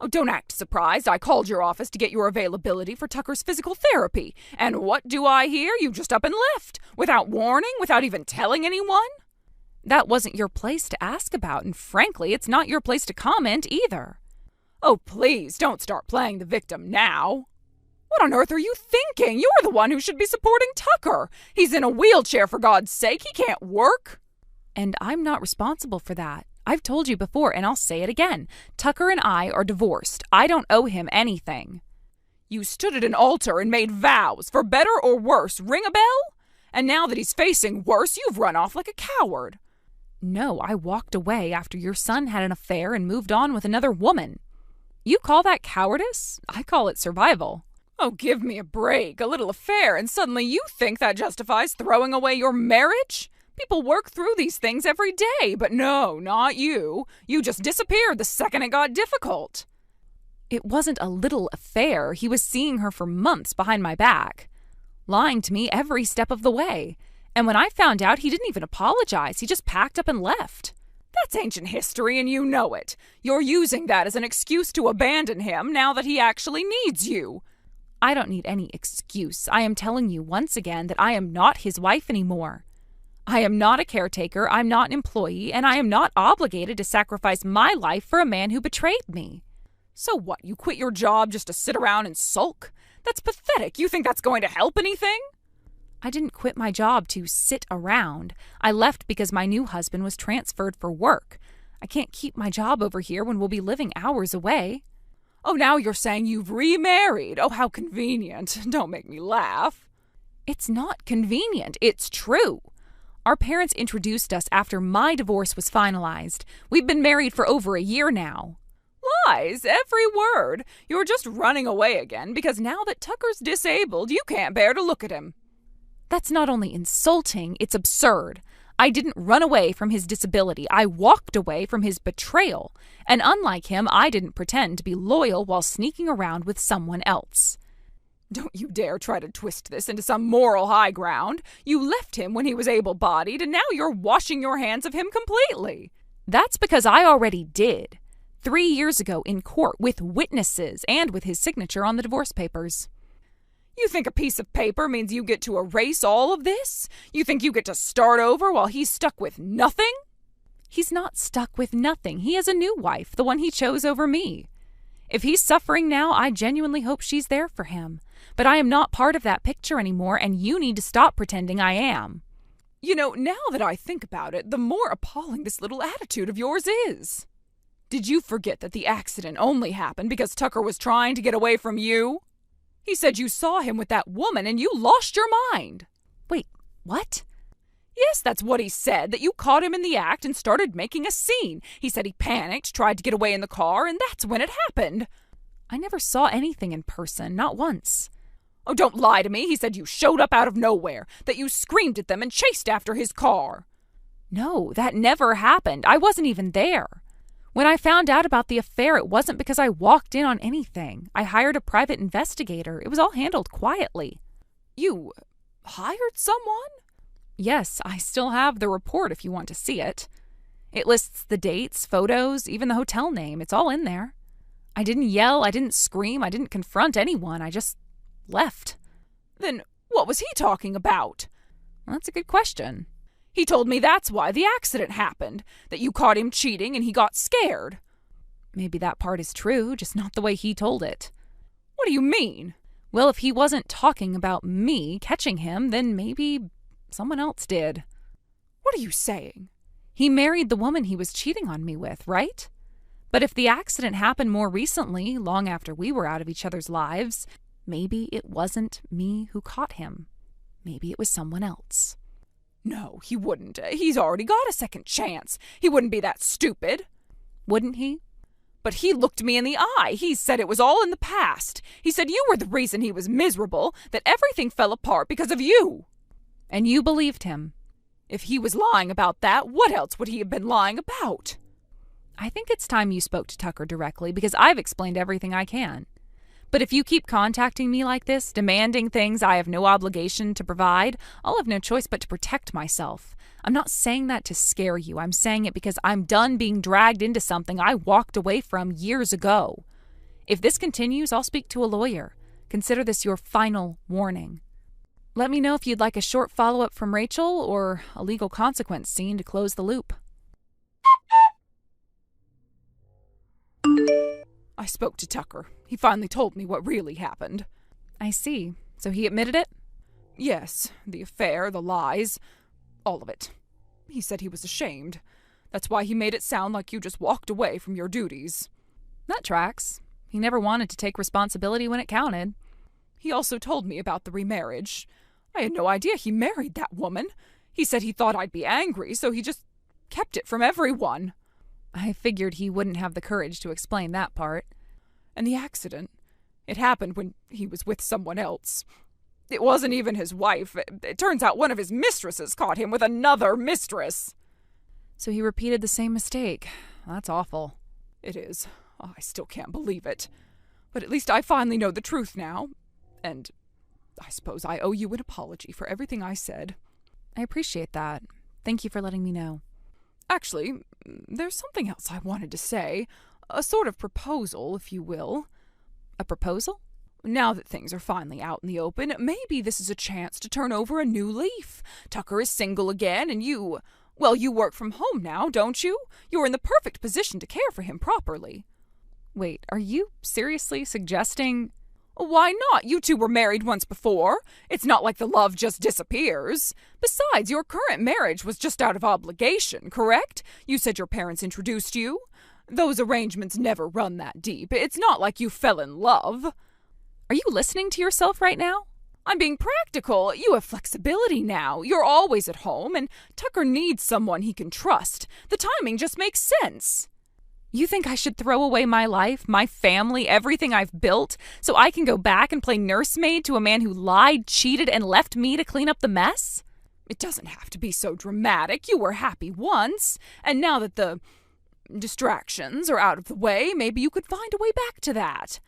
Oh, don't act surprised. I called your office to get your availability for Tucker's physical therapy. And what do I hear? You just up and left. Without warning? Without even telling anyone? That wasn't your place to ask about, and frankly, it's not your place to comment either. Oh, please, don't start playing the victim now. What on earth are you thinking? You're the one who should be supporting Tucker. He's in a wheelchair, for God's sake. He can't work. And I'm not responsible for that. I've told you before, and I'll say it again. Tucker and I are divorced. I don't owe him anything. You stood at an altar and made vows, for better or worse. Ring a bell? And now that he's facing worse, you've run off like a coward. No, I walked away after your son had an affair and moved on with another woman. You call that cowardice? I call it survival. Oh, give me a break. A little affair, and suddenly you think that justifies throwing away your marriage? People work through these things every day, but no, not you. You just disappeared the second it got difficult. It wasn't a little affair. He was seeing her for months behind my back, lying to me every step of the way. And when I found out, he didn't even apologize. He just packed up and left. That's ancient history, and you know it. You're using that as an excuse to abandon him now that he actually needs you. I don't need any excuse. I am telling you once again that I am not his wife anymore. I am not a caretaker, I'm not an employee, and I am not obligated to sacrifice my life for a man who betrayed me. So what, you quit your job just to sit around and sulk? That's pathetic. You think that's going to help anything? I didn't quit my job to sit around. I left because my new husband was transferred for work. I can't keep my job over here when we'll be living hours away. Oh, now you're saying you've remarried. Oh, how convenient. Don't make me laugh. It's not convenient. It's true. Our parents introduced us after my divorce was finalized. We've been married for over a year now. Lies, every word. You're just running away again because now that Tucker's disabled, you can't bear to look at him. That's not only insulting, it's absurd. I didn't run away from his disability. I walked away from his betrayal. And unlike him, I didn't pretend to be loyal while sneaking around with someone else. Don't you dare try to twist this into some moral high ground. You left him when he was able-bodied, and now you're washing your hands of him completely. That's because I already did. 3 years ago in court with witnesses and with his signature on the divorce papers. You think a piece of paper means you get to erase all of this? You think you get to start over while he's stuck with nothing? He's not stuck with nothing. He has a new wife, the one he chose over me. If he's suffering now, I genuinely hope she's there for him. But I am not part of that picture anymore, and you need to stop pretending I am. You know, now that I think about it, the more appalling this little attitude of yours is. Did you forget that the accident only happened because Tucker was trying to get away from you? He said you saw him with that woman and you lost your mind. Wait, what? Yes, that's what he said, that you caught him in the act and started making a scene. He said he panicked, tried to get away in the car, and that's when it happened. I never saw anything in person, not once. Oh, don't lie to me. He said you showed up out of nowhere, that you screamed at them and chased after his car. No, that never happened. I wasn't even there. When I found out about the affair, it wasn't because I walked in on anything. I hired a private investigator. It was all handled quietly. You hired someone? Yes, I still have the report if you want to see it. It lists the dates, photos, even the hotel name. It's all in there. I didn't yell, I didn't scream, I didn't confront anyone. I just left. Then what was he talking about? Well, that's a good question. He told me that's why the accident happened, that you caught him cheating and he got scared. Maybe that part is true, just not the way he told it. What do you mean? Well, if he wasn't talking about me catching him, then maybe someone else did. What are you saying? He married the woman he was cheating on me with, right? But if the accident happened more recently, long after we were out of each other's lives, maybe it wasn't me who caught him. Maybe it was someone else. No, he wouldn't. He's already got a second chance. He wouldn't be that stupid. Wouldn't he? But he looked me in the eye. He said it was all in the past. He said you were the reason he was miserable, that everything fell apart because of you. And you believed him. If he was lying about that, what else would he have been lying about? I think it's time you spoke to Tucker directly, because I've explained everything I can. But if you keep contacting me like this, demanding things I have no obligation to provide, I'll have no choice but to protect myself. I'm not saying that to scare you. I'm saying it because I'm done being dragged into something I walked away from years ago. If this continues, I'll speak to a lawyer. Consider this your final warning. Let me know if you'd like a short follow-up from Rachel or a legal consequence scene to close the loop. I spoke to Tucker. He finally told me what really happened. I see. So he admitted it? Yes, the affair, the lies, all of it. He said he was ashamed. That's why he made it sound like you just walked away from your duties. That tracks. He never wanted to take responsibility when it counted. He also told me about the remarriage. I had no idea he married that woman. He said he thought I'd be angry, so he just kept it from everyone. I figured he wouldn't have the courage to explain that part. And the accident, it happened when he was with someone else. It wasn't even his wife. It turns out one of his mistresses caught him with another mistress. So he repeated the same mistake. That's awful. It is. I still can't believe it. But at least I finally know the truth now. And I suppose I owe you an apology for everything I said. I appreciate that. Thank you for letting me know. Actually, there's something else I wanted to say. A sort of proposal, if you will. A proposal? Now that things are finally out in the open, maybe this is a chance to turn over a new leaf. Tucker is single again, and you work from home now, don't you? You're in the perfect position to care for him properly. Wait, are you seriously suggesting... Why not? You two were married once before. It's not like the love just disappears. Besides, your current marriage was just out of obligation, correct? You said your parents introduced you. Those arrangements never run that deep. It's not like you fell in love. Are you listening to yourself right now? I'm being practical. You have flexibility now. You're always at home, and Tucker needs someone he can trust. The timing just makes sense. You think I should throw away my life, my family, everything I've built, so I can go back and play nursemaid to a man who lied, cheated, and left me to clean up the mess? It doesn't have to be so dramatic. You were happy once, and now that the distractions are out of the way, maybe you could find a way back to that.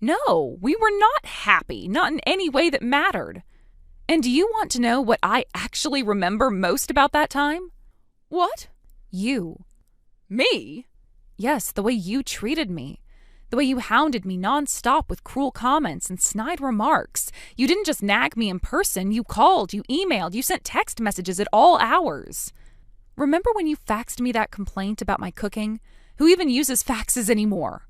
No, we were not happy, not in any way that mattered. And do you want to know what I actually remember most about that time? What? You. Me? Yes, the way you treated me. The way you hounded me nonstop with cruel comments and snide remarks. You didn't just nag me in person. You called, you emailed, you sent text messages at all hours. Remember when you faxed me that complaint about my cooking? Who even uses faxes anymore?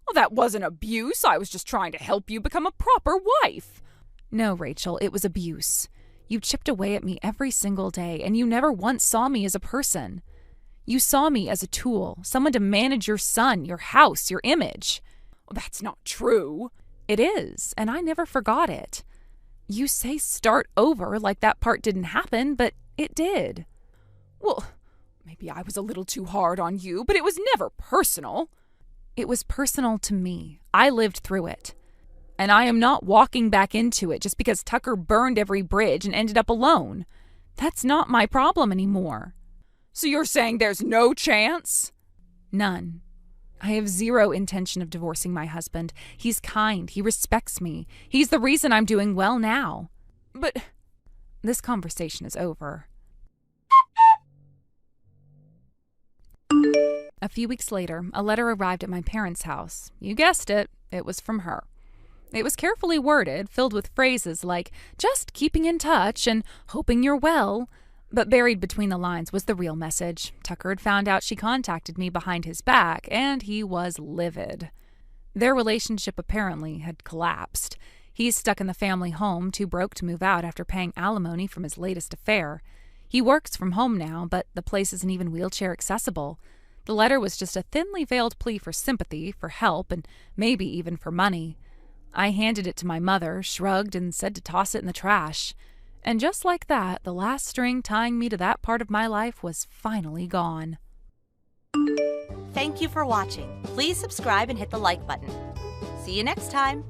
Well, that wasn't abuse. I was just trying to help you become a proper wife. No, Rachel, it was abuse. You chipped away at me every single day, and you never once saw me as a person. You saw me as a tool, someone to manage your son, your house, your image. Well, that's not true. It is, and I never forgot it. You say start over like that part didn't happen, but it did. Well, maybe I was a little too hard on you, but it was never personal. It was personal to me. I lived through it. And I am not walking back into it just because Tucker burned every bridge and ended up alone. That's not my problem anymore. So you're saying there's no chance? None. I have zero intention of divorcing my husband. He's kind. He respects me. He's the reason I'm doing well now. But this conversation is over. A few weeks later, a letter arrived at my parents' house. You guessed it, it was from her. It was carefully worded, filled with phrases like, just keeping in touch and hoping you're well. But buried between the lines was the real message. Tucker had found out she contacted me behind his back, and he was livid. Their relationship apparently had collapsed. He's stuck in the family home, too broke to move out after paying alimony from his latest affair. He works from home now, but the place isn't even wheelchair accessible. The letter was just a thinly veiled plea for sympathy, for help, and maybe even for money. I handed it to my mother, shrugged, and said to toss it in the trash. And just like that, the last string tying me to that part of my life was finally gone. Thank you for watching. Please subscribe and hit the like button. See you next time.